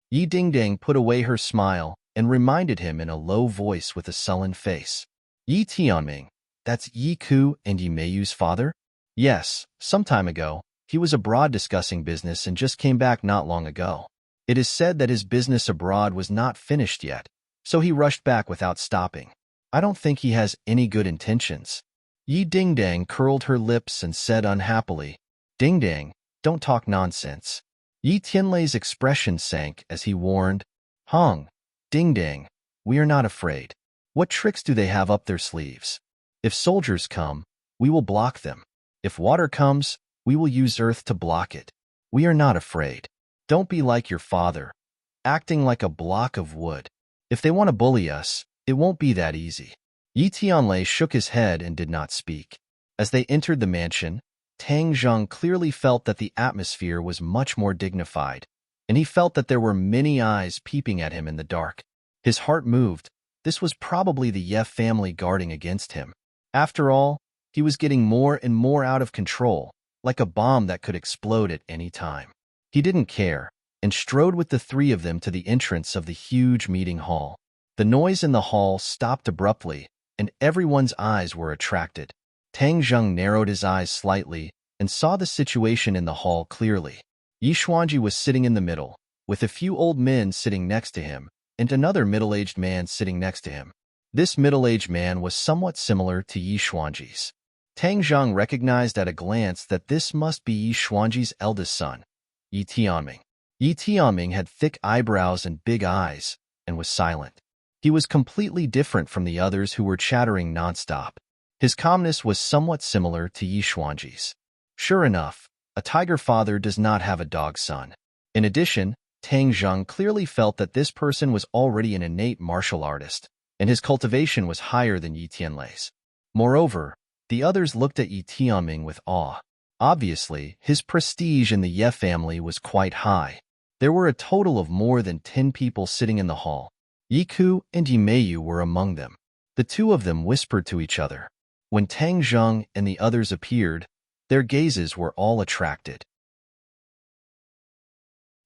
Yi Dingdang put away her smile and reminded him in a low voice with a sullen face. "Yi Tianming, that's Yi Ku and Yi Meiyu's father?" "Yes, some time ago. He was abroad discussing business and just came back not long ago. It is said that his business abroad was not finished yet, so he rushed back without stopping. I don't think he has any good intentions." Yi Dingdang curled her lips and said unhappily, "Dingdang, don't talk nonsense." Yi Tianlei's expression sank as he warned, "Hong, Dingdang, we are not afraid. What tricks do they have up their sleeves? If soldiers come, we will block them. If water comes, we will use earth to block it. We are not afraid. Don't be like your father, acting like a block of wood. If they want to bully us, it won't be that easy." Yi Tianlei shook his head and did not speak. As they entered the mansion, Tang Zheng clearly felt that the atmosphere was much more dignified, and he felt that there were many eyes peeping at him in the dark. His heart moved. This was probably the Ye family guarding against him. After all, he was getting more and more out of control, like a bomb that could explode at any time. He didn't care, and strode with the three of them to the entrance of the huge meeting hall. The noise in the hall stopped abruptly, and everyone's eyes were attracted. Tang Zheng narrowed his eyes slightly and saw the situation in the hall clearly. Yi Xuanji was sitting in the middle, with a few old men sitting next to him, and another middle-aged man sitting next to him. This middle-aged man was somewhat similar to Yi Xuanji's. Tang Zheng recognized at a glance that this must be Yi Xuanji's eldest son, Yi Tianming. Yi Tianming had thick eyebrows and big eyes, and was silent. He was completely different from the others who were chattering nonstop. His calmness was somewhat similar to Yi Xuanji's. Sure enough, a tiger father does not have a dog son. In addition, Tang Zheng clearly felt that this person was already an innate martial artist, and his cultivation was higher than Yi Tianlei's. Moreover, the others looked at Yi Tianming with awe. Obviously, his prestige in the Ye family was quite high. There were a total of more than 10 people sitting in the hall. Yi Ku and Yi Meiyu were among them. The two of them whispered to each other. When Tang Zheng and the others appeared, their gazes were all attracted.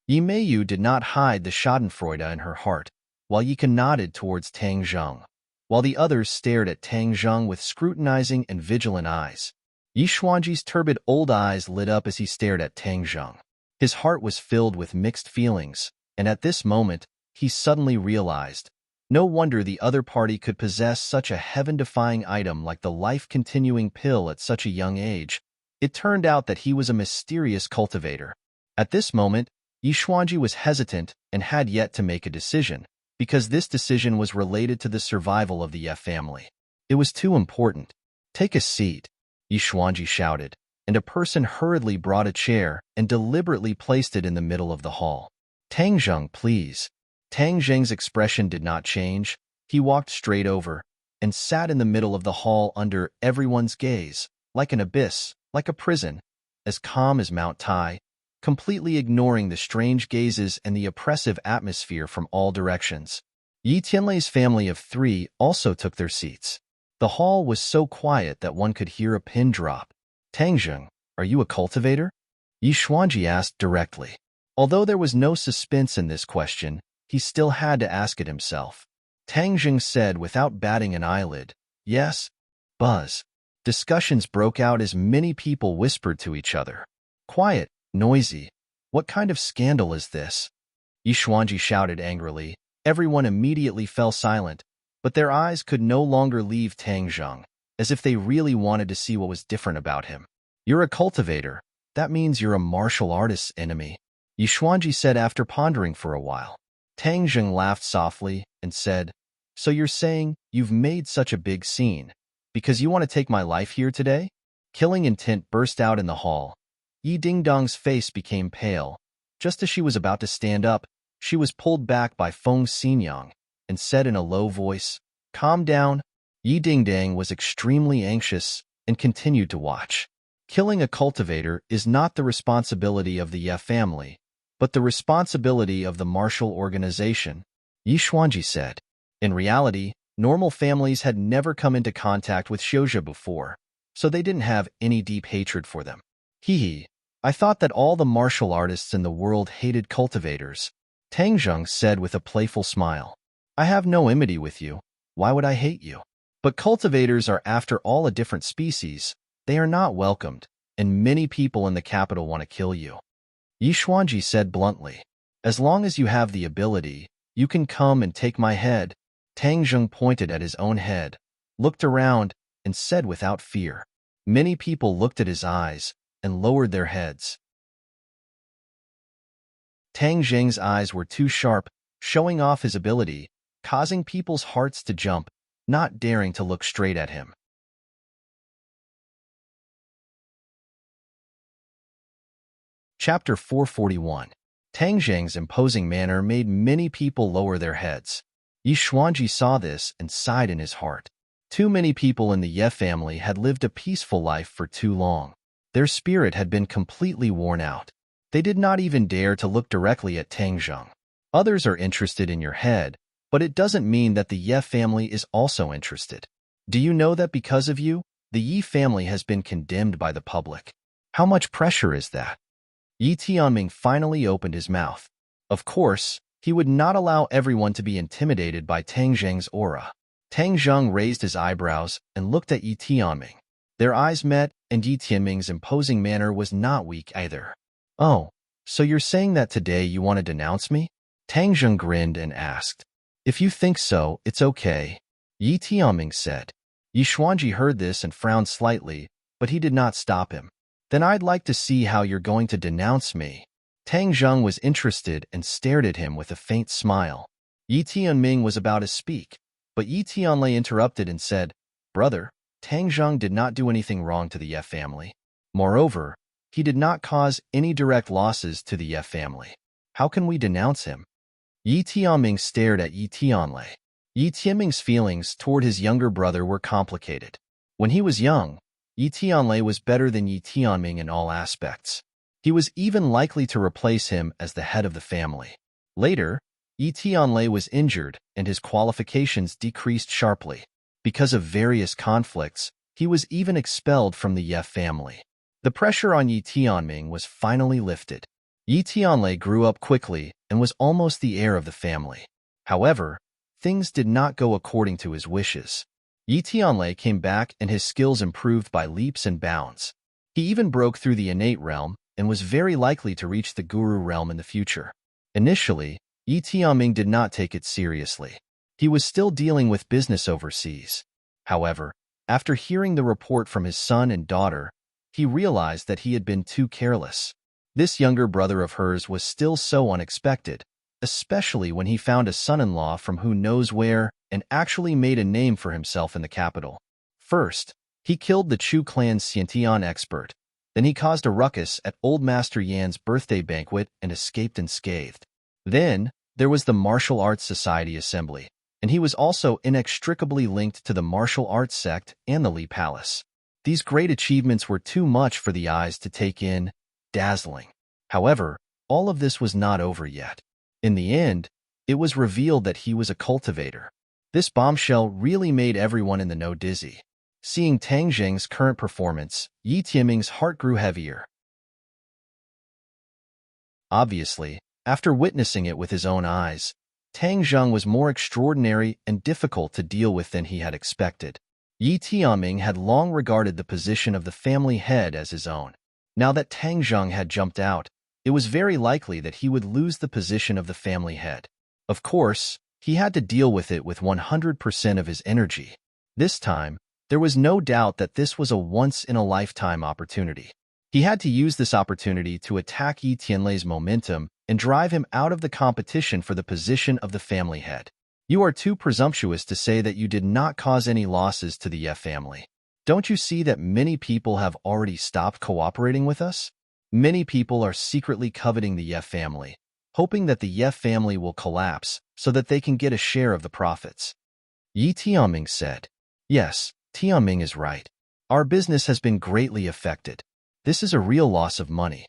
Yi Meiyu did not hide the schadenfreude in her heart, while Yi Ku nodded towards Tang Zheng, while the others stared at Tang Zheng with scrutinizing and vigilant eyes. Yi Xuanji's turbid old eyes lit up as he stared at Tang Zheng. His heart was filled with mixed feelings, and at this moment, he suddenly realized, no wonder the other party could possess such a heaven-defying item like the life-continuing pill at such a young age. It turned out that he was a mysterious cultivator. At this moment, Yi Xuanji was hesitant and had yet to make a decision, because this decision was related to the survival of the Ye family. It was too important. Take a seat, Yi Xuanji shouted, and a person hurriedly brought a chair and deliberately placed it in the middle of the hall. Tang Zheng, please. Tang Zheng's expression did not change. He walked straight over and sat in the middle of the hall under everyone's gaze, like an abyss, like a prison, as calm as Mount Tai, completely ignoring the strange gazes and the oppressive atmosphere from all directions. Yi Tianlei's family of 3 also took their seats. The hall was so quiet that one could hear a pin drop. Tang Zheng, are you a cultivator? Yi Xuanji asked directly. Although there was no suspense in this question, he still had to ask it himself. Tang Zheng said without batting an eyelid, yes, buzz. Discussions broke out as many people whispered to each other. Quiet, noisy. What kind of scandal is this? Yi Xuanji shouted angrily. Everyone immediately fell silent, but their eyes could no longer leave Tang Zheng, as if they really wanted to see what was different about him. You're a cultivator. That means you're a martial artist's enemy, Yi Xuanji said after pondering for a while. Tang Zheng laughed softly and said, so you're saying you've made such a big scene because you want to take my life here today? Killing intent burst out in the hall. Yi Dingdong's face became pale. Just as she was about to stand up, she was pulled back by Feng Xinyang and said in a low voice, calm down. Yi Dingdang was extremely anxious and continued to watch. Killing a cultivator is not the responsibility of the Ye family, but the responsibility of the martial organization, Yi Xuanji said. In reality, normal families had never come into contact with Xiuzhe before, so they didn't have any deep hatred for them. Hee, I thought that all the martial artists in the world hated cultivators, Tang Zheng said with a playful smile. I have no enmity with you. Why would I hate you? But cultivators are after all a different species. They are not welcomed, and many people in the capital want to kill you. Yi Xuanji said bluntly. As long as you have the ability, you can come and take my head. Tang Zheng pointed at his own head, looked around, and said without fear. Many people looked at his eyes and lowered their heads. Tang Zheng's eyes were too sharp, showing off his ability, causing people's hearts to jump, not daring to look straight at him. Chapter 441. Tang Zheng's imposing manner made many people lower their heads. Yi Xuanji saw this and sighed in his heart. Too many people in the Ye family had lived a peaceful life for too long. Their spirit had been completely worn out. They did not even dare to look directly at Tang Zheng. Others are interested in your head, but it doesn't mean that the Ye family is also interested. Do you know that because of you, the Yi family has been condemned by the public? How much pressure is that? Yi Tianming finally opened his mouth. Of course, he would not allow everyone to be intimidated by Tang Zheng's aura. Tang Zheng raised his eyebrows and looked at Yi Tianming. Their eyes met, and Yi Tianming's imposing manner was not weak either. Oh, so you're saying that today you want to denounce me? Tang Zheng grinned and asked. If you think so, it's okay, Yi Tianming said. Yi Xuanji heard this and frowned slightly, but he did not stop him. Then I'd like to see how you're going to denounce me. Tang Zheng was interested and stared at him with a faint smile. Yi Tianming was about to speak, but Yi Tianlei interrupted and said, Brother, Tang Zheng did not do anything wrong to the Ye family. Moreover, he did not cause any direct losses to the Ye family. How can we denounce him? Yi Tianming stared at Yi Tianlei. Yi Tianming's feelings toward his younger brother were complicated. When he was young, Yi Tianlei was better than Yi Tianming in all aspects. He was even likely to replace him as the head of the family. Later, Yi Tianlei was injured and his qualifications decreased sharply. Because of various conflicts, he was even expelled from the Ye family. The pressure on Yi Tianming was finally lifted. Yi Tianlei grew up quickly and was almost the heir of the family. However, things did not go according to his wishes. Yi Tianlei came back and his skills improved by leaps and bounds. He even broke through the innate realm and was very likely to reach the guru realm in the future. Initially, Yi Tianming did not take it seriously. He was still dealing with business overseas. However, after hearing the report from his son and daughter, he realized that he had been too careless. This younger brother of hers was still so unexpected, especially when he found a son-in-law from who knows where and actually made a name for himself in the capital. First, he killed the Chu clan's Xiantian expert. Then he caused a ruckus at Old Master Yan's birthday banquet and escaped unscathed. Then, there was the Martial Arts Society Assembly, and he was also inextricably linked to the martial arts sect and the Li Palace. These great achievements were too much for the eyes to take in, dazzling. However, all of this was not over yet. In the end, it was revealed that he was a cultivator. This bombshell really made everyone in the know dizzy. Seeing Tang Zheng's current performance, Yi Tianming's heart grew heavier. Obviously, after witnessing it with his own eyes, Tang Zheng was more extraordinary and difficult to deal with than he had expected. Yi Tianming had long regarded the position of the family head as his own. Now that Tang Zheng had jumped out, it was very likely that he would lose the position of the family head. Of course, he had to deal with it with 100% of his energy. This time, there was no doubt that this was a once-in-a-lifetime opportunity. He had to use this opportunity to attack Yi Tianlei's momentum and drive him out of the competition for the position of the family head. You are too presumptuous to say that you did not cause any losses to the Ye family. Don't you see that many people have already stopped cooperating with us? Many people are secretly coveting the Ye family, hoping that the Ye family will collapse so that they can get a share of the profits. Yi Tianming said, Yes, Tianming is right. Our business has been greatly affected. This is a real loss of money.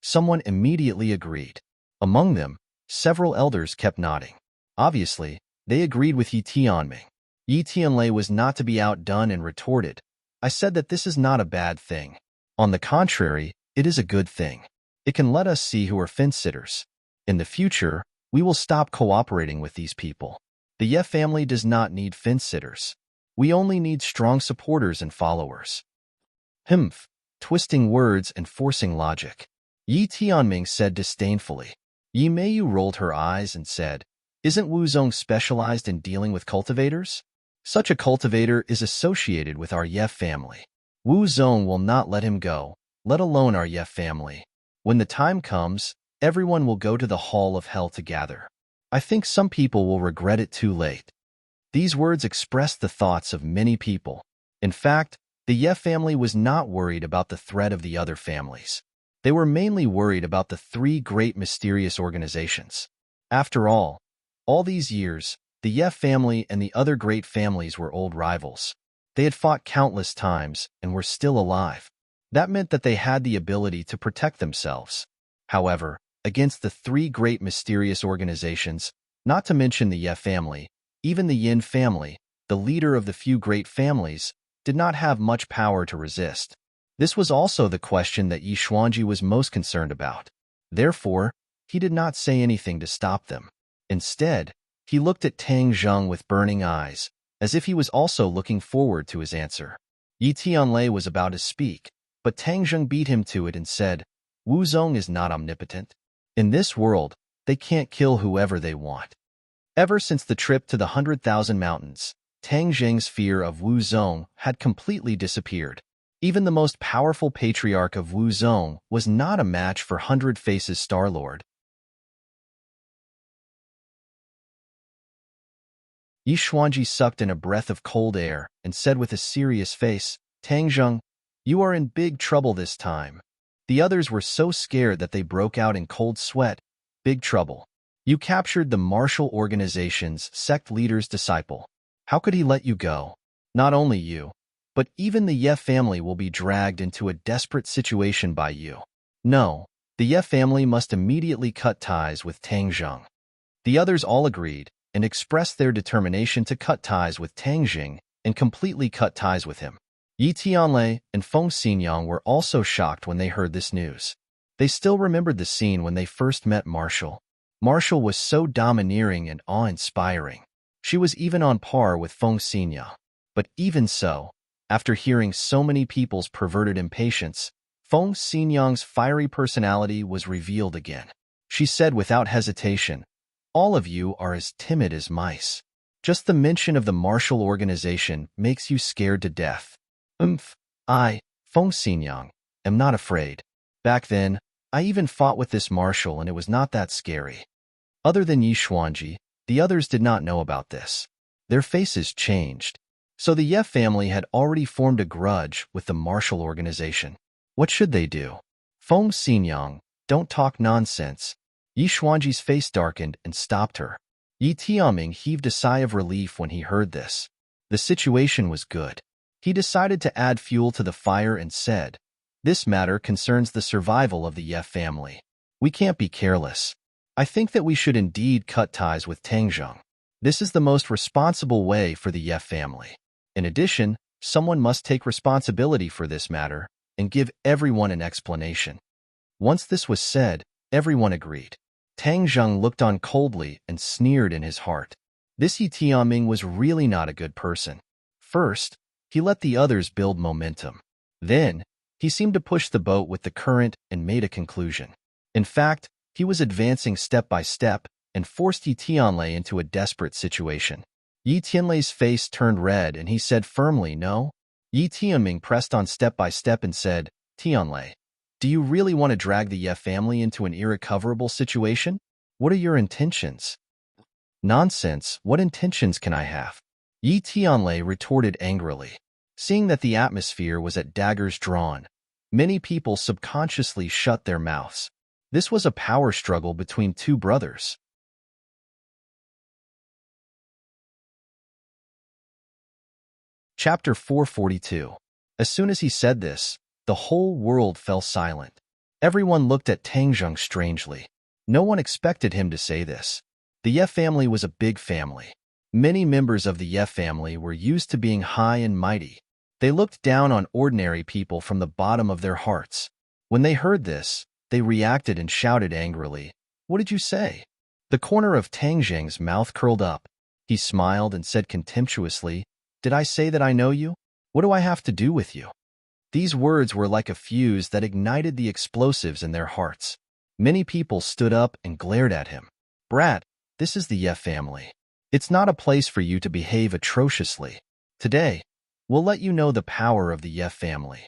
Someone immediately agreed. Among them, several elders kept nodding. Obviously, they agreed with Yi Tianming. Yi Tianlei was not to be outdone and retorted, I said that this is not a bad thing. On the contrary, it is a good thing. It can let us see who are fence-sitters. In the future, we will stop cooperating with these people. The Ye family does not need fence-sitters. We only need strong supporters and followers. Humph, twisting words and forcing logic. Yi Tianming said disdainfully. Yi Meiyu rolled her eyes and said, Isn't Wu Zong specialized in dealing with cultivators? Such a cultivator is associated with our Ye family. Wu Zong will not let him go, let alone our Ye family. When the time comes, everyone will go to the Hall of Hell to gather. I think some people will regret it too late. These words expressed the thoughts of many people. In fact, the Ye family was not worried about the threat of the other families. They were mainly worried about the three great mysterious organizations. After all these years, the Ye family and the other great families were old rivals. They had fought countless times and were still alive. That meant that they had the ability to protect themselves. However, against the three great mysterious organizations, not to mention the Ye family, even the Yin family, the leader of the few great families, did not have much power to resist. This was also the question that Yi Xuanji was most concerned about. Therefore, he did not say anything to stop them. Instead, he looked at Tang Zheng with burning eyes, as if he was also looking forward to his answer. Yi Tianlei was about to speak, but Tang Zheng beat him to it and said, Wu Zong is not omnipotent. In this world, they can't kill whoever they want. Ever since the trip to the 100,000 Mountains, Tang Zheng's fear of Wu Zong had completely disappeared. Even the most powerful patriarch of Wu Zong was not a match for Hundred Faces Star-Lord. Yi Xuanji sucked in a breath of cold air and said with a serious face, Tang Zheng, you are in big trouble this time. The others were so scared that they broke out in cold sweat. Big trouble. You captured the martial organization's sect leader's disciple. How could he let you go? Not only you, but even the Ye family will be dragged into a desperate situation by you. No, the Ye family must immediately cut ties with Tang Zheng. The others all agreed and expressed their determination to cut ties with Tang Zheng and completely cut ties with him. Yi Tianlei and Feng Xinyang were also shocked when they heard this news. They still remembered the scene when they first met Marshall. Marshall was so domineering and awe-inspiring. She was even on par with Feng Xinyang. But even so, after hearing so many people's perverted impatience, Feng Xinyang's fiery personality was revealed again. She said without hesitation, all of you are as timid as mice. Just the mention of the martial organization makes you scared to death. I, Feng Xinyang, am not afraid. Back then, I even fought with this marshal and it was not that scary. Other than Yi Xuanji, the others did not know about this. Their faces changed. So the Ye family had already formed a grudge with the martial organization. What should they do? Feng Xinyang, don't talk nonsense. Yi Xuanji's face darkened and stopped her. Yi Tianming heaved a sigh of relief when he heard this. The situation was good. He decided to add fuel to the fire and said, this matter concerns the survival of the Ye family. We can't be careless. I think that we should indeed cut ties with Tang Zheng. This is the most responsible way for the Ye family. In addition, someone must take responsibility for this matter and give everyone an explanation. Once this was said, everyone agreed. Tang Zheng looked on coldly and sneered in his heart. This Yi Tianming was really not a good person. First, he let the others build momentum. Then, he seemed to push the boat with the current and made a conclusion. In fact, he was advancing step by step and forced Yi Tianlei into a desperate situation. Yi Tianlei's face turned red and he said firmly no. Yi Tianming pressed on step by step and said, Tianlei, do you really want to drag the Ye family into an irrecoverable situation? What are your intentions? Nonsense, what intentions can I have? Yi Tianlei retorted angrily. Seeing that the atmosphere was at daggers drawn, many people subconsciously shut their mouths. This was a power struggle between two brothers. Chapter 442. As soon as he said this, the whole world fell silent. Everyone looked at Tang Zheng strangely. No one expected him to say this. The Ye family was a big family. Many members of the Ye family were used to being high and mighty. They looked down on ordinary people from the bottom of their hearts. When they heard this, they reacted and shouted angrily, What did you say? The corner of Tang Zheng's mouth curled up. He smiled and said contemptuously, Did I say that I know you? What do I have to do with you? These words were like a fuse that ignited the explosives in their hearts. Many people stood up and glared at him. Brat, this is the Ye family. It's not a place for you to behave atrociously. Today, we'll let you know the power of the Ye family.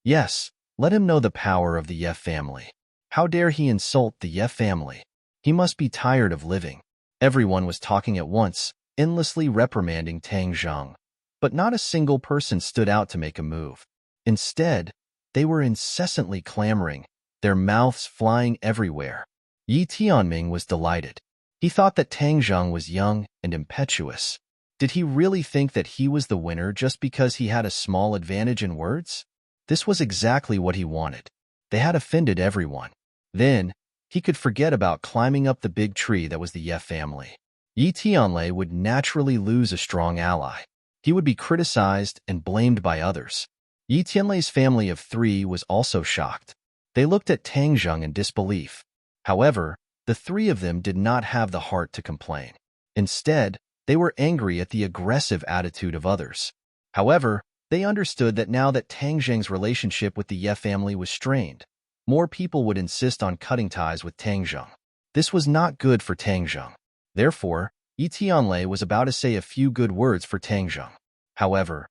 Yes, let him know the power of the Ye family. How dare he insult the Ye family? He must be tired of living. Everyone was talking at once, endlessly reprimanding Tang Zheng. But not a single person stood out to make a move. Instead, they were incessantly clamoring, their mouths flying everywhere. Yi Tianming was delighted. He thought that Tang Zheng was young and impetuous. Did he really think that he was the winner just because he had a small advantage in words? This was exactly what he wanted. They had offended everyone. Then, he could forget about climbing up the big tree that was the Ye family. Yi Tianlei would naturally lose a strong ally. He would be criticized and blamed by others. Yi Tianlei's family of three was also shocked. They looked at Tang Zheng in disbelief. However, the three of them did not have the heart to complain. Instead, they were angry at the aggressive attitude of others. However, they understood that now that Tang Zheng's relationship with the Ye family was strained, more people would insist on cutting ties with Tang Zheng. This was not good for Tang Zheng. Therefore, Yi Tianlei was about to say a few good words for Tang Zheng. However,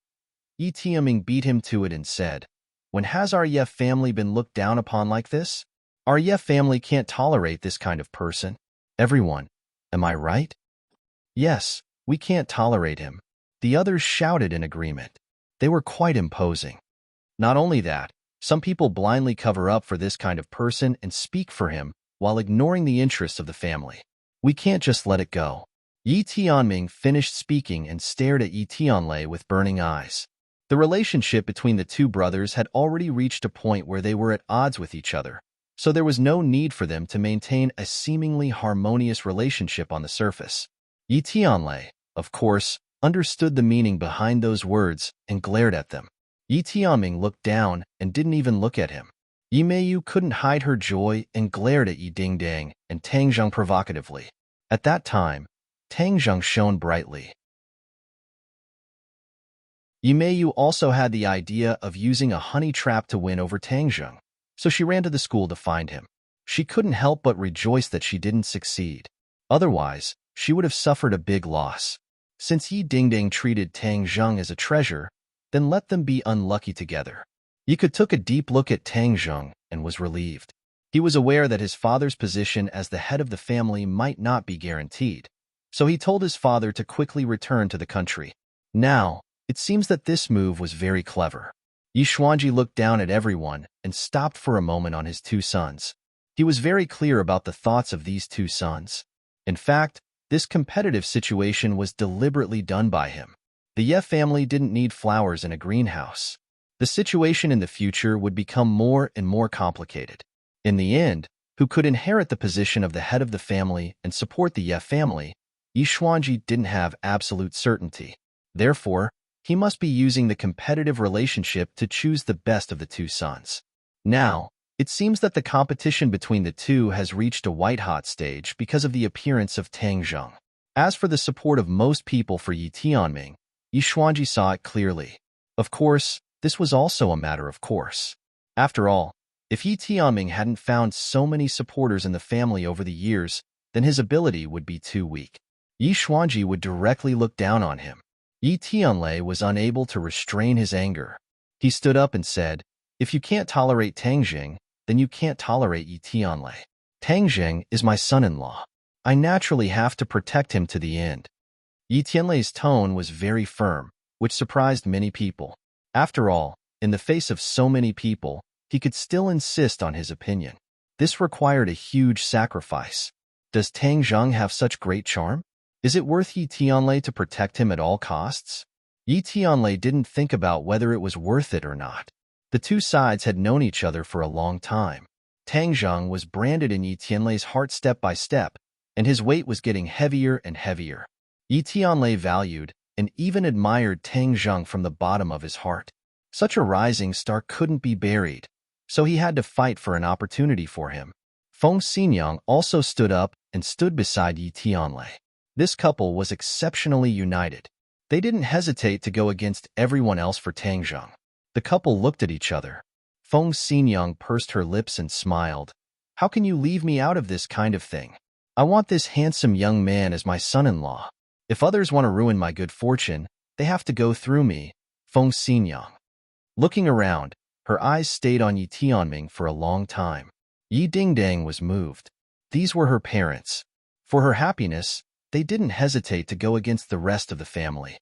Yi Tianming beat him to it and said, "When has our Ye family been looked down upon like this? Our Ye family can't tolerate this kind of person. Everyone, am I right?" "Yes, we can't tolerate him." The others shouted in agreement. They were quite imposing. Not only that, some people blindly cover up for this kind of person and speak for him while ignoring the interests of the family. We can't just let it go. Yi Tianming finished speaking and stared at Yi Tianlei with burning eyes. The relationship between the two brothers had already reached a point where they were at odds with each other, so there was no need for them to maintain a seemingly harmonious relationship on the surface. Yi Tianlei, of course, understood the meaning behind those words and glared at them. Yi Tianming looked down and didn't even look at him. Yi Meiyu couldn't hide her joy and glared at Yi Dingdang and Tang Zheng provocatively. At that time, Tang Zheng shone brightly. Yi Meiyu also had the idea of using a honey trap to win over Tang Zheng, so she ran to the school to find him. She couldn't help but rejoice that she didn't succeed. Otherwise, she would have suffered a big loss. Since Yi Dingdang treated Tang Zheng as a treasure, then let them be unlucky together. Yi Ke took a deep look at Tang Zheng and was relieved. He was aware that his father's position as the head of the family might not be guaranteed, so he told his father to quickly return to the country. Now, it seems that this move was very clever. Yi Xuanji looked down at everyone and stopped for a moment on his two sons. He was very clear about the thoughts of these two sons. In fact, this competitive situation was deliberately done by him. The Ye family didn't need flowers in a greenhouse. The situation in the future would become more and more complicated. In the end, who could inherit the position of the head of the family and support the Ye family, Yi Xuanji didn't have absolute certainty. Therefore, he must be using the competitive relationship to choose the best of the two sons. Now, it seems that the competition between the two has reached a white-hot stage because of the appearance of Tang Zheng. As for the support of most people for Yi Tianming, Yi Xuanji saw it clearly. Of course, this was also a matter of course. After all, if Yi Tianming hadn't found so many supporters in the family over the years, then his ability would be too weak. Yi Xuanji would directly look down on him. Yi Tianlei was unable to restrain his anger. He stood up and said, "If you can't tolerate Tang Zheng, then you can't tolerate Yi Tianlei. Tang Zheng is my son-in-law. I naturally have to protect him to the end." Yi Tianlei's tone was very firm, which surprised many people. After all, in the face of so many people, he could still insist on his opinion. This required a huge sacrifice. Does Tang Zheng have such great charm? Is it worth Yi Tianlei to protect him at all costs? Yi Tianlei didn't think about whether it was worth it or not. The two sides had known each other for a long time. Tang Zheng was branded in Yi Tianlei's heart step by step, and his weight was getting heavier and heavier. Yi Tianlei valued and even admired Tang Zheng from the bottom of his heart. Such a rising star couldn't be buried, so he had to fight for an opportunity for him. Feng Xinyang also stood up and stood beside Yi Tianlei. This couple was exceptionally united. They didn't hesitate to go against everyone else for Tang Zheng. The couple looked at each other. Feng Xinyang pursed her lips and smiled. "How can you leave me out of this kind of thing? I want this handsome young man as my son-in-law. If others want to ruin my good fortune, they have to go through me." Feng Xinyang. Looking around, her eyes stayed on Yi Tianming for a long time. Yi Dingdang was moved. These were her parents. For her happiness, they didn't hesitate to go against the rest of the family.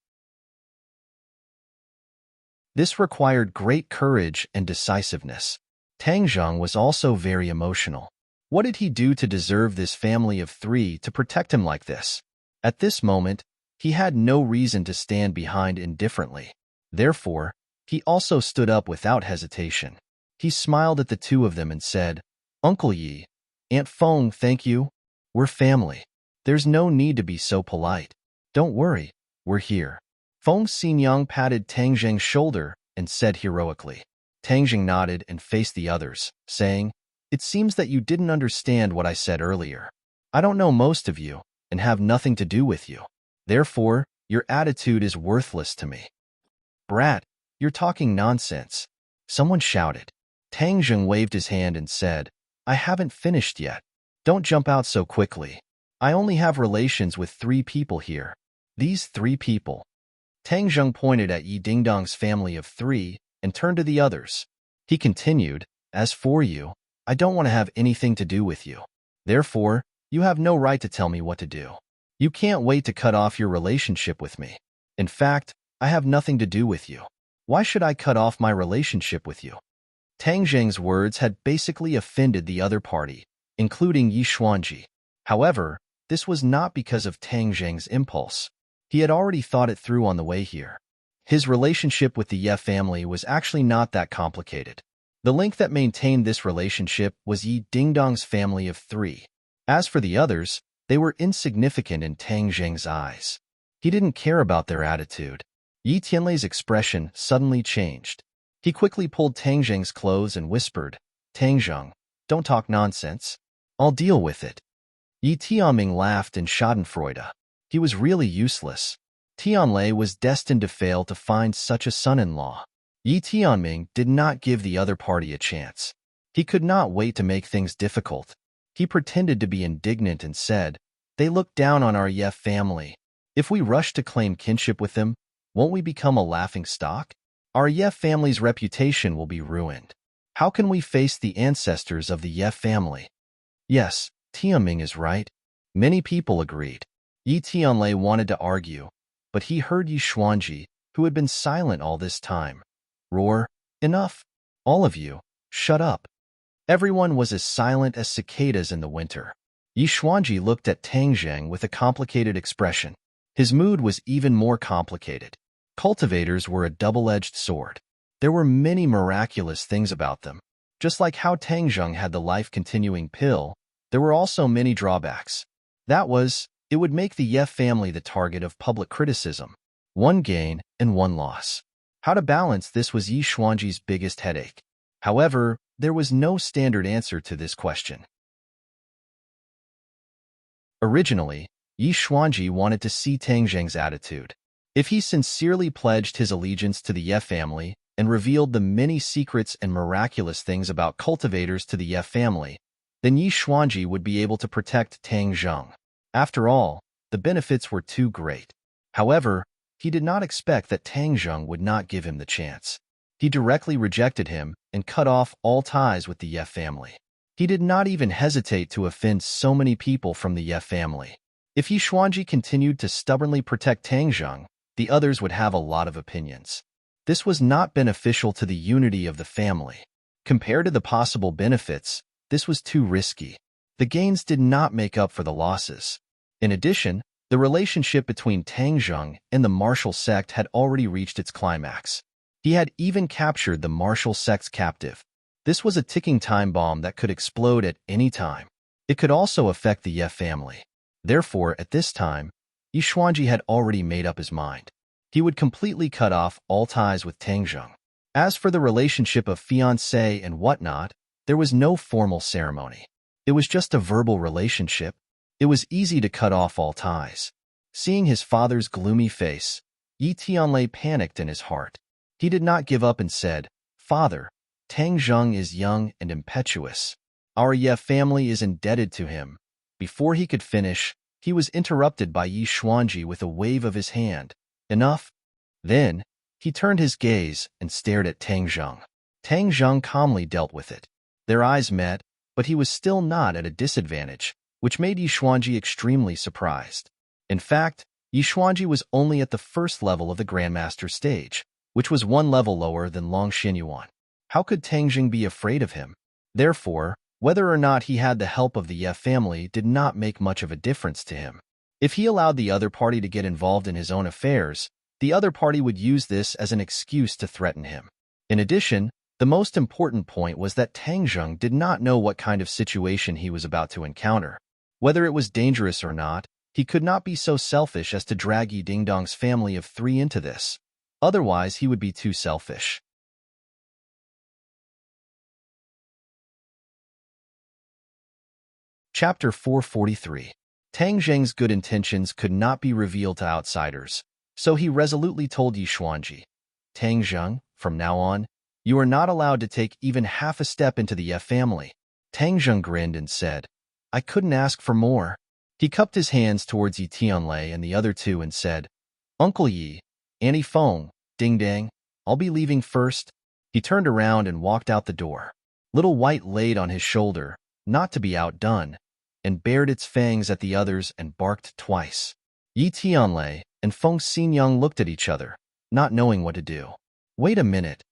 This required great courage and decisiveness. Tang Zheng was also very emotional. What did he do to deserve this family of three to protect him like this? At this moment, he had no reason to stand behind indifferently. Therefore, he also stood up without hesitation. He smiled at the two of them and said, "Uncle Yi, Aunt Feng, thank you. We're family." There's no need to be so polite. Don't worry, we're here. Feng Xinyang patted Tang Zheng's shoulder and said heroically. Tang Zheng nodded and faced the others, saying, "It seems that you didn't understand what I said earlier. I don't know most of you and have nothing to do with you. Therefore, your attitude is worthless to me." "Brat, you're talking nonsense," someone shouted. Tang Zheng waved his hand and said, "I haven't finished yet. Don't jump out so quickly. I only have relations with 3 people here. These 3 people." Tang Zheng pointed at Yi Dingdong's family of 3 and turned to the others. He continued, "As for you, I don't want to have anything to do with you. Therefore, you have no right to tell me what to do. You can't wait to cut off your relationship with me. In fact, I have nothing to do with you. Why should I cut off my relationship with you?" Tang Zheng's words had basically offended the other party, including Yi Xuanji. However, this was not because of Tang Zheng's impulse. He had already thought it through on the way here. His relationship with the Ye family was actually not that complicated. The link that maintained this relationship was Yi Dingdong's family of 3. As for the others, they were insignificant in Tang Zheng's eyes. He didn't care about their attitude. Yi Tianlei's expression suddenly changed. He quickly pulled Tang Zheng's clothes and whispered, "Tang Zheng, don't talk nonsense. I'll deal with it." Yi Tianming laughed in schadenfreude. He was really useless. Tianlei was destined to fail to find such a son-in-law. Yi Tianming did not give the other party a chance. He could not wait to make things difficult. He pretended to be indignant and said, "They look down on our Ye family. If we rush to claim kinship with them, won't we become a laughing stock? Our Ye family's reputation will be ruined. How can we face the ancestors of the Ye family?" Yes, Tianming is right. Many people agreed. Yi Tianlei wanted to argue, but he heard Yi Xuanji, who had been silent all this time, roar, "Enough! All of you, shut up." Everyone was as silent as cicadas in the winter. Yi Xuanji looked at Tang Zheng with a complicated expression. His mood was even more complicated. Cultivators were a double-edged sword. There were many miraculous things about them. Just like how Tang Zheng had the life-continuing pill, there were also many drawbacks. That was, it would make the Ye family the target of public criticism. One gain and one loss. How to balance this was Yi Xuanji's biggest headache. However, there was no standard answer to this question. Originally, Yi Xuanji wanted to see Tang Zheng's attitude. If he sincerely pledged his allegiance to the Ye family and revealed the many secrets and miraculous things about cultivators to the Ye family, then Yi Xuanji would be able to protect Tang Zheng. After all, the benefits were too great. However, he did not expect that Tang Zheng would not give him the chance. He directly rejected him and cut off all ties with the Ye family. He did not even hesitate to offend so many people from the Ye family. If Yi Xuanji continued to stubbornly protect Tang Zheng, the others would have a lot of opinions. This was not beneficial to the unity of the family. Compared to the possible benefits, this was too risky. The gains did not make up for the losses. In addition, the relationship between Tang Zheng and the martial sect had already reached its climax. He had even captured the martial sect's captive. This was a ticking time bomb that could explode at any time. It could also affect the Ye family. Therefore, at this time, Yi Xuanji had already made up his mind. He would completely cut off all ties with Tang Zheng. As for the relationship of fiancé and whatnot, there was no formal ceremony. It was just a verbal relationship. It was easy to cut off all ties. Seeing his father's gloomy face, Yi Tianlei panicked in his heart. He did not give up and said, "Father, Tang Zheng is young and impetuous. Our Ye family is indebted to him." Before he could finish, he was interrupted by Yi Xuanji with a wave of his hand. "Enough." Then, he turned his gaze and stared at Tang Zheng. Tang Zheng calmly dealt with it. Their eyes met, but he was still not at a disadvantage, which made Yi Xuanji extremely surprised. In fact, Yi Xuanji was only at the first level of the Grandmaster stage, which was one level lower than Long Xinyuan. How could Tang Zheng be afraid of him? Therefore, whether or not he had the help of the Ye family did not make much of a difference to him. If he allowed the other party to get involved in his own affairs, the other party would use this as an excuse to threaten him. In addition, the most important point was that Tang Zheng did not know what kind of situation he was about to encounter. Whether it was dangerous or not, he could not be so selfish as to drag Yi Dingdong's family of 3 into this. Otherwise, he would be too selfish. Chapter 443. Tang Zheng's good intentions could not be revealed to outsiders, so he resolutely told Yi Xuanji, Tang Zheng, from now on, you are not allowed to take even half a step into the Ye family. Tang Zheng grinned and said, I couldn't ask for more. He cupped his hands towards Yi Tianlei and the other 2 and said, Uncle Yi, Auntie Feng, Ding Dang, I'll be leaving first. He turned around and walked out the door. Little White laid on his shoulder, not to be outdone, and bared its fangs at the others and barked twice. Yi Tianlei and Feng Xinyang looked at each other, not knowing what to do. Wait a minute.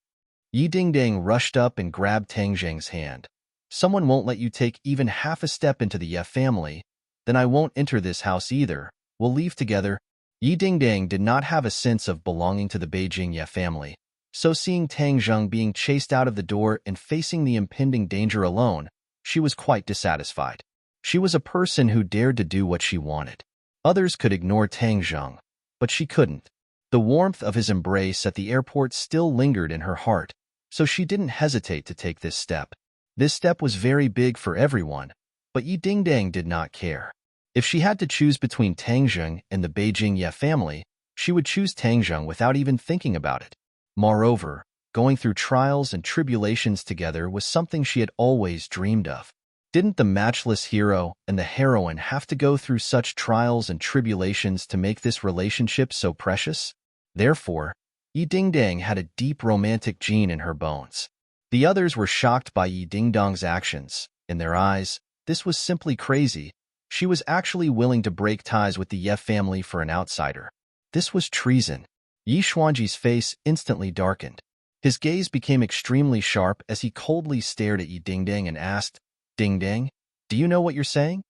Yi Dingdang rushed up and grabbed Tang Zheng's hand. Someone won't let you take even half a step into the Ye family, then I won't enter this house either. We'll leave together. Yi Dingdang did not have a sense of belonging to the Beijing Ye family, so seeing Tang Zheng being chased out of the door and facing the impending danger alone, she was quite dissatisfied. She was a person who dared to do what she wanted. Others could ignore Tang Zheng, but she couldn't. The warmth of his embrace at the airport still lingered in her heart, so she didn't hesitate to take this step. This step was very big for everyone, but Yi Dingdang did not care. If she had to choose between Tang Zheng and the Beijing Ye family, she would choose Tang Zheng without even thinking about it. Moreover, going through trials and tribulations together was something she had always dreamed of. Didn't the matchless hero and the heroine have to go through such trials and tribulations to make this relationship so precious? Therefore, Yi Dingdang had a deep romantic gene in her bones. The others were shocked by Yi Dingdang's actions. In their eyes, this was simply crazy. She was actually willing to break ties with the Ye family for an outsider. This was treason. Yi Xuanji's face instantly darkened. His gaze became extremely sharp as he coldly stared at Yi Dingdang and asked, Dingdang, do you know what you're saying?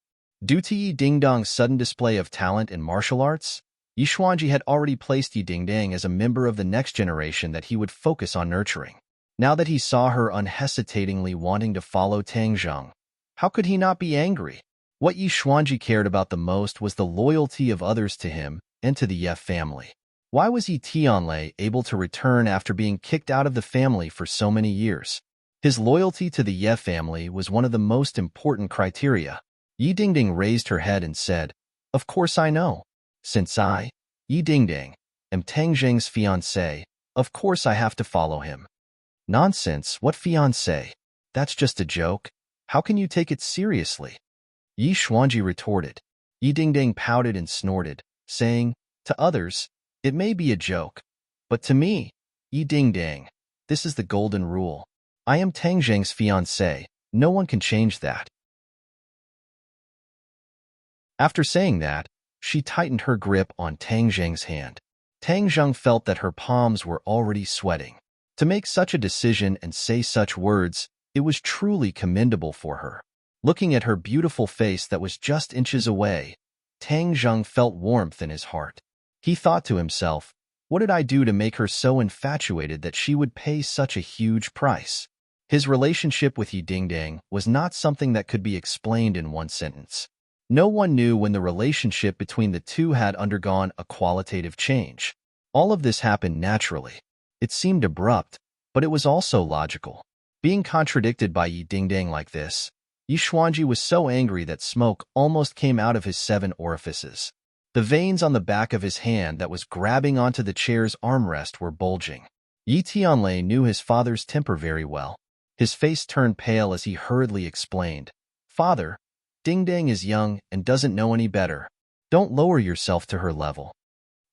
Due to Yi Dingdang's sudden display of talent in martial arts, Yi Xuanji had already placed Yi Dingdang as a member of the next generation that he would focus on nurturing. Now that he saw her unhesitatingly wanting to follow Tang Zheng, how could he not be angry? What Yi Xuanji cared about the most was the loyalty of others to him and to the Ye family. Why was Yi Tianlei able to return after being kicked out of the family for so many years? His loyalty to the Ye family was one of the most important criteria. Yi Dingdang raised her head and said, Of course I know. Since I, Yi Dingdang, am Tang Zheng's fiancé, of course I have to follow him. Nonsense, what fiancé? That's just a joke. How can you take it seriously? Yi Xuanji retorted. Yi Dingdang pouted and snorted, saying, To others, it may be a joke, but to me, Yi Dingdang, this is the golden rule. I am Tang Zheng's fiancé. No one can change that. After saying that, she tightened her grip on Tang Zheng's hand. Tang Zheng felt that her palms were already sweating. To make such a decision and say such words, it was truly commendable for her. Looking at her beautiful face that was just inches away, Tang Zheng felt warmth in his heart. He thought to himself, what did I do to make her so infatuated that she would pay such a huge price? His relationship with Yi Dingdang was not something that could be explained in one sentence. No one knew when the relationship between the two had undergone a qualitative change. All of this happened naturally. It seemed abrupt, but it was also logical. Being contradicted by Yi Dingdang like this, Yi Xuanji was so angry that smoke almost came out of his 7 orifices. The veins on the back of his hand that was grabbing onto the chair's armrest were bulging. Yi Tianlei knew his father's temper very well. His face turned pale as he hurriedly explained, Father, Dingdang is young and doesn't know any better. Don't lower yourself to her level.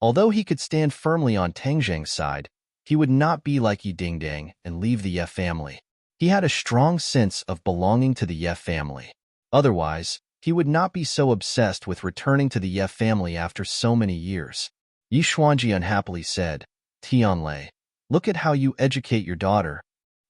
Although he could stand firmly on Tang Zheng's side, he would not be like Yi Dingdang and leave the Ye family. He had a strong sense of belonging to the Ye family. Otherwise, he would not be so obsessed with returning to the Ye family after so many years. Yi Xuanji unhappily said, Tianlei, look at how you educate your daughter.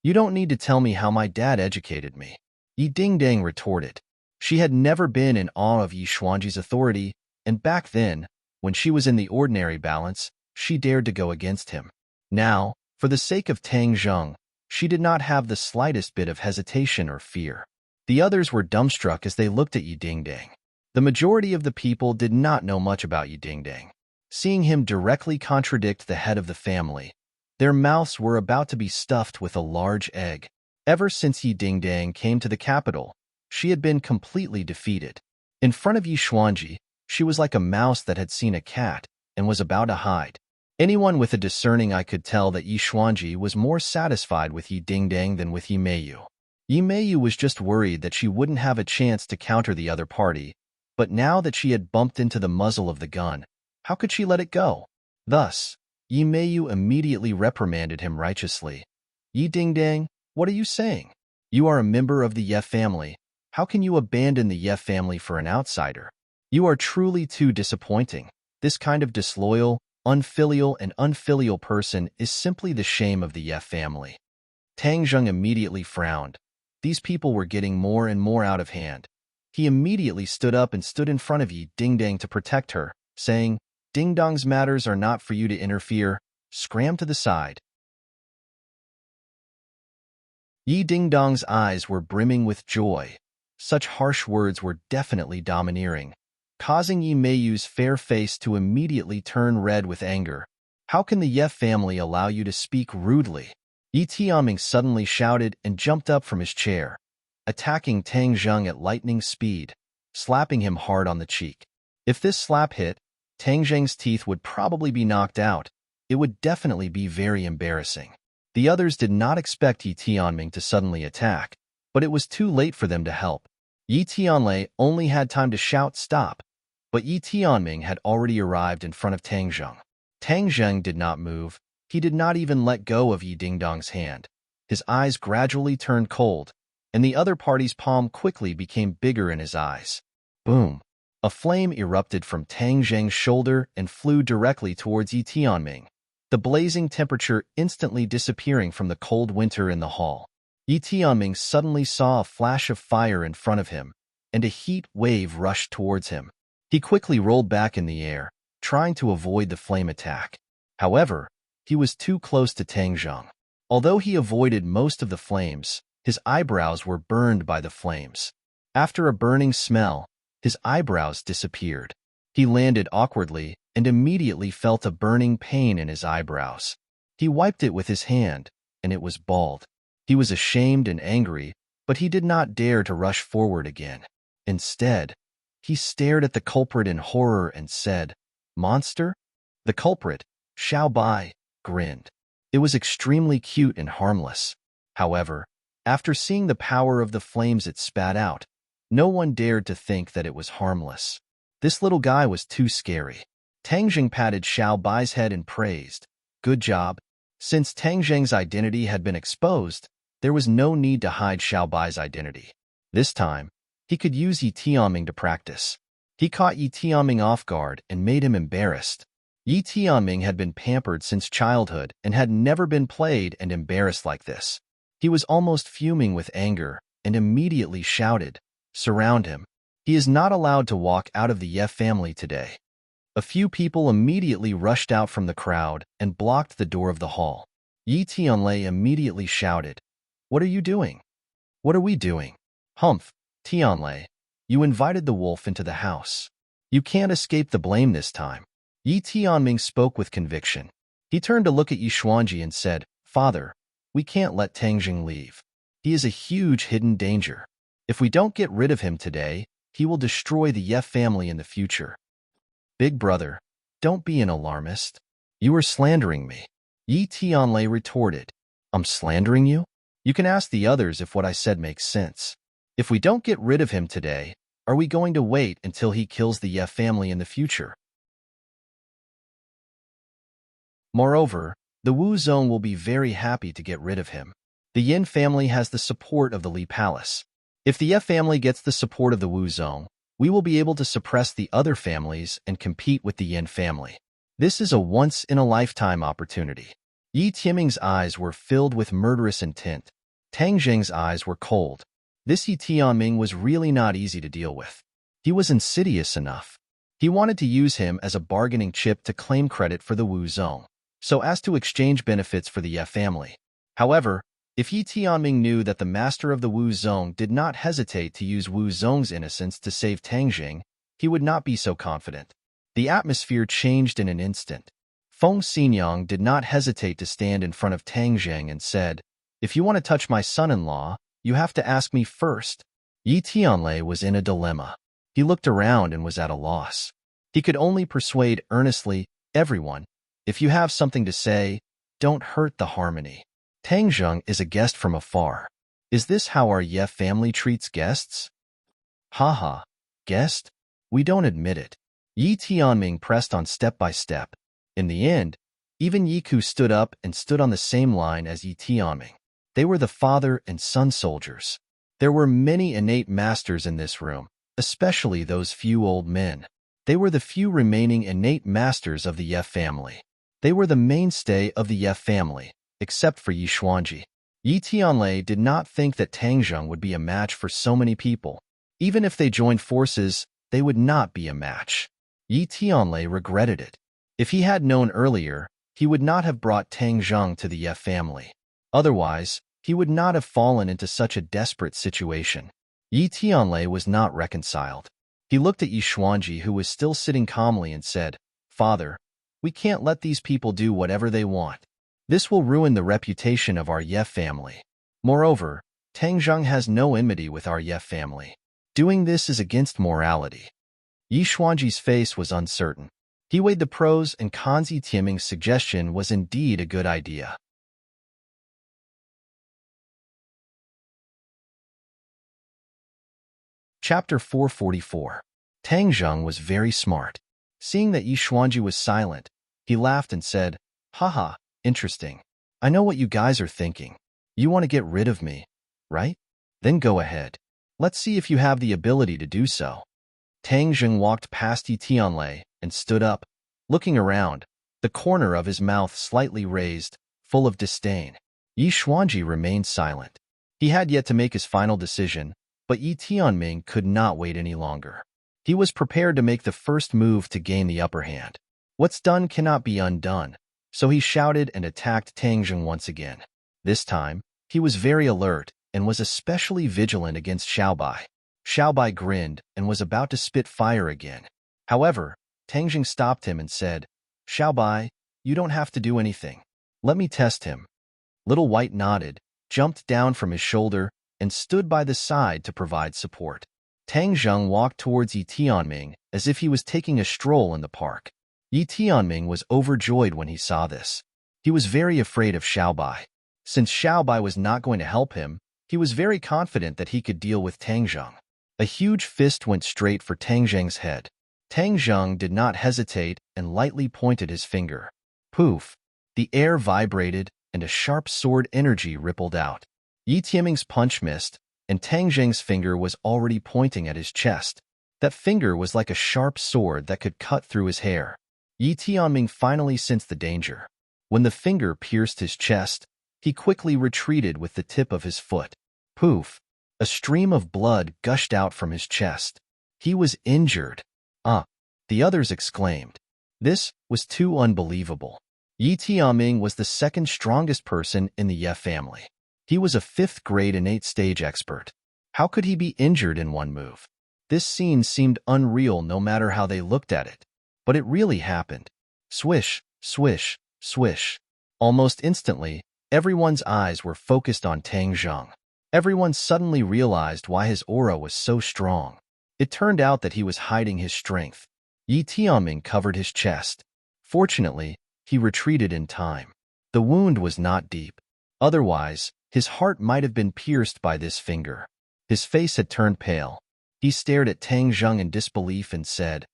You don't need to tell me how my dad educated me. Yi Dingdang retorted. She had never been in awe of Yi Xuanji's authority, and back then, when she was in the ordinary balance, she dared to go against him. Now, for the sake of Tang Zheng, she did not have the slightest bit of hesitation or fear. The others were dumbstruck as they looked at Yi Dingdang. The majority of the people did not know much about Yi Dingdang. Seeing him directly contradict the head of the family, their mouths were about to be stuffed with a large egg. Ever since Yi Dingdang came to the capital, she had been completely defeated. In front of Yi Xuanji, she was like a mouse that had seen a cat and was about to hide. Anyone with a discerning eye could tell that Yi Xuanji was more satisfied with Yi Dingdang than with Yi Meiyu. Yi Meiyu was just worried that she wouldn't have a chance to counter the other party, but now that she had bumped into the muzzle of the gun, how could she let it go? Thus, Yi Meiyu immediately reprimanded him righteously. Yi Dingdang, what are you saying? You are a member of the Ye family. How can you abandon the Ye family for an outsider? You are truly too disappointing. This kind of disloyal, unfilial, and unfilial person is simply the shame of the Ye family. Tang Zheng immediately frowned. These people were getting more and more out of hand. He immediately stood up and stood in front of Yi Dingdang to protect her, saying, Dingdong's matters are not for you to interfere. Scram to the side. Yi Dingdong's eyes were brimming with joy. Such harsh words were definitely domineering, causing Yi Meiyu's fair face to immediately turn red with anger. How can the Ye family allow you to speak rudely? Yi Tianming suddenly shouted and jumped up from his chair, attacking Tang Zheng at lightning speed, slapping him hard on the cheek. If this slap hit, Tang Zheng's teeth would probably be knocked out. It would definitely be very embarrassing. The others did not expect Yi Tianming to suddenly attack, but it was too late for them to help. Yi Tianlei only had time to shout stop, but Yi Tianming had already arrived in front of Tang Zheng. Tang Zheng did not move. He did not even let go of Yi Dingdong's hand. His eyes gradually turned cold, and the other party's palm quickly became bigger in his eyes. Boom! A flame erupted from Tang Zheng's shoulder and flew directly towards Yi Tianming, the blazing temperature instantly disappearing from the cold winter in the hall. Yi Tianming suddenly saw a flash of fire in front of him, and a heat wave rushed towards him. He quickly rolled back in the air, trying to avoid the flame attack. However, he was too close to Tang Zheng. Although he avoided most of the flames, his eyebrows were burned by the flames. After a burning smell, his eyebrows disappeared. He landed awkwardly and immediately felt a burning pain in his eyebrows. He wiped it with his hand, and it was bald. He was ashamed and angry, but he did not dare to rush forward again. Instead, he stared at the culprit in horror and said, Monster? The culprit, Xiao Bai, grinned. It was extremely cute and harmless. However, after seeing the power of the flames it spat out, no one dared to think that it was harmless. This little guy was too scary. Tang Zheng patted Xiao Bai's head and praised. Good job. Since Tang Zheng's identity had been exposed, there was no need to hide Xiao Bai's identity. This time, he could use Yi Tianming to practice. He caught Yi Tianming off guard and made him embarrassed. Yi Tianming had been pampered since childhood and had never been played and embarrassed like this. He was almost fuming with anger and immediately shouted, Surround him. He is not allowed to walk out of the Ye family today. A few people immediately rushed out from the crowd and blocked the door of the hall. Yi Tianlei immediately shouted, What are you doing? What are we doing? Humph, Tianlei, you invited the wolf into the house. You can't escape the blame this time. Yi Tianming spoke with conviction. He turned to look at Yi Xuanji and said, Father, we can't let Tang Zheng leave. He is a huge hidden danger. If we don't get rid of him today, he will destroy the Ye family in the future. Big brother, don't be an alarmist. You are slandering me. Yi Tianlei retorted. I'm slandering you? You can ask the others if what I said makes sense. If we don't get rid of him today, are we going to wait until he kills the Ye family in the future? Moreover, the Wu Zong will be very happy to get rid of him. The Yin family has the support of the Li Palace. If the Ye family gets the support of the Wu Zong, we will be able to suppress the other families and compete with the Yin family. This is a once-in-a-lifetime opportunity. Yi Tianming's eyes were filled with murderous intent. Tang Zheng's eyes were cold. This Yi Tianming was really not easy to deal with. He was insidious enough. He wanted to use him as a bargaining chip to claim credit for the Wu Zong, so as to exchange benefits for the Ye family. However, if Yi Tianming knew that the master of the Wu Zong did not hesitate to use Wu Zong's innocence to save Tang Zheng, he would not be so confident. The atmosphere changed in an instant. Feng Xinyang did not hesitate to stand in front of Tang Zheng and said, "If you want to touch my son-in-law, you have to ask me first." Yi Tianlei was in a dilemma. He looked around and was at a loss. He could only persuade earnestly, "Everyone, if you have something to say, don't hurt the harmony. Tang Zheng is a guest from afar. Is this how our Ye family treats guests?" "Haha, guest? We don't admit it." Yi Tianming pressed on step by step. In the end, even Yiku stood up and stood on the same line as Yi Tianming. They were the father and son soldiers. There were many innate masters in this room, especially those few old men. They were the few remaining innate masters of the Ye family. They were the mainstay of the Ye family, except for Yi Xuanji. Yi Tianlei did not think that Tang Zheng would be a match for so many people. Even if they joined forces, they would not be a match. Yi Tianlei regretted it. If he had known earlier, he would not have brought Tang Zheng to the Ye family. Otherwise, he would not have fallen into such a desperate situation. Yi Tianlei was not reconciled. He looked at Yi Xuanji, who was still sitting calmly, and said, "Father, we can't let these people do whatever they want. This will ruin the reputation of our Ye family. Moreover, Tang Zheng has no enmity with our Ye family. Doing this is against morality." Yi Xuanji's face was uncertain. He weighed the pros and cons. Yi Tianming's suggestion was indeed a good idea. Chapter 444. Tang Zheng was very smart. Seeing that Yi Xuanji was silent, he laughed and said, "Haha, interesting. I know what you guys are thinking. You want to get rid of me, right? Then go ahead. Let's see if you have the ability to do so." Tang Zheng walked past Yi Tianlei and stood up, looking around, the corner of his mouth slightly raised, full of disdain. Yi Xuanji remained silent. He had yet to make his final decision, but Yi Tianming could not wait any longer. He was prepared to make the first move to gain the upper hand. What's done cannot be undone, so he shouted and attacked Tang Zheng once again. This time, he was very alert and was especially vigilant against Xiaobai. Xiaobai grinned and was about to spit fire again. However, Tang Zheng stopped him and said, "Xiaobai, you don't have to do anything. Let me test him." Little White nodded, jumped down from his shoulder, and stood by the side to provide support. Tang Zheng walked towards Yi Tianming as if he was taking a stroll in the park. Yi Tianming was overjoyed when he saw this. He was very afraid of Xiaobai. Since Xiaobai was not going to help him, he was very confident that he could deal with Tang Zheng. A huge fist went straight for Tang Zheng's head. Tang Zheng did not hesitate and lightly pointed his finger. Poof! The air vibrated and a sharp sword energy rippled out. Yi Tianming's punch missed, and Tang Zheng's finger was already pointing at his chest. That finger was like a sharp sword that could cut through his hair. Yi Tianming finally sensed the danger. When the finger pierced his chest, he quickly retreated with the tip of his foot. Poof! A stream of blood gushed out from his chest. He was injured. The others exclaimed. This was too unbelievable. Yi Tianming was the second strongest person in the Ye family. He was a 5th grade innate stage expert. How could he be injured in one move? This scene seemed unreal no matter how they looked at it. But it really happened. Swish, swish, swish. Almost instantly, everyone's eyes were focused on Tang Zheng. Everyone suddenly realized why his aura was so strong. It turned out that he was hiding his strength. Yi Tianming covered his chest. Fortunately, he retreated in time. The wound was not deep. Otherwise, his heart might have been pierced by this finger. His face had turned pale. He stared at Tang Zheng in disbelief and said,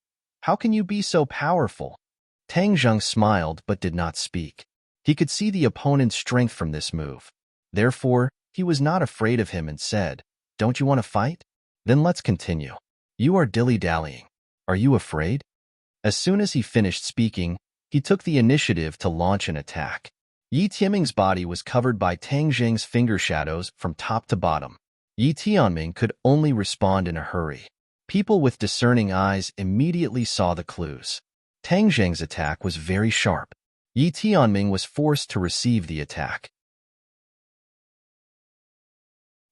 "How can you be so powerful?" Tang Zheng smiled but did not speak. He could see the opponent's strength from this move. Therefore, he was not afraid of him and said, "Don't you want to fight? Then let's continue. You are dilly-dallying. Are you afraid?" As soon as he finished speaking, he took the initiative to launch an attack. Yi Tianming's body was covered by Tang Zheng's finger shadows from top to bottom. Yi Tianming could only respond in a hurry. People with discerning eyes immediately saw the clues. Tang Zheng's attack was very sharp. Yi Tianming was forced to receive the attack.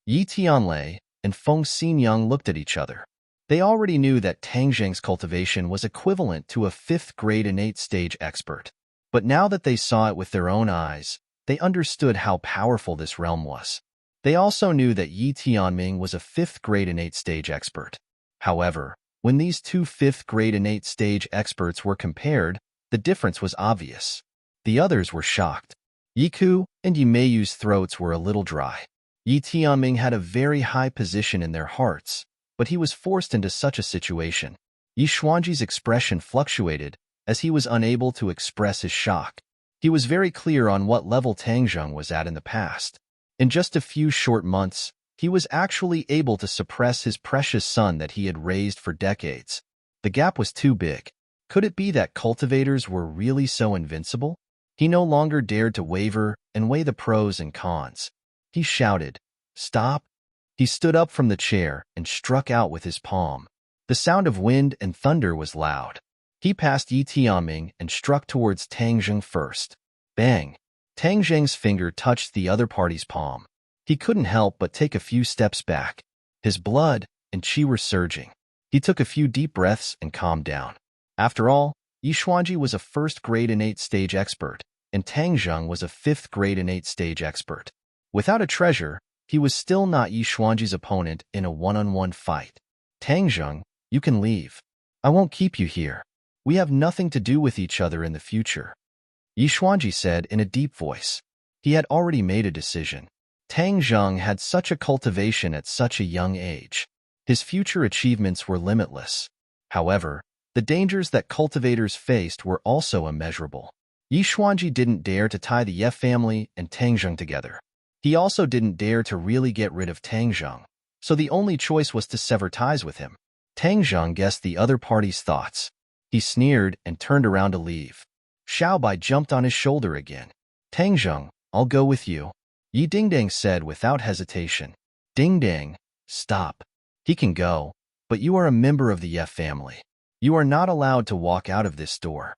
Yi Tianlei and Feng Xinyang looked at each other. They already knew that Tang Zheng's cultivation was equivalent to a 5th-grade innate stage expert. But now that they saw it with their own eyes, they understood how powerful this realm was. They also knew that Yi Tianming was a 5th-grade innate stage expert. However, when these two 5th-grade innate stage experts were compared, the difference was obvious. The others were shocked. Yi Ku and Yi Meiyu's throats were a little dry. Yi Tianming had a very high position in their hearts, but he was forced into such a situation. Yi Xuanji's expression fluctuated as he was unable to express his shock. He was very clear on what level Tang Zheng was at in the past. In just a few short months, he was actually able to suppress his precious son that he had raised for decades. The gap was too big. Could it be that cultivators were really so invincible? He no longer dared to waver and weigh the pros and cons. He shouted, "Stop!" He stood up from the chair and struck out with his palm. The sound of wind and thunder was loud. He passed Yi Tianming and struck towards Tang Zheng first. Bang! Tang Zheng's finger touched the other party's palm. He couldn't help but take a few steps back. His blood and qi were surging. He took a few deep breaths and calmed down. After all, Yi Xuanji was a 1st-grade innate stage expert, and Tang Zheng was a 5th-grade innate stage expert. Without a treasure, he was still not Yi Xuanji's opponent in a one-on-one fight. Tang Zheng, you can leave. I won't keep you here. We have nothing to do with each other in the future. Yi Xuanji said in a deep voice. He had already made a decision. Tang Zheng had such a cultivation at such a young age. His future achievements were limitless. However, the dangers that cultivators faced were also immeasurable. Yi Xuanji didn't dare to tie the Ye family and Tang Zheng together. He also didn't dare to really get rid of Tang Zheng, so the only choice was to sever ties with him. Tang Zheng guessed the other party's thoughts. He sneered and turned around to leave. Xiao Bai jumped on his shoulder again. Tang Zheng, I'll go with you. Yi Dingdang said without hesitation. Dingdang, stop. He can go, but you are a member of the Ye family. You are not allowed to walk out of this door.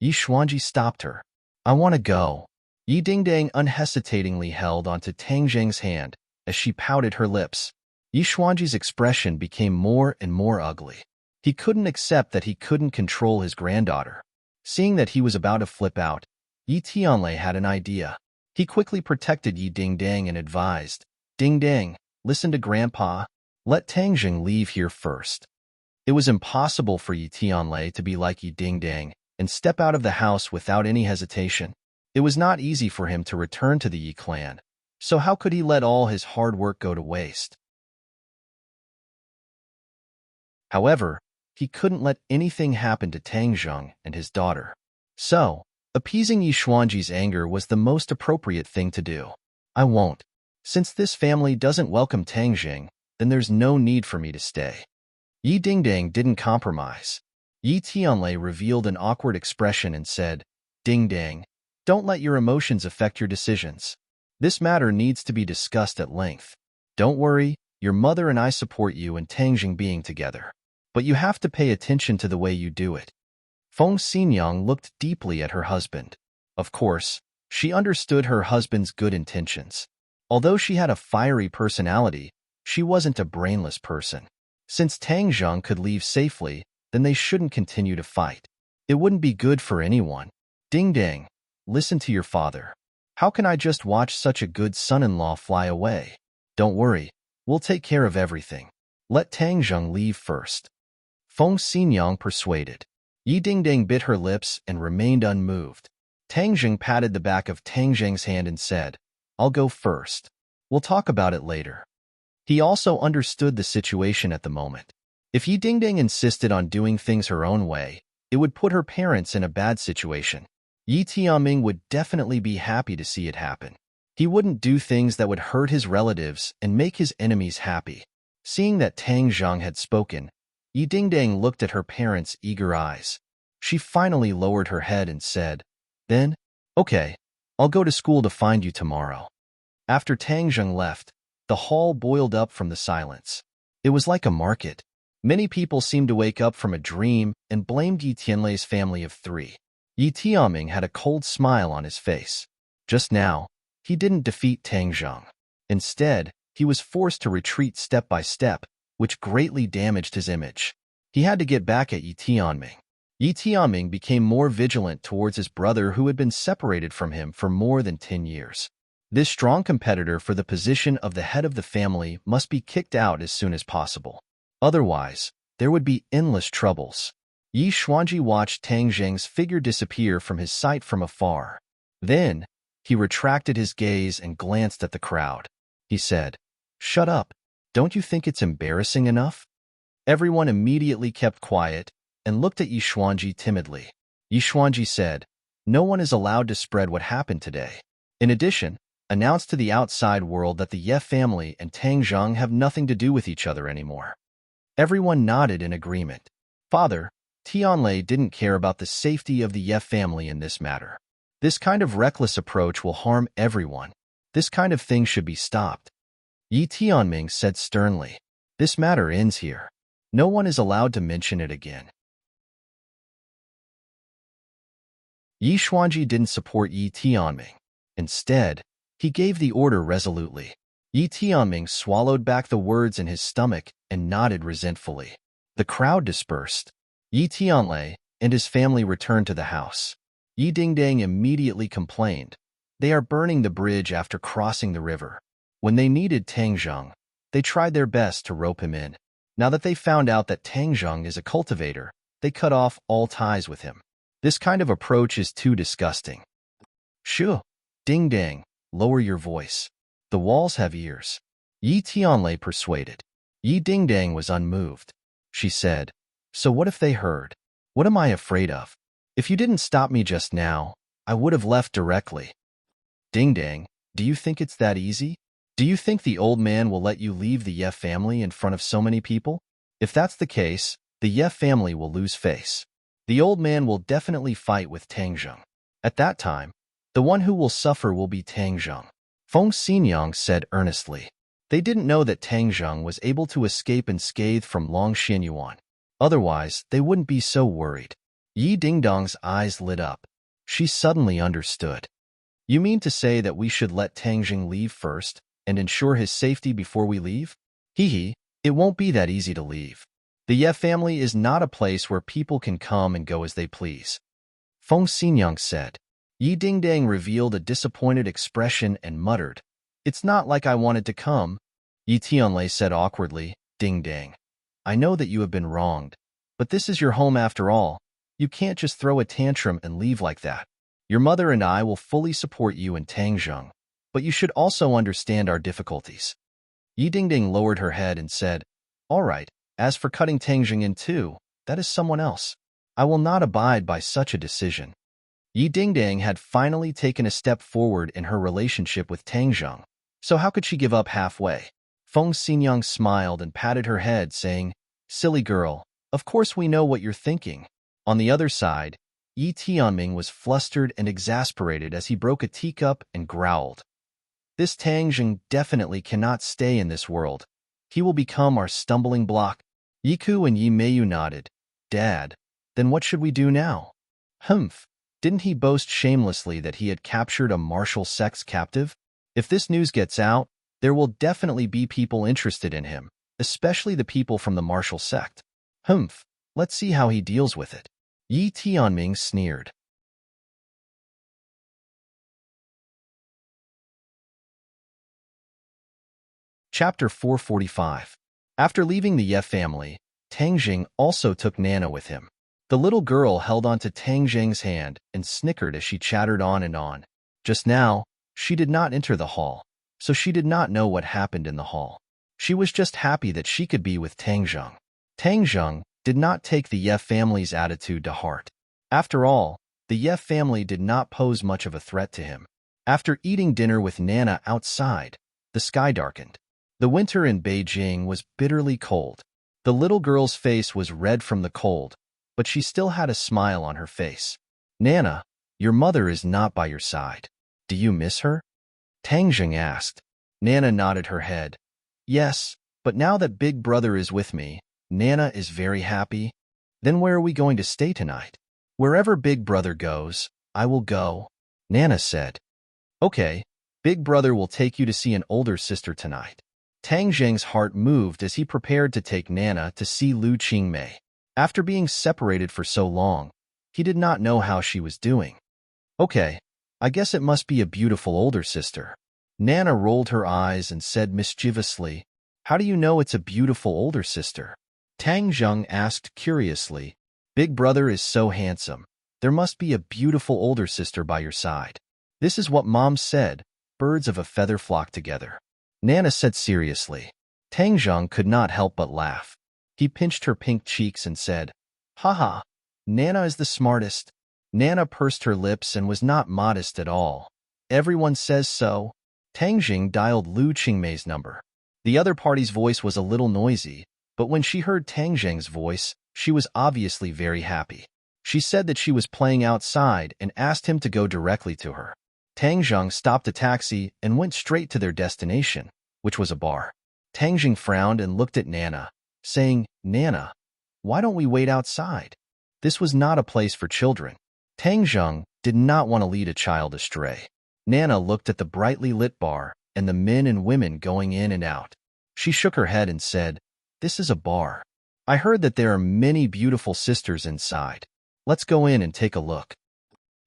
Yi Xuanji stopped her. I want to go. Yi Dingdang unhesitatingly held onto Tang Zheng's hand as she pouted her lips. Yi Xuanji's expression became more and more ugly. He couldn't accept that he couldn't control his granddaughter. Seeing that he was about to flip out, Yi Tianlei had an idea. He quickly protected Yi Dingdang and advised, Dingdang, listen to Grandpa. Let Tang Zheng leave here first. It was impossible for Yi Tianlei to be like Yi Dingdang and step out of the house without any hesitation. It was not easy for him to return to the Yi clan, so how could he let all his hard work go to waste? However, he couldn't let anything happen to Tang Zheng and his daughter. So, appeasing Yi Xuanji's anger was the most appropriate thing to do. I won't. Since this family doesn't welcome Tang Zheng, then there's no need for me to stay. Yi Dingdang didn't compromise. Yi Tianlei revealed an awkward expression and said, Dingdang, don't let your emotions affect your decisions. This matter needs to be discussed at length. Don't worry, your mother and I support you and Tang Zheng being together. But you have to pay attention to the way you do it. Feng Xinyang looked deeply at her husband. Of course, she understood her husband's good intentions. Although she had a fiery personality, she wasn't a brainless person. Since Tang Zheng could leave safely, then they shouldn't continue to fight. It wouldn't be good for anyone. Dingdang, listen to your father. How can I just watch such a good son-in-law fly away? Don't worry, we'll take care of everything. Let Tang Zheng leave first. Feng Xinyang persuaded. Yi Dingdang bit her lips and remained unmoved. Tang Zheng patted the back of Tang Zheng's hand and said, I'll go first. We'll talk about it later. He also understood the situation at the moment. If Yi Dingdang insisted on doing things her own way, it would put her parents in a bad situation. Yi Tianming would definitely be happy to see it happen. He wouldn't do things that would hurt his relatives and make his enemies happy. Seeing that Tang Zheng had spoken, Yi Dingdang looked at her parents' eager eyes. She finally lowered her head and said, Then, okay, I'll go to school to find you tomorrow. After Tang Zheng left, the hall boiled up from the silence. It was like a market. Many people seemed to wake up from a dream and blamed Yi Tianlei's family of three. Yi Tianming had a cold smile on his face. Just now, he didn't defeat Tang Zheng. Instead, he was forced to retreat step by step, which greatly damaged his image. He had to get back at Yi Tianming. Yi Tianming became more vigilant towards his brother who had been separated from him for more than 10 years. This strong competitor for the position of the head of the family must be kicked out as soon as possible. Otherwise, there would be endless troubles. Yi Xuanji watched Tang Zheng's figure disappear from his sight from afar. Then, he retracted his gaze and glanced at the crowd. He said, "Shut up. Don't you think it's embarrassing enough?" Everyone immediately kept quiet and looked at Yi Xuanji timidly. Yi Xuanji said, "No one is allowed to spread what happened today. In addition, announce to the outside world that the Ye family and Tang Zheng have nothing to do with each other anymore." Everyone nodded in agreement. Father, Tianlei didn't care about the safety of the Ye family in this matter. This kind of reckless approach will harm everyone. This kind of thing should be stopped. Yi Tianming said sternly, "This matter ends here. No one is allowed to mention it again." Yi Xuanji didn't support Yi Tianming. Instead, he gave the order resolutely. Yi Tianming swallowed back the words in his stomach and nodded resentfully. The crowd dispersed. Yi Tianlei and his family returned to the house. Yi Dingdang immediately complained, "They are burning the bridge after crossing the river." When they needed Tang Zheng, they tried their best to rope him in. Now that they found out that Tang Zheng is a cultivator, they cut off all ties with him. This kind of approach is too disgusting. "Shoo! Ding Dang, lower your voice. The walls have ears." Yi Tianlei persuaded. Yi Ding Dang was unmoved. She said, "So what if they heard? What am I afraid of? If you didn't stop me just now, I would have left directly." "Ding Dang, do you think it's that easy? Do you think the old man will let you leave the Ye family in front of so many people? If that's the case, the Ye family will lose face. The old man will definitely fight with Tang Zheng. At that time, the one who will suffer will be Tang Zheng." Feng Xinyang said earnestly. They didn't know that Tang Zheng was able to escape unscathed from Long Xianyuan. Otherwise, they wouldn't be so worried. Yi Dingdong's eyes lit up. She suddenly understood. "You mean to say that we should let Tang Zheng leave first and ensure his safety before we leave? Hee, it won't be that easy to leave. The Ye family is not a place where people can come and go as they please." Feng Xinyang said. Yi Dingdang revealed a disappointed expression and muttered, "It's not like I wanted to come." Yi Tianlei said awkwardly, "Dingdang, I know that you have been wronged, but this is your home after all. You can't just throw a tantrum and leave like that. Your mother and I will fully support you and Tang Zheng, but you should also understand our difficulties." Yi Dingding lowered her head and said, "All right, as for cutting Tang Zheng in two, that is someone else. I will not abide by such a decision." Yi Dingdang had finally taken a step forward in her relationship with Tang Zheng, so how could she give up halfway? Feng Xinyang smiled and patted her head, saying, "Silly girl, of course we know what you're thinking." On the other side, Yi Tianming was flustered and exasperated as he broke a teacup and growled, "This Tang Zheng definitely cannot stay in this world. He will become our stumbling block." Yiku and Yi Meiyu nodded. "Dad, then what should we do now?" "Humph. Didn't he boast shamelessly that he had captured a martial sect's captive? If this news gets out, there will definitely be people interested in him, especially the people from the martial sect. Humph, let's see how he deals with it." Yi Tianming sneered. Chapter 445. After leaving the Ye family, Tang Jing also took Nana with him. The little girl held onto Tang Jing's hand and snickered as she chattered on and on. Just now, she did not enter the hall, so she did not know what happened in the hall. She was just happy that she could be with Tang Zheng. Tang Zheng did not take the Ye family's attitude to heart. After all, the Ye family did not pose much of a threat to him. After eating dinner with Nana outside, the sky darkened. The winter in Beijing was bitterly cold. The little girl's face was red from the cold, but she still had a smile on her face. "Nana, your mother is not by your side. Do you miss her?" Tang Jing asked. Nana nodded her head. "Yes, but now that Big Brother is with me, Nana is very happy." "Then where are we going to stay tonight?" "Wherever Big Brother goes, I will go," Nana said. "Okay, Big Brother will take you to see an older sister tonight." Tang Zheng's heart moved as he prepared to take Nana to see Lu Qingmei. After being separated for so long, he did not know how she was doing. Okay, I guess it must be a beautiful older sister. Nana rolled her eyes and said mischievously, "How do you know it's a beautiful older sister?" Tang Zheng asked curiously, "Big brother is so handsome. There must be a beautiful older sister by your side." "This is what Mom said, birds of a feather flock together," Nana said seriously. Tang Zheng could not help but laugh. He pinched her pink cheeks and said, "Haha, Nana is the smartest." Nana pursed her lips and was not modest at all. "Everyone says so." Tang Jing dialed Lu Qingmei's number. The other party's voice was a little noisy, but when she heard Tang Zheng's voice, she was obviously very happy. She said that she was playing outside and asked him to go directly to her. Tang Zheng stopped a taxi and went straight to their destination, which was a bar. Tang Jing frowned and looked at Nana, saying, "Nana, why don't we wait outside?" This was not a place for children. Tang Zheng did not want to lead a child astray. Nana looked at the brightly lit bar and the men and women going in and out. She shook her head and said, "This is a bar. I heard that there are many beautiful sisters inside. Let's go in and take a look."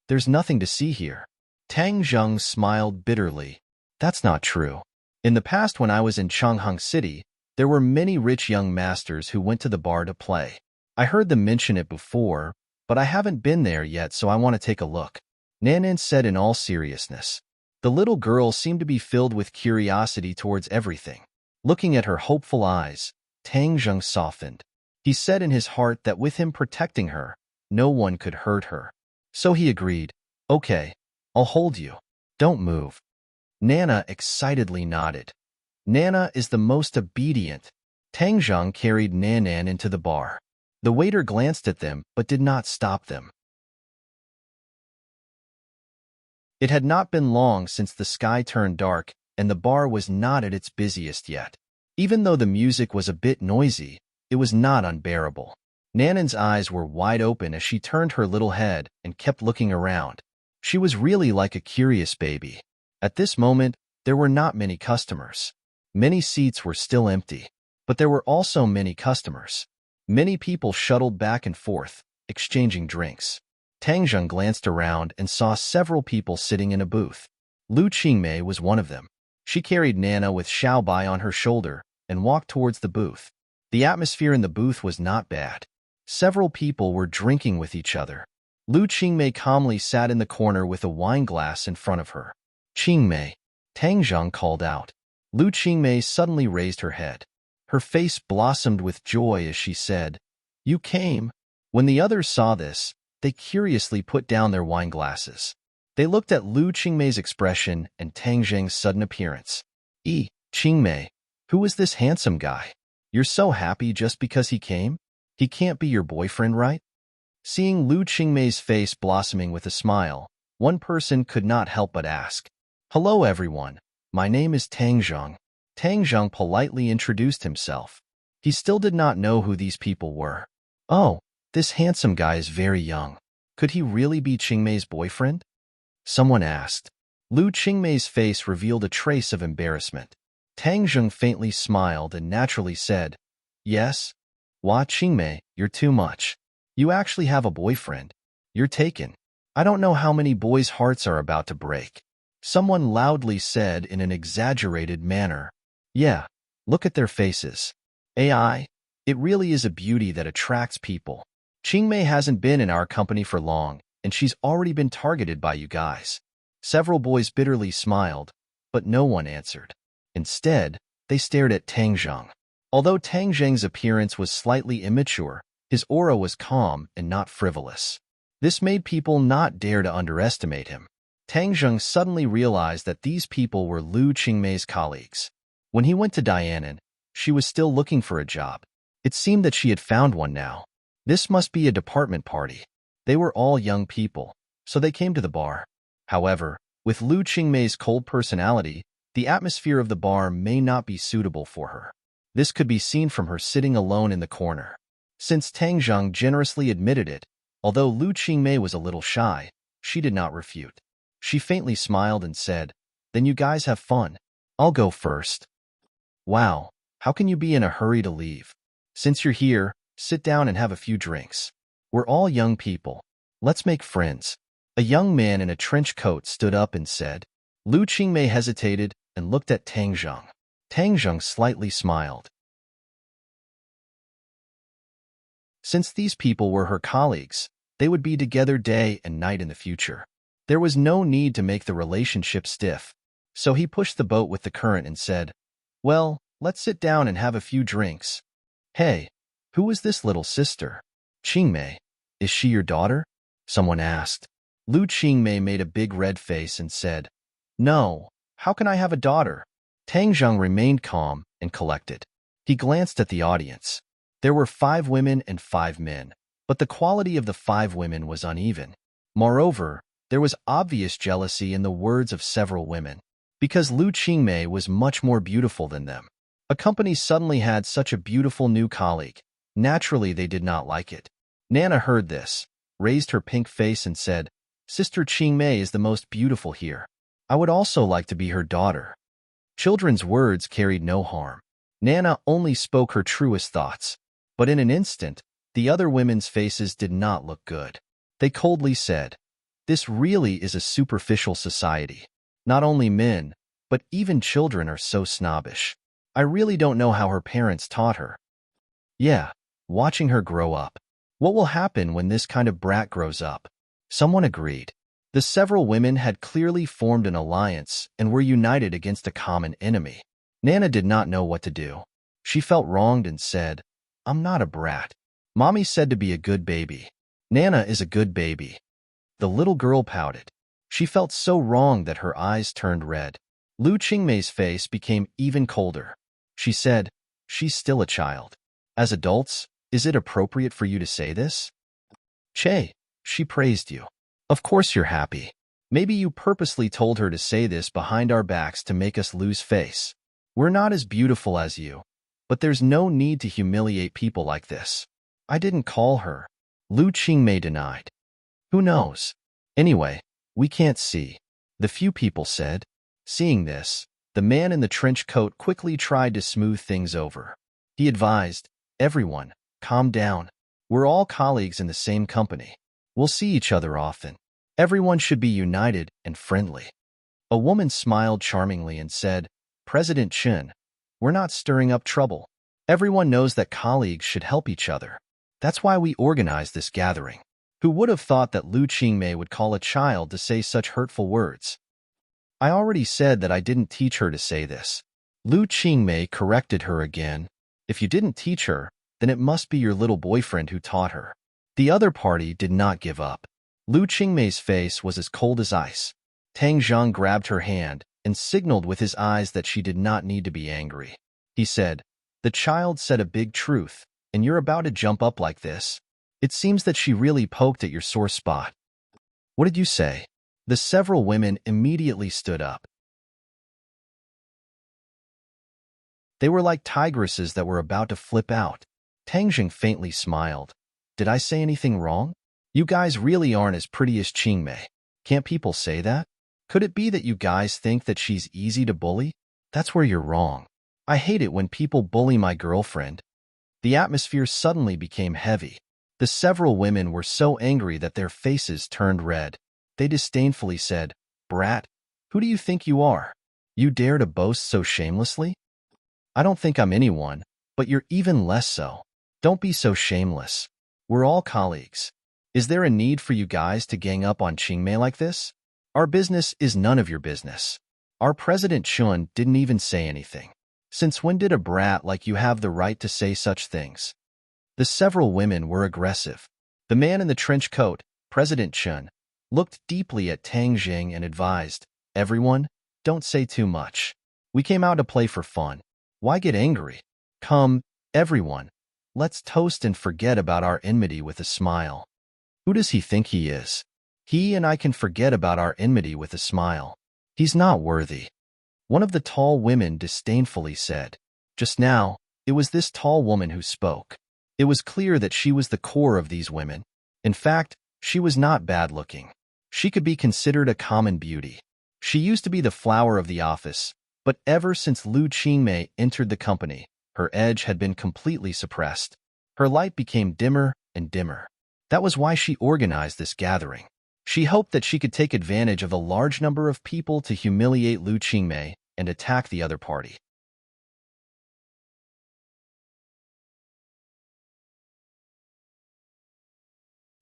"There's nothing to see here." Tang Zheng smiled bitterly. "That's not true. In the past when I was in Changhang City, there were many rich young masters who went to the bar to play. I heard them mention it before, but I haven't been there yet, so I want to take a look," Nanan said in all seriousness. The little girl seemed to be filled with curiosity towards everything. Looking at her hopeful eyes, Tang Zheng softened. He said in his heart that with him protecting her, no one could hurt her. So he agreed, "Okay, I'll hold you. Don't move." Nana excitedly nodded. Nana is the most obedient. Tang Zheng carried Nanan into the bar. The waiter glanced at them but did not stop them. It had not been long since the sky turned dark and the bar was not at its busiest yet. Even though the music was a bit noisy, it was not unbearable. Nanan's eyes were wide open as she turned her little head and kept looking around. She was really like a curious baby. At this moment, there were not many customers. Many seats were still empty, but there were also many customers. Many people shuttled back and forth, exchanging drinks. Tang Zheng glanced around and saw several people sitting in a booth. Lu Qingmei was one of them. She carried Nana with Xiaobai on her shoulder and walked towards the booth. The atmosphere in the booth was not bad. Several people were drinking with each other. Lu Qingmei calmly sat in the corner with a wine glass in front of her. "Qingmei," Tang Zheng called out. Lu Qingmei suddenly raised her head. Her face blossomed with joy as she said, "You came." When the others saw this, they curiously put down their wine glasses. They looked at Lu Qingmei's expression and Tang Zheng's sudden appearance. Qingmei, who is this handsome guy? You're so happy just because he came? He can't be your boyfriend, right?" Seeing Lu Qingmei's face blossoming with a smile, one person could not help but ask, "Hello everyone, my name is Tang Zheng." Tang Zheng politely introduced himself. He still did not know who these people were. "Oh, this handsome guy is very young. Could he really be Qingmei's boyfriend?" someone asked. Lu Qingmei's face revealed a trace of embarrassment. Tang Zheng faintly smiled and naturally said, "Yes. Wah Qingmei, you're too much. You actually have a boyfriend. You're taken. I don't know how many boys' hearts are about to break." Someone loudly said in an exaggerated manner. "Yeah, look at their faces. AI, it really is a beauty that attracts people. Qingmei hasn't been in our company for long, and she's already been targeted by you guys." Several boys bitterly smiled, but no one answered. Instead, they stared at Tang Zheng. Although Tang Zheng's appearance was slightly immature, his aura was calm and not frivolous. This made people not dare to underestimate him. Tang Zheng suddenly realized that these people were Lu Qingmei's colleagues. When he went to Dianan, she was still looking for a job. It seemed that she had found one now. This must be a department party. They were all young people, so they came to the bar. However, with Lu Qingmei's cold personality, the atmosphere of the bar may not be suitable for her. This could be seen from her sitting alone in the corner. Since Tang Zheng generously admitted it, although Lu Qingmei was a little shy, she did not refute. She faintly smiled and said, "Then you guys have fun. I'll go first." Wow, how can you be in a hurry to leave? Since you're here, sit down and have a few drinks. We're all young people. Let's make friends. A young man in a trench coat stood up and said. Lu Qingmei hesitated and looked at Tang Zheng. Tang Zheng slightly smiled. Since these people were her colleagues, they would be together day and night in the future. There was no need to make the relationship stiff. So he pushed the boat with the current and said, Well, let's sit down and have a few drinks. Hey, who is this little sister? Qingmei. Is she your daughter? Someone asked. Lu Qingmei made a big red face and said, No, how can I have a daughter? Tang Zheng remained calm and collected. He glanced at the audience. There were 5 women and 5 men, but the quality of the 5 women was uneven. Moreover, there was obvious jealousy in the words of several women, because Lu Qingmei was much more beautiful than them. A company suddenly had such a beautiful new colleague. Naturally, they did not like it. Nana heard this, raised her pink face and said, Sister Qingmei is the most beautiful here. I would also like to be her daughter. Children's words carried no harm. Nana only spoke her truest thoughts. But in an instant, the other women's faces did not look good. They coldly said, This really is a superficial society. Not only men, but even children are so snobbish. I really don't know how her parents taught her. Yeah, watching her grow up. What will happen when this kind of brat grows up? Someone agreed. The several women had clearly formed an alliance and were united against a common enemy. Nana did not know what to do. She felt wronged and said, I'm not a brat. Mommy said to be a good baby. Nana is a good baby. The little girl pouted. She felt so wrong that her eyes turned red. Lu Qingmei's face became even colder. She said, She's still a child. As adults, is it appropriate for you to say this? Che, she praised you. Of course you're happy. Maybe you purposely told her to say this behind our backs to make us lose face. We're not as beautiful as you, but there's no need to humiliate people like this. I didn't call her. Lu Qingmei denied. Who knows? Anyway, we can't see. The few people said. Seeing this, the man in the trench coat quickly tried to smooth things over. He advised, Everyone, calm down. We're all colleagues in the same company. We'll see each other often. Everyone should be united and friendly. A woman smiled charmingly and said, President Chen, we're not stirring up trouble. Everyone knows that colleagues should help each other. That's why we organized this gathering. Who would have thought that Lu Qingmei would call a child to say such hurtful words? I already said that I didn't teach her to say this. Lu Qingmei corrected her again. If you didn't teach her, then it must be your little boyfriend who taught her. The other party did not give up. Lu Qingmei's face was as cold as ice. Tang Zheng grabbed her hand and signaled with his eyes that she did not need to be angry. He said, The child said a big truth, and you're about to jump up like this. It seems that she really poked at your sore spot. What did you say? The several women immediately stood up. They were like tigresses that were about to flip out. Tang Zheng faintly smiled. Did I say anything wrong? You guys really aren't as pretty as Qingmei. Can't people say that? Could it be that you guys think that she's easy to bully? That's where you're wrong. I hate it when people bully my girlfriend. The atmosphere suddenly became heavy. The several women were so angry that their faces turned red. They disdainfully said, Brat, who do you think you are? You dare to boast so shamelessly? I don't think I'm anyone, but you're even less so. Don't be so shameless. We're all colleagues. Is there a need for you guys to gang up on Qingmei like this? Our business is none of your business. Our President Chun didn't even say anything. Since when did a brat like you have the right to say such things? The several women were aggressive. The man in the trench coat, President Chun, looked deeply at Tang Zheng and advised, Everyone, don't say too much. We came out to play for fun. Why get angry? Come, everyone, let's toast and forget about our enmity with a smile. Who does he think he is? He and I can forget about our enmity with a smile. He's not worthy. One of the tall women disdainfully said. Just now, it was this tall woman who spoke. It was clear that she was the core of these women. In fact, she was not bad-looking. She could be considered a common beauty. She used to be the flower of the office, But ever since Lu Qingmei entered the company, her edge had been completely suppressed. Her light became dimmer and dimmer. That was why she organized this gathering. She hoped that she could take advantage of a large number of people to humiliate Lu Qingmei and attack the other party.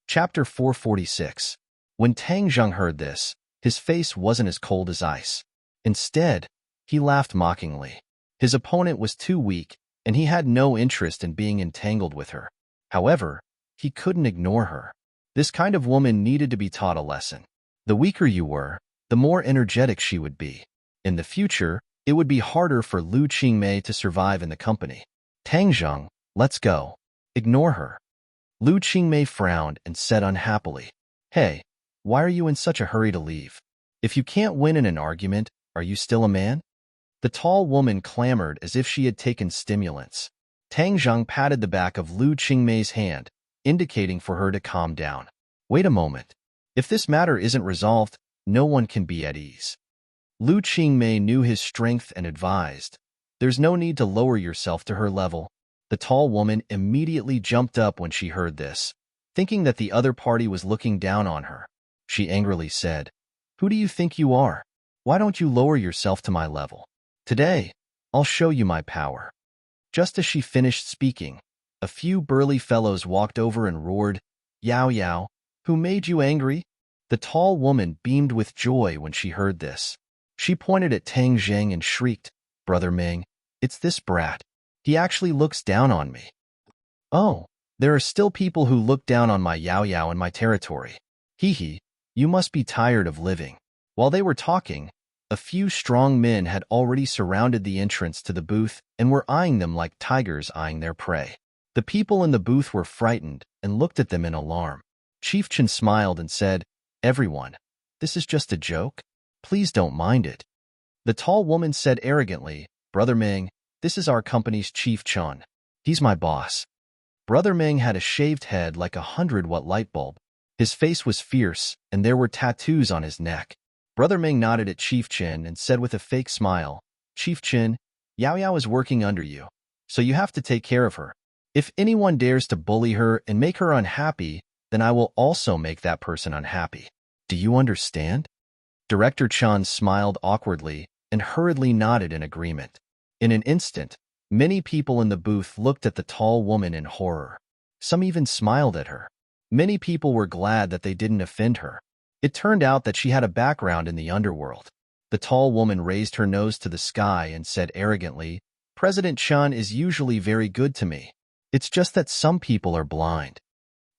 Chapter 446. When Tang Zheng heard this, his face wasn't as cold as ice. Instead, he laughed mockingly. His opponent was too weak, and he had no interest in being entangled with her. However, he couldn't ignore her. This kind of woman needed to be taught a lesson. The weaker you were, the more energetic she would be. In the future, it would be harder for Lu Qingmei to survive in the company. Tang Zheng, let's go. Ignore her. Lu Qingmei frowned and said unhappily, Hey, why are you in such a hurry to leave? If you can't win in an argument, are you still a man? The tall woman clamored as if she had taken stimulants. Tang Zheng patted the back of Lu Qingmei's hand, indicating for her to calm down. Wait a moment. If this matter isn't resolved, no one can be at ease. Lu Qingmei knew his strength and advised, There's no need to lower yourself to her level. The tall woman immediately jumped up when she heard this, thinking that the other party was looking down on her. She angrily said, Who do you think you are? Why don't you lower yourself to my level? Today, I'll show you my power. Just as she finished speaking, a few burly fellows walked over and roared, Yao Yao, who made you angry? The tall woman beamed with joy when she heard this. She pointed at Tang Zheng and shrieked, Brother Ming, it's this brat. He actually looks down on me. Oh, there are still people who look down on my Yao Yao in my territory. Hee hee, you must be tired of living. While they were talking, a few strong men had already surrounded the entrance to the booth and were eyeing them like tigers eyeing their prey. The people in the booth were frightened and looked at them in alarm. Chief Chen smiled and said, Everyone, this is just a joke. Please don't mind it. The tall woman said arrogantly, Brother Ming, this is our company's Chief Chen. He's my boss. Brother Ming had a shaved head like a 100-watt light bulb. His face was fierce, and there were tattoos on his neck. Brother Ming nodded at Chief Chen and said with a fake smile, Chief Chen, Yao Yao is working under you, so you have to take care of her. If anyone dares to bully her and make her unhappy, then I will also make that person unhappy. Do you understand? Director Chen smiled awkwardly and hurriedly nodded in agreement. In an instant, many people in the booth looked at the tall woman in horror. Some even smiled at her. Many people were glad that they didn't offend her. It turned out that she had a background in the underworld. The tall woman raised her nose to the sky and said arrogantly, President Chen is usually very good to me. It's just that some people are blind.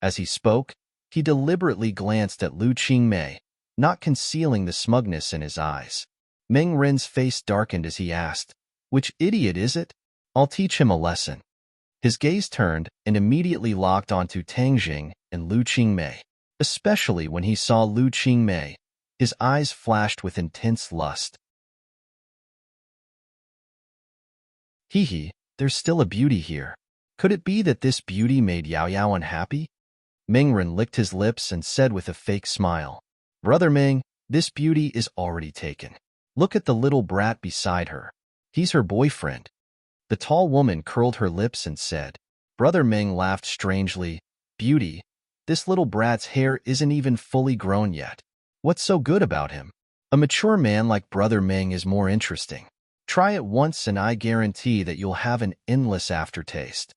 As he spoke, he deliberately glanced at Lu Qingmei, not concealing the smugness in his eyes. Meng Ren's face darkened as he asked, Which idiot is it? I'll teach him a lesson. His gaze turned and immediately locked onto Tang Zheng and Lu Qingmei. Especially when he saw Lu Qingmei, his eyes flashed with intense lust. Hee hee, there's still a beauty here. Could it be that this beauty made Yao Yao unhappy? Mingren licked his lips and said with a fake smile, Brother Ming, this beauty is already taken. Look at the little brat beside her. He's her boyfriend. The tall woman curled her lips and said. Brother Ming laughed strangely, Beauty, this little brat's hair isn't even fully grown yet. What's so good about him? A mature man like Brother Ming is more interesting. Try it once and I guarantee that you'll have an endless aftertaste.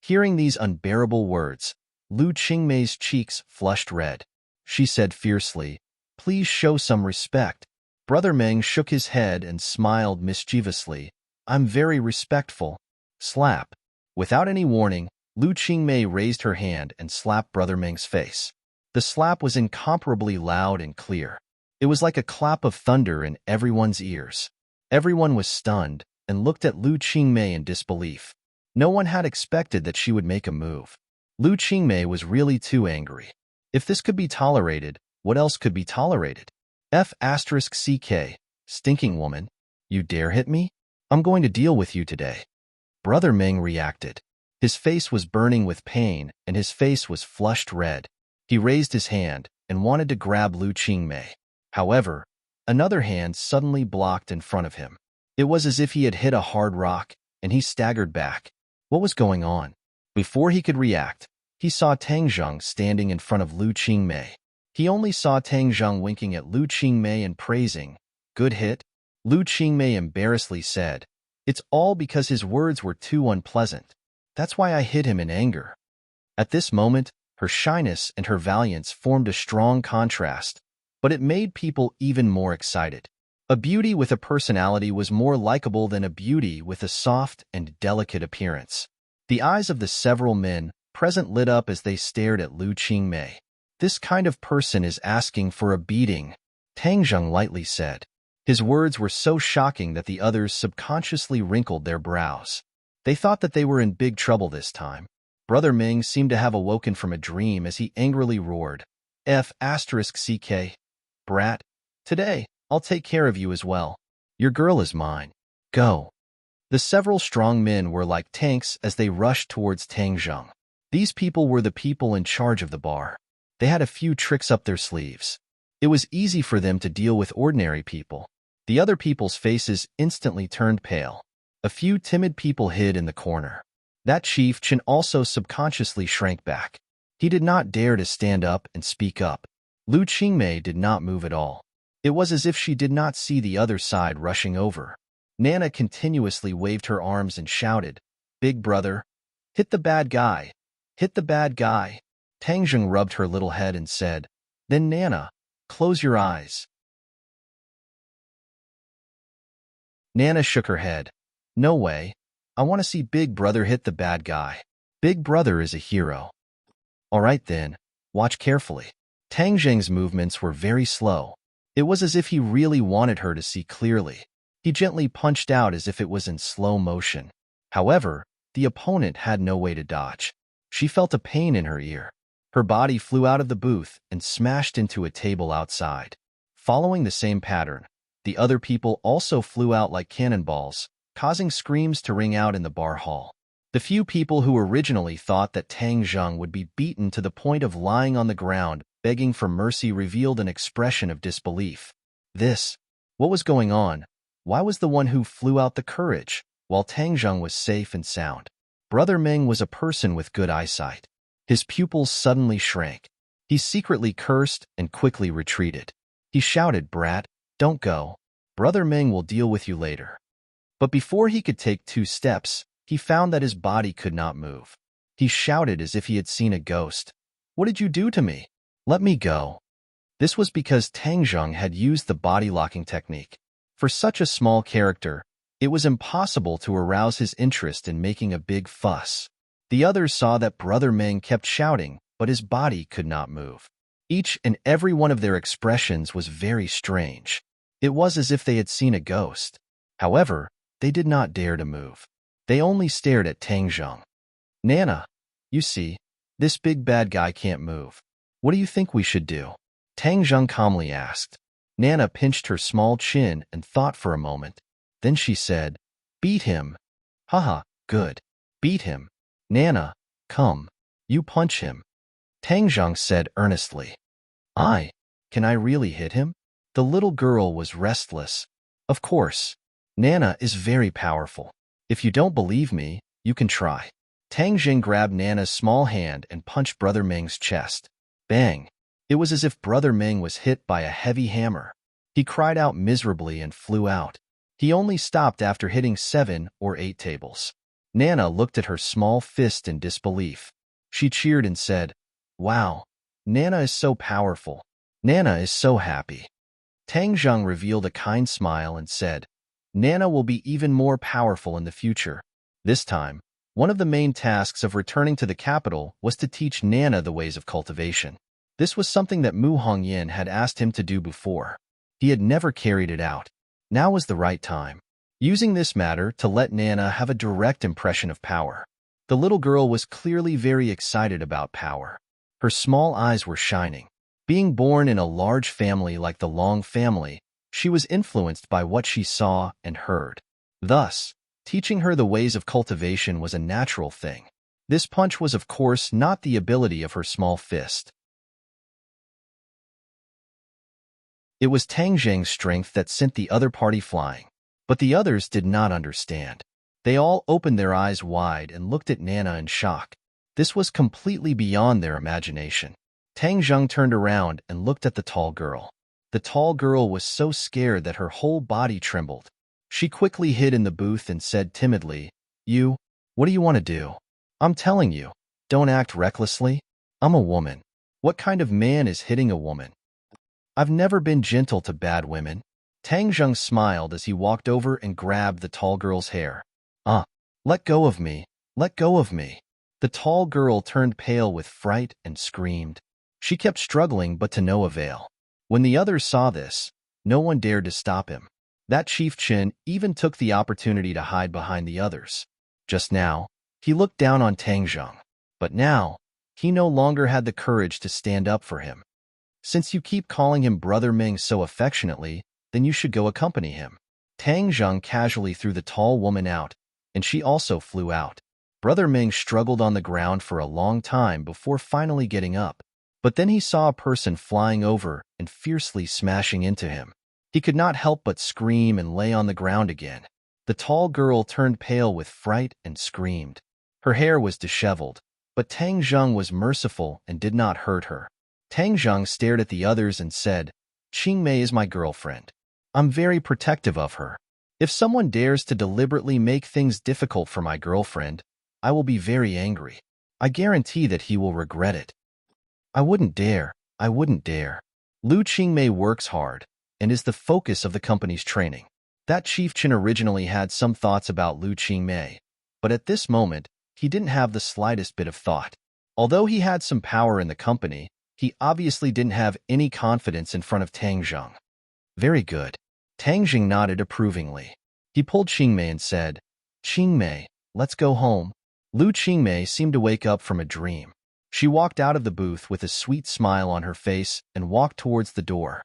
Hearing these unbearable words, Lu Qingmei's cheeks flushed red. She said fiercely, Please show some respect. Brother Ming shook his head and smiled mischievously. I'm very respectful. Slap. Without any warning, Lu Qingmei raised her hand and slapped Brother Ming's face. The slap was incomparably loud and clear. It was like a clap of thunder in everyone's ears. Everyone was stunned and looked at Lu Qingmei in disbelief. No one had expected that she would make a move. Lu Qingmei was really too angry. If this could be tolerated, what else could be tolerated? F***CK, stinking woman. You dare hit me? I'm going to deal with you today. Brother Ming reacted. His face was burning with pain and his face was flushed red. He raised his hand and wanted to grab Lu Qingmei. However, another hand suddenly blocked in front of him. It was as if he had hit a hard rock, and he staggered back. What was going on? Before he could react, he saw Tang Zheng standing in front of Lu Qingmei. He only saw Tang Zheng winking at Lu Qingmei and praising. Good hit? Lu Qingmei embarrassedly said. It's all because his words were too unpleasant. That's why I hit him in anger. At this moment, her shyness and her valiance formed a strong contrast, but it made people even more excited. A beauty with a personality was more likable than a beauty with a soft and delicate appearance. The eyes of the several men present lit up as they stared at Lu Qingmei. This kind of person is asking for a beating, Tang Zheng lightly said. His words were so shocking that the others subconsciously wrinkled their brows. They thought that they were in big trouble this time. Brother Ming seemed to have awoken from a dream as he angrily roared, F***CK, brat, today, I'll take care of you as well. Your girl is mine. Go. The several strong men were like tanks as they rushed towards Tang Zheng. These people were the people in charge of the bar. They had a few tricks up their sleeves. It was easy for them to deal with ordinary people. The other people's faces instantly turned pale. A few timid people hid in the corner. That chieftain also subconsciously shrank back. He did not dare to stand up and speak up. Lu Qingmei did not move at all. It was as if she did not see the other side rushing over. Nana continuously waved her arms and shouted, Big brother, hit the bad guy. Hit the bad guy. Tang Zheng rubbed her little head and said, Then Nana, close your eyes. Nana shook her head. No way. I want to see Big Brother hit the bad guy. Big Brother is a hero. All right then, watch carefully. Tang Zheng's movements were very slow. It was as if he really wanted her to see clearly. He gently punched out as if it was in slow motion. However, the opponent had no way to dodge. She felt a pain in her ear. Her body flew out of the booth and smashed into a table outside. Following the same pattern, the other people also flew out like cannonballs, causing screams to ring out in the bar hall. The few people who originally thought that Tang Zheng would be beaten to the point of lying on the ground, begging for mercy, revealed an expression of disbelief. What was going on? Why was the one who flew out the courage, while Tang Zheng was safe and sound? Brother Ming was a person with good eyesight. His pupils suddenly shrank. He secretly cursed and quickly retreated. He shouted, Brat, don't go. Brother Ming will deal with you later. But before he could take 2 steps, he found that his body could not move. He shouted as if he had seen a ghost. What did you do to me? Let me go. This was because Tang Zheng had used the body-locking technique. For such a small character, it was impossible to arouse his interest in making a big fuss. The others saw that Brother Ming kept shouting, but his body could not move. Each and every one of their expressions was very strange. It was as if they had seen a ghost. However, they did not dare to move. They only stared at Tang Zheng. Nana, you see, this big bad guy can't move. What do you think we should do? Tang Zheng calmly asked. Nana pinched her small chin and thought for a moment. Then she said, Beat him. Haha, good. Beat him. Nana, come. You punch him. Tang Zheng said earnestly. Can I really hit him? The little girl was restless. Of course. Nana is very powerful. If you don't believe me, you can try. Tang Zheng grabbed Nana's small hand and punched Brother Ming's chest. Bang! It was as if Brother Ming was hit by a heavy hammer. He cried out miserably and flew out. He only stopped after hitting 7 or 8 tables. Nana looked at her small fist in disbelief. She cheered and said, Wow! Nana is so powerful. Nana is so happy. Tang Zheng revealed a kind smile and said, Nana will be even more powerful in the future. This time, one of the main tasks of returning to the capital was to teach Nana the ways of cultivation. This was something that Mu Hongyan had asked him to do before. He had never carried it out. Now was the right time. Using this matter to let Nana have a direct impression of power. The little girl was clearly very excited about power. Her small eyes were shining. Being born in a large family like the Long family, she was influenced by what she saw and heard. Thus, teaching her the ways of cultivation was a natural thing. This punch was of course not the ability of her small fist. It was Tang Zheng's strength that sent the other party flying. But the others did not understand. They all opened their eyes wide and looked at Nana in shock. This was completely beyond their imagination. Tang Zheng turned around and looked at the tall girl. The tall girl was so scared that her whole body trembled. She quickly hid in the booth and said timidly, What do you want to do? I'm telling you, don't act recklessly. I'm a woman. What kind of man is hitting a woman? I've never been gentle to bad women. Tang Zheng smiled as he walked over and grabbed the tall girl's hair. Let go of me. Let go of me. The tall girl turned pale with fright and screamed. She kept struggling, but to no avail. When the others saw this, no one dared to stop him. That Chief Chin even took the opportunity to hide behind the others. Just now, he looked down on Tang Zheng. But now, he no longer had the courage to stand up for him. Since you keep calling him Brother Ming so affectionately, then you should go accompany him. Tang Zheng casually threw the tall woman out, and she also flew out. Brother Ming struggled on the ground for a long time before finally getting up. But then he saw a person flying over and fiercely smashing into him. He could not help but scream and lay on the ground again. The tall girl turned pale with fright and screamed. Her hair was disheveled, but Tang Zheng was merciful and did not hurt her. Tang Zheng stared at the others and said, Qing Mei is my girlfriend. I'm very protective of her. If someone dares to deliberately make things difficult for my girlfriend, I will be very angry. I guarantee that he will regret it. I wouldn't dare. I wouldn't dare. Lu Qingmei works hard and is the focus of the company's training. That chieftain originally had some thoughts about Lu Qingmei, but at this moment, he didn't have the slightest bit of thought. Although he had some power in the company, he obviously didn't have any confidence in front of Tang Zheng. Very good. Tang Zheng nodded approvingly. He pulled Qingmei and said, Qingmei, let's go home. Lu Qingmei seemed to wake up from a dream. She walked out of the booth with a sweet smile on her face and walked towards the door.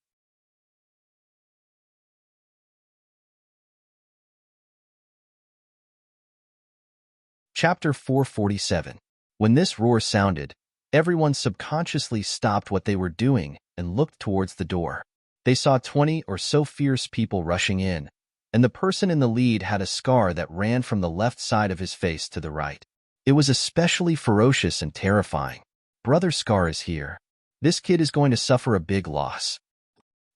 Chapter 447. When this roar sounded, everyone subconsciously stopped what they were doing and looked towards the door. They saw 20 or so fierce people rushing in, and the person in the lead had a scar that ran from the left side of his face to the right. It was especially ferocious and terrifying. Brother Scar is here. This kid is going to suffer a big loss.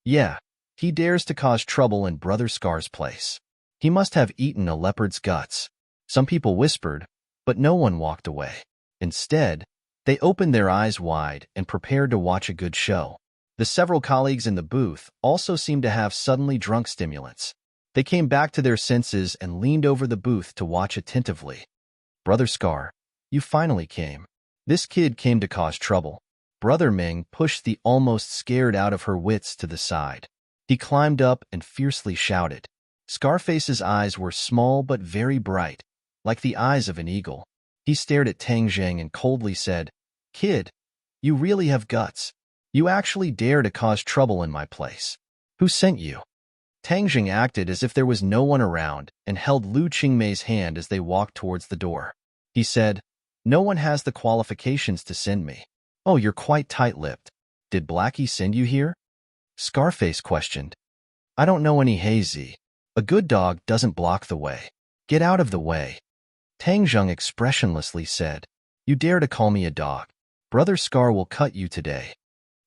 Yeah, he dares to cause trouble in Brother Scar's place. He must have eaten a leopard's guts. Some people whispered, but no one walked away. Instead, they opened their eyes wide and prepared to watch a good show. The several colleagues in the booth also seemed to have suddenly drunk stimulants. They came back to their senses and leaned over the booth to watch attentively. Brother Scar, you finally came. This kid came to cause trouble. Brother Ming pushed the almost scared out of her wits to the side. He climbed up and fiercely shouted. Scarface's eyes were small but very bright, like the eyes of an eagle. He stared at Tang Zheng and coldly said, Kid, you really have guts. You actually dare to cause trouble in my place. Who sent you? Tang Zheng acted as if there was no one around and held Lu Qingmei's hand as they walked towards the door. He said, No one has the qualifications to send me. Oh, you're quite tight-lipped. Did Blackie send you here? Scarface questioned. I don't know any hazy. A good dog doesn't block the way. Get out of the way. Tang Zheng expressionlessly said, You dare to call me a dog. Brother Scar will cut you today.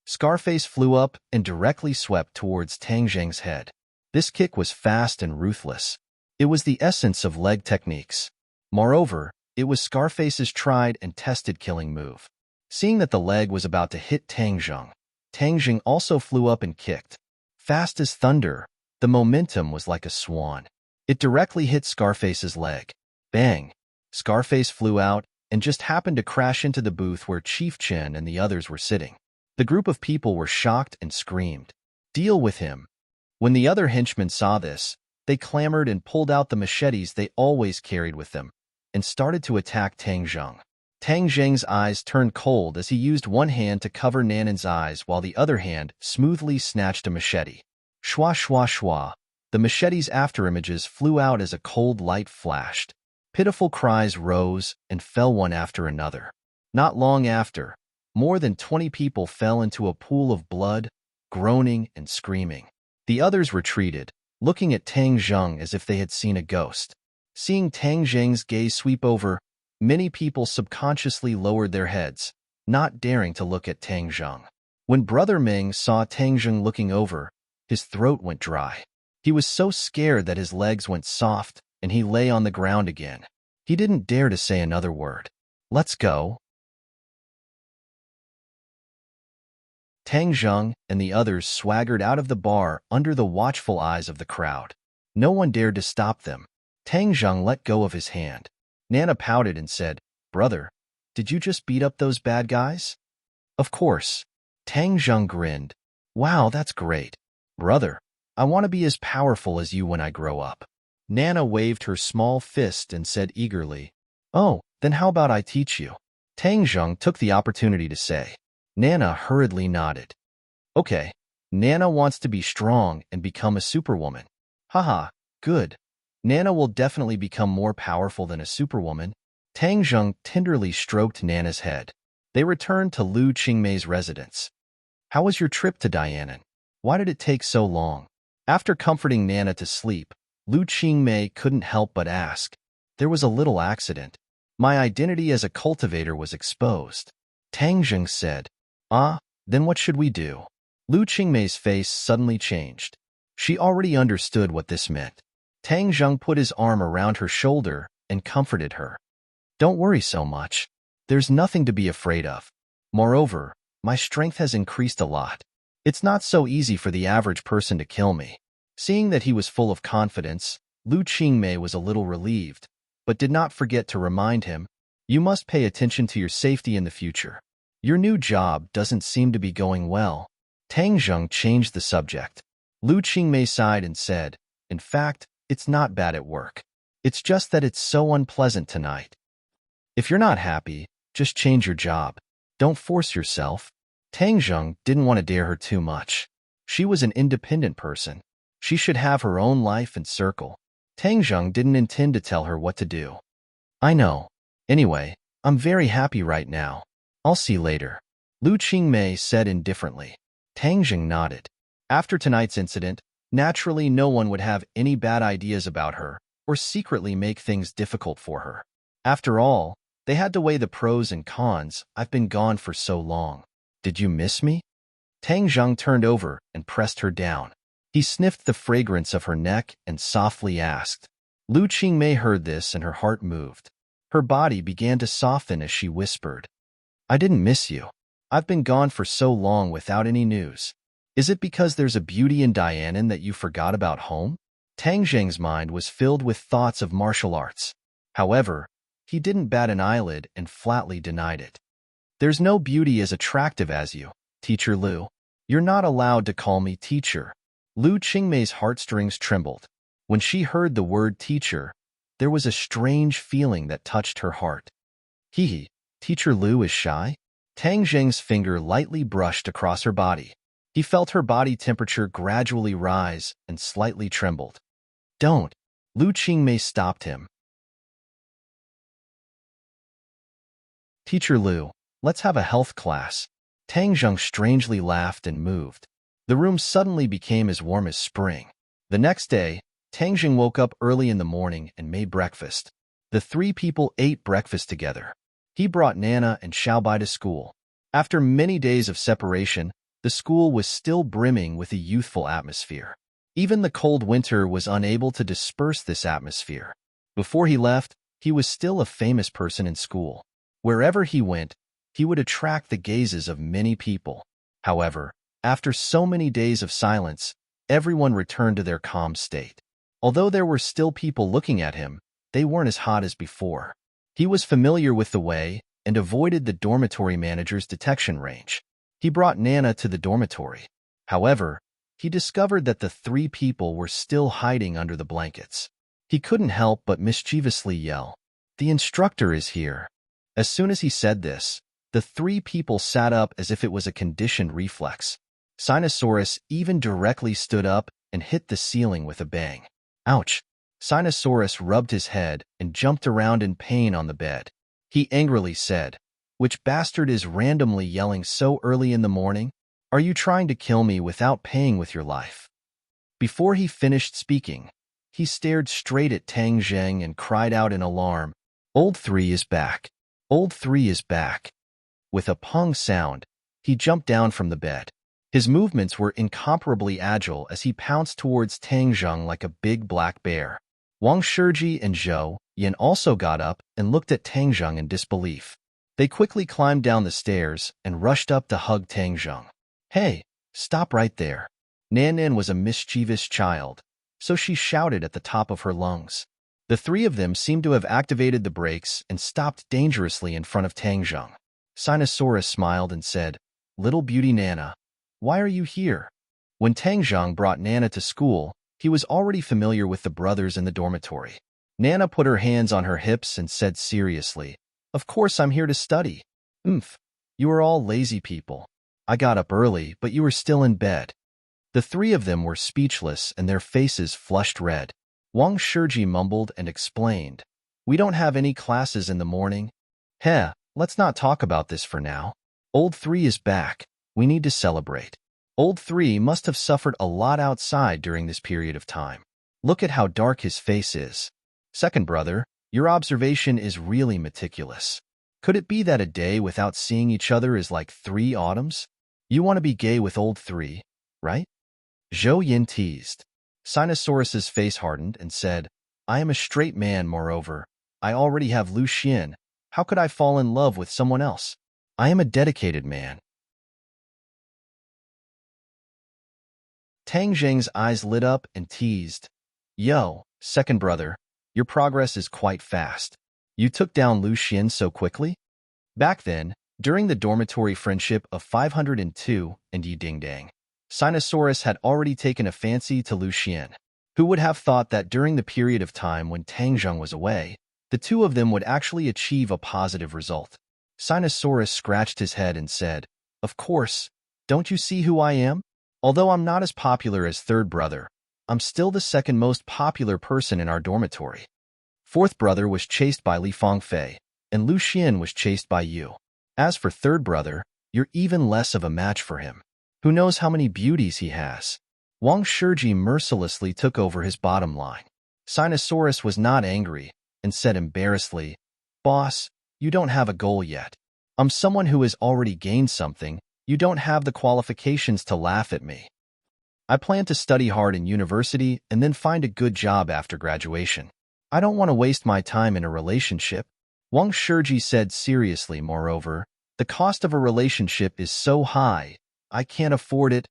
Scarface flew up and directly swept towards Tang Zheng's head. This kick was fast and ruthless. It was the essence of leg techniques. Moreover, it was Scarface's tried and tested killing move. Seeing that the leg was about to hit Tang Zheng also flew up and kicked. Fast as thunder, the momentum was like a swan. It directly hit Scarface's leg. Bang! Scarface flew out and just happened to crash into the booth where Chief Chen and the others were sitting. The group of people were shocked and screamed, Deal with him! When the other henchmen saw this, they clamored and pulled out the machetes they always carried with them and started to attack Tang Zheng. Tang Zheng's eyes turned cold as he used one hand to cover Nanan's eyes while the other hand smoothly snatched a machete. Shwa shwa shwa. The machete's afterimages flew out as a cold light flashed. Pitiful cries rose and fell one after another. Not long after, more than 20 people fell into a pool of blood, groaning and screaming. The others retreated, looking at Tang Zheng as if they had seen a ghost. Seeing Tang Zheng's gaze sweep over, many people subconsciously lowered their heads, not daring to look at Tang Zheng. When Brother Ming saw Tang Zheng looking over, his throat went dry. He was so scared that his legs went soft and he lay on the ground again. He didn't dare to say another word. "Let's go." Tang Zheng and the others swaggered out of the bar under the watchful eyes of the crowd. No one dared to stop them. Tang Zheng let go of his hand. Nana pouted and said, "Brother, did you just beat up those bad guys?" "Of course." Tang Zheng grinned. "Wow, that's great. Brother, I want to be as powerful as you when I grow up." Nana waved her small fist and said eagerly, "Oh, then how about I teach you?" Tang Zheng took the opportunity to say. Nana hurriedly nodded. "Okay, Nana wants to be strong and become a superwoman." "Haha, good. Nana will definitely become more powerful than a superwoman." Tang Zheng tenderly stroked Nana's head. They returned to Lu Qingmei's residence. "How was your trip to Dianan? Why did it take so long?" After comforting Nana to sleep, Lu Qingmei couldn't help but ask. "There was a little accident. My identity as a cultivator was exposed." Tang Zheng said. "Ah, then what should we do?" Lu Qingmei's face suddenly changed. She already understood what this meant. Tang Zheng put his arm around her shoulder and comforted her. "Don't worry so much. There's nothing to be afraid of. Moreover, my strength has increased a lot. It's not so easy for the average person to kill me." Seeing that he was full of confidence, Lu Qingmei was a little relieved, but did not forget to remind him, "You must pay attention to your safety in the future. Your new job doesn't seem to be going well." Tang Zheng changed the subject. Lu Qingmei sighed and said, "In fact, it's not bad at work. It's just that it's so unpleasant tonight. If you're not happy, just change your job. Don't force yourself." Tang Zheng didn't want to dare her too much. She was an independent person. She should have her own life and circle. Tang Zheng didn't intend to tell her what to do. "I know. Anyway, I'm very happy right now. I'll see you later," Lu Qingmei said indifferently. Tang Zheng nodded. After tonight's incident, naturally no one would have any bad ideas about her or secretly make things difficult for her. After all, they had to weigh the pros and cons. "I've been gone for so long. Did you miss me?" Tang Zheng turned over and pressed her down. He sniffed the fragrance of her neck and softly asked. Lu Qingmei heard this and her heart moved. Her body began to soften as she whispered, "I didn't miss you. I've been gone for so long without any news. Is it because there's a beauty in Dianan that you forgot about home?" Tang Zheng's mind was filled with thoughts of martial arts. However, he didn't bat an eyelid and flatly denied it. "There's no beauty as attractive as you, Teacher Lu. You're not allowed to call me teacher." Lu Qingmei's heartstrings trembled. When she heard the word teacher, there was a strange feeling that touched her heart. Hee, Teacher Lu is shy? Tang Zheng's finger lightly brushed across her body. He felt her body temperature gradually rise and slightly trembled. "Don't." Lu Qingmei stopped him. "Teacher Lu, let's have a health class." Tang Zheng strangely laughed and moved. The room suddenly became as warm as spring. The next day, Tang Zheng woke up early in the morning and made breakfast. The three people ate breakfast together. He brought Nana and Xiaobai to school. After many days of separation, the school was still brimming with a youthful atmosphere. Even the cold winter was unable to disperse this atmosphere. Before he left, he was still a famous person in school. Wherever he went, he would attract the gazes of many people. However, after so many days of silence, everyone returned to their calm state. Although there were still people looking at him, they weren't as hot as before. He was familiar with the way and avoided the dormitory manager's detection range. He brought Nana to the dormitory. However, he discovered that the three people were still hiding under the blankets. He couldn't help but mischievously yell, "The instructor is here." As soon as he said this, the three people sat up as if it was a conditioned reflex. Sinosaurus even directly stood up and hit the ceiling with a bang. Ouch! Sinosaurus rubbed his head and jumped around in pain on the bed. He angrily said, "Which bastard is randomly yelling so early in the morning? Are you trying to kill me without paying with your life?" Before he finished speaking, he stared straight at Tang Zheng and cried out in alarm, "Old Three is back! Old Three is back!" With a pung sound, he jumped down from the bed. His movements were incomparably agile as he pounced towards Tang Zheng like a big black bear. Wang Shiji and Zhou Yan also got up and looked at Tang Zheng in disbelief. They quickly climbed down the stairs and rushed up to hug Tang Zheng. "Hey, stop right there." Nan Nan was a mischievous child, so she shouted at the top of her lungs. The three of them seemed to have activated the brakes and stopped dangerously in front of Tang Zheng. Sinosaurus smiled and said, "Little beauty Nana, why are you here?" When Tang Zheng brought Nana to school, he was already familiar with the brothers in the dormitory. Nana put her hands on her hips and said seriously, "Of course I'm here to study." You are all lazy people. I got up early, but you were still in bed." The three of them were speechless and their faces flushed red. Wang Shiji mumbled and explained, "We don't have any classes in the morning." "Heh, let's not talk about this for now. Old Three is back. We need to celebrate." Old Three must have suffered a lot outside during this period of time. Look at how dark his face is. Second brother, your observation is really meticulous. Could it be that a day without seeing each other is like 3 autumns? You want to be gay with Old Three, right? Zhou Yin teased. Sinosaurus's face hardened and said, "I am a straight man, moreover. I already have Lu Xian. How could I fall in love with someone else? I am a dedicated man." Tang Zheng's eyes lit up and teased, "Yo, second brother, your progress is quite fast. You took down Lu Xian so quickly?" Back then, during the dormitory friendship of 502 and Yi Dingdang, Sinosaurus had already taken a fancy to Lu Xian. Who would have thought that during the period of time when Tang Zheng was away, the two of them would actually achieve a positive result? Sinosaurus scratched his head and said, "Of course, don't you see who I am? Although I'm not as popular as third brother, I'm still the second most popular person in our dormitory. Fourth brother was chased by Li Fangfei, and Lu Xian was chased by you. As for third brother, you're even less of a match for him. Who knows how many beauties he has?" Wang Shiji mercilessly took over his bottom line. Sinosaurus was not angry and said embarrassedly, "Boss, you don't have a goal yet. I'm someone who has already gained something. You don't have the qualifications to laugh at me. I plan to study hard in university and then find a good job after graduation. I don't want to waste my time in a relationship." Wang Shiji said seriously, "Moreover, the cost of a relationship is so high, I can't afford it.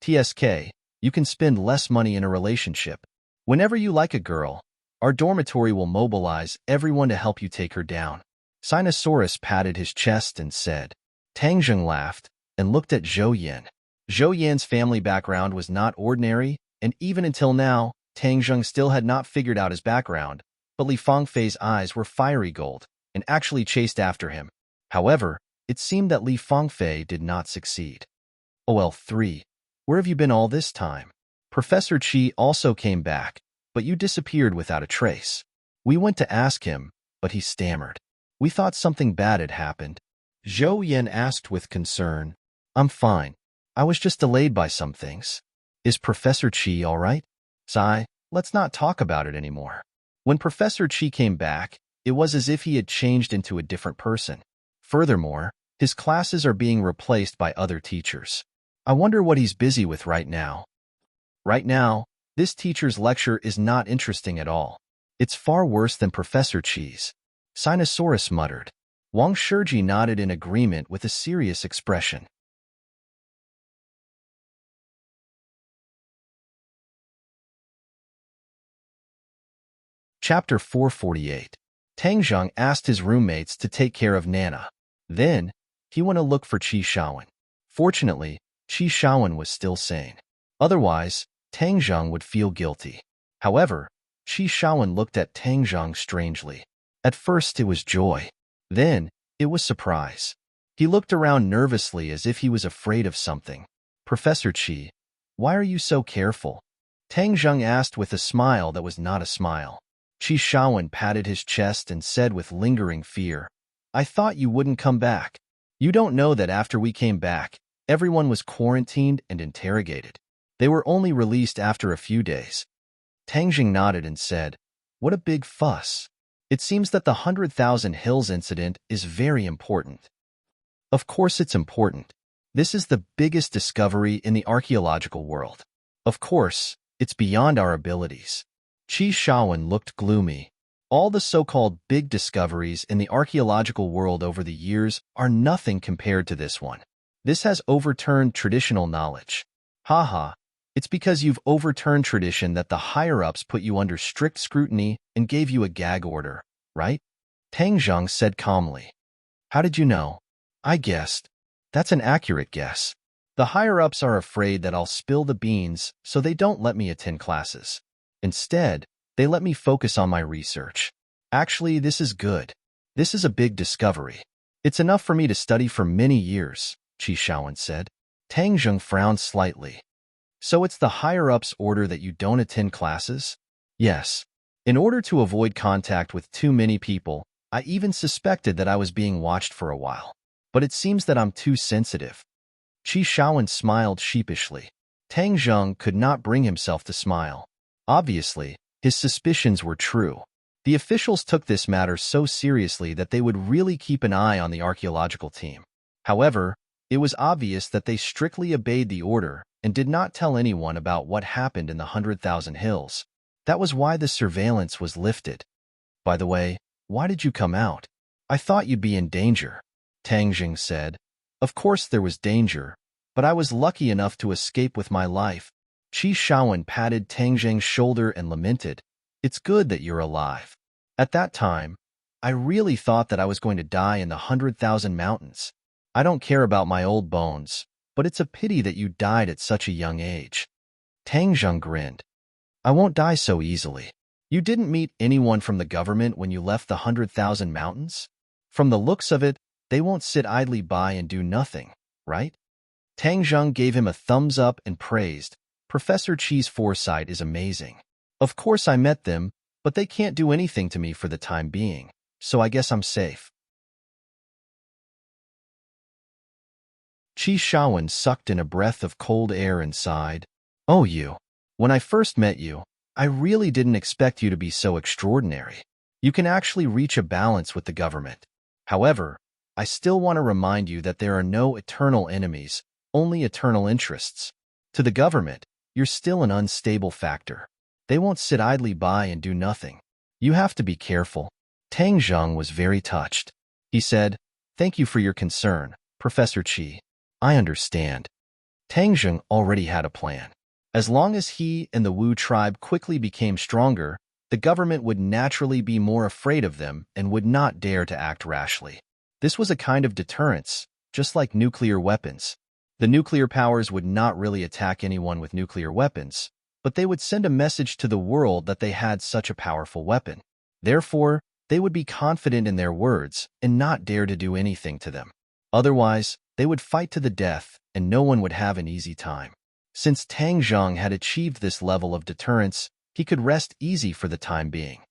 TSK, you can spend less money in a relationship. Whenever you like a girl, our dormitory will mobilize everyone to help you take her down." Sinosaurus patted his chest and said. Tang Zheng laughed and looked at Zhou Yan. Zhou Yan's family background was not ordinary, and even until now, Tang Zheng still had not figured out his background, but Li Fangfei's eyes were fiery gold and actually chased after him. However, it seemed that Li Fangfei did not succeed. "OL3, where have you been all this time? Professor Qi also came back, but you disappeared without a trace. We went to ask him, but he stammered. We thought something bad had happened." Zhou Yan asked with concern, "I'm fine. I was just delayed by some things. Is Professor Qi all right?" "Sai, let's not talk about it anymore." When Professor Qi came back, it was as if he had changed into a different person. Furthermore, his classes are being replaced by other teachers. I wonder what he's busy with right now. Right now, this teacher's lecture is not interesting at all. It's far worse than Professor Qi's. Sinosaurus muttered. Wang Shiji nodded in agreement with a serious expression. Chapter 448. Tang Zheng asked his roommates to take care of Nana. Then, he went to look for Qi Shaowen. Fortunately, Qi Shaowen was still sane. Otherwise, Tang Zheng would feel guilty. However, Qi Shaowen looked at Tang Zheng strangely. At first it was joy. Then, it was surprise. He looked around nervously as if he was afraid of something. "Professor Qi, why are you so careful?" Tang Zheng asked with a smile that was not a smile. Qi Shaowen patted his chest and said with lingering fear, "I thought you wouldn't come back. You don't know that after we came back, everyone was quarantined and interrogated. They were only released after a few days. Tangjing nodded and said, "What a big fuss. It seems that the 100,000 Hills incident is very important." Of course it's important. This is the biggest discovery in the archaeological world. Of course, it's beyond our abilities. Qi Shaowen looked gloomy. All the so-called big discoveries in the archaeological world over the years are nothing compared to this one. This has overturned traditional knowledge. Haha, it's because you've overturned tradition that the higher-ups put you under strict scrutiny and gave you a gag order, right? Tang Zhang said calmly. How did you know? I guessed. That's an accurate guess. The higher-ups are afraid that I'll spill the beans, so they don't let me attend classes. Instead, they let me focus on my research. Actually, this is good. This is a big discovery. It's enough for me to study for many years, Qi Shaowen said. Tang Zheng frowned slightly. So it's the higher-ups' order that you don't attend classes? Yes. In order to avoid contact with too many people, I even suspected that I was being watched for a while. But it seems that I'm too sensitive. Qi Shaowen smiled sheepishly. Tang Zheng could not bring himself to smile. Obviously, his suspicions were true. The officials took this matter so seriously that they would really keep an eye on the archaeological team. However, it was obvious that they strictly obeyed the order and did not tell anyone about what happened in the 100,000 Hills. That was why the surveillance was lifted. By the way, why did you come out? I thought you'd be in danger, Tang Jing said. Of course there was danger, but I was lucky enough to escape with my life. Qi Shaowen patted Tang Jing's shoulder and lamented, "It's good that you're alive. At that time, I really thought that I was going to die in the 100,000 mountains. I don't care about my old bones, but it's a pity that you died at such a young age." Tang Zheng grinned. "I won't die so easily. You didn't meet anyone from the government when you left the 100,000 mountains? From the looks of it, they won't sit idly by and do nothing, right?" Tang Zheng gave him a thumbs up and praised, "Professor Qi's foresight is amazing. Of course I met them, but they can't do anything to me for the time being, so I guess I'm safe." Qi Shaowen sucked in a breath of cold air and sighed. "Oh you. When I first met you, I really didn't expect you to be so extraordinary. You can actually reach a balance with the government. However, I still want to remind you that there are no eternal enemies, only eternal interests. To the government, you're still an unstable factor. They won't sit idly by and do nothing. You have to be careful." Tang Zheng was very touched. He said, "Thank you for your concern, Professor Qi. I understand." Tang Zheng already had a plan. As long as he and the Wu tribe quickly became stronger, the government would naturally be more afraid of them and would not dare to act rashly. This was a kind of deterrence, just like nuclear weapons. The nuclear powers would not really attack anyone with nuclear weapons, but they would send a message to the world that they had such a powerful weapon. Therefore, they would be confident in their words and not dare to do anything to them. Otherwise, they would fight to the death and no one would have an easy time. Since Tang Zheng had achieved this level of deterrence, he could rest easy for the time being.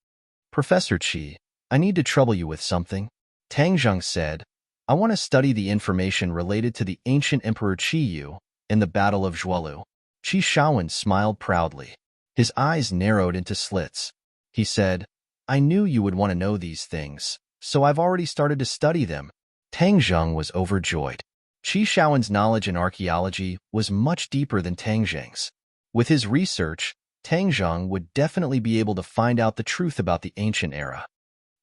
"Professor Qi, I need to trouble you with something," Tang Zheng said. "I want to study the information related to the ancient Emperor Qi Yu in the Battle of Zhuolu." Qi Shaowen smiled proudly. His eyes narrowed into slits. He said, "I knew you would want to know these things, so I've already started to study them." Tang Zheng was overjoyed. Qi Shaowen's knowledge in archaeology was much deeper than Tang Zheng's. With his research, Tang Zheng would definitely be able to find out the truth about the ancient era.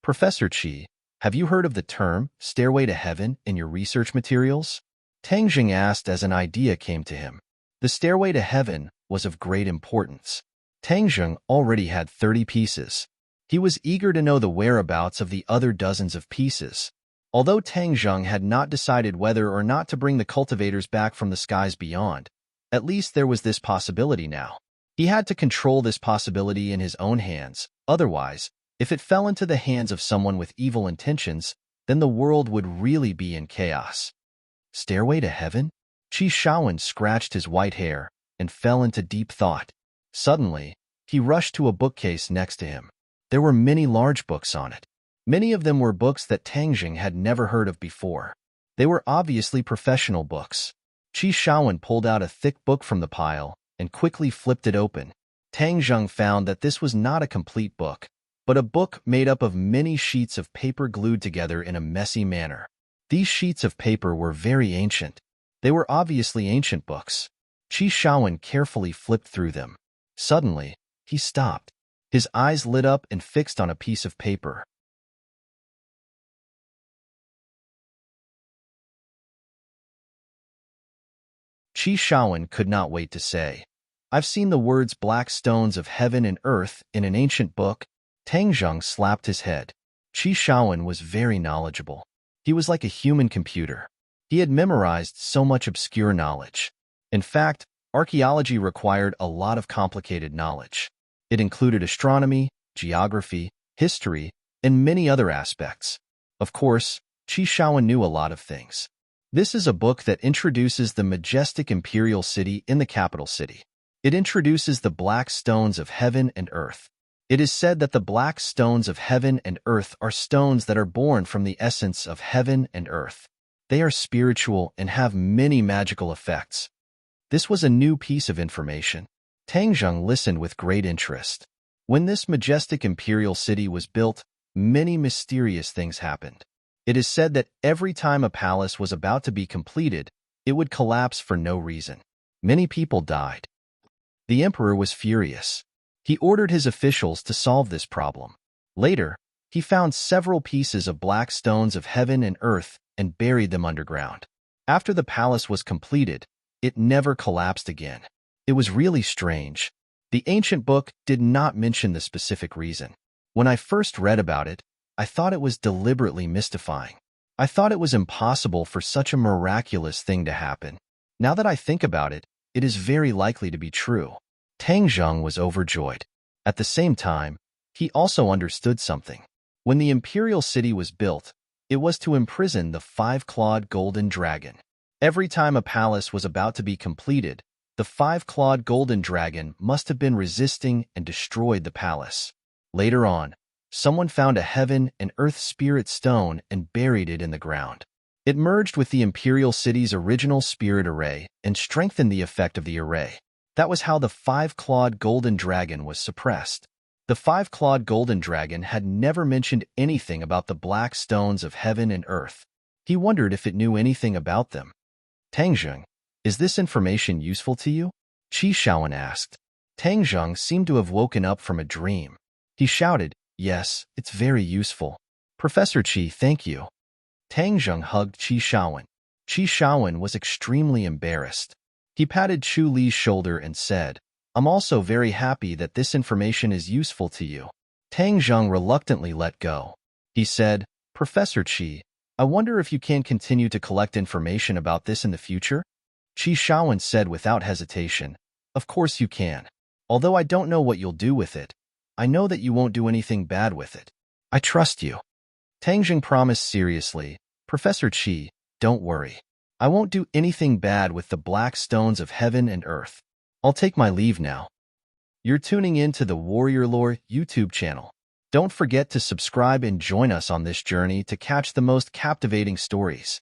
"Professor Qi, have you heard of the term stairway to heaven in your research materials?" Tang Zheng asked as an idea came to him. The stairway to heaven was of great importance. Tang Zheng already had 30 pieces. He was eager to know the whereabouts of the other dozens of pieces. Although Tang Zheng had not decided whether or not to bring the cultivators back from the skies beyond, at least there was this possibility now. He had to control this possibility in his own hands. Otherwise, if it fell into the hands of someone with evil intentions, then the world would really be in chaos. Stairway to heaven? Qi Shaowen scratched his white hair and fell into deep thought. Suddenly, he rushed to a bookcase next to him. There were many large books on it. Many of them were books that Tang Jing had never heard of before. They were obviously professional books. Qi Shaowen pulled out a thick book from the pile and quickly flipped it open. Tang Zheng found that this was not a complete book, but a book made up of many sheets of paper glued together in a messy manner. These sheets of paper were very ancient. They were obviously ancient books. Qi Shaowen carefully flipped through them. Suddenly, he stopped. His eyes lit up and fixed on a piece of paper. Qi Shaowen could not wait to say, "I've seen the words black stones of heaven and earth in an ancient book." Tang Zheng slapped his head. Qi Shaowen was very knowledgeable. He was like a human computer. He had memorized so much obscure knowledge. In fact, archaeology required a lot of complicated knowledge. It included astronomy, geography, history, and many other aspects. Of course, Qi Shaowen knew a lot of things. This is a book that introduces the majestic imperial city in the capital city. It introduces the black stones of heaven and earth. It is said that the black stones of heaven and earth are stones that are born from the essence of heaven and earth. They are spiritual and have many magical effects. This was a new piece of information. Tang Zheng listened with great interest. When this majestic imperial city was built, many mysterious things happened. It is said that every time a palace was about to be completed, it would collapse for no reason. Many people died. The emperor was furious. He ordered his officials to solve this problem. Later, he found several pieces of black stones of heaven and earth and buried them underground. After the palace was completed, it never collapsed again. It was really strange. The ancient book did not mention the specific reason. When I first read about it, I thought it was deliberately mystifying. I thought it was impossible for such a miraculous thing to happen. Now that I think about it, it is very likely to be true. Tang Zheng was overjoyed. At the same time, he also understood something. When the imperial city was built, it was to imprison the five-clawed golden dragon. Every time a palace was about to be completed, the five-clawed golden dragon must have been resisting and destroyed the palace. Later on, someone found a heaven and earth spirit stone and buried it in the ground. It merged with the imperial city's original spirit array and strengthened the effect of the array. That was how the five-clawed golden dragon was suppressed. The five-clawed golden dragon had never mentioned anything about the black stones of heaven and earth. He wondered if it knew anything about them. Tang Zheng, is this information useful to you? Qi Shaowen asked. Tang Zheng seemed to have woken up from a dream. He shouted, "Yes, it's very useful. Professor Qi, thank you." Tang Zheng hugged Qi Shaowen. Qi Shaowen was extremely embarrassed. He patted Chu Li's shoulder and said, "I'm also very happy that this information is useful to you." Tang Zheng reluctantly let go. He said, "Professor Qi, I wonder if you can continue to collect information about this in the future?" Qi Shaowen said without hesitation, "Of course you can. Although I don't know what you'll do with it, I know that you won't do anything bad with it. I trust you." Tang Zheng promised seriously, "Professor Qi, don't worry. I won't do anything bad with the black stones of heaven and earth. I'll take my leave now." You're tuning in to the Warrior Lore YouTube channel. Don't forget to subscribe and join us on this journey to catch the most captivating stories.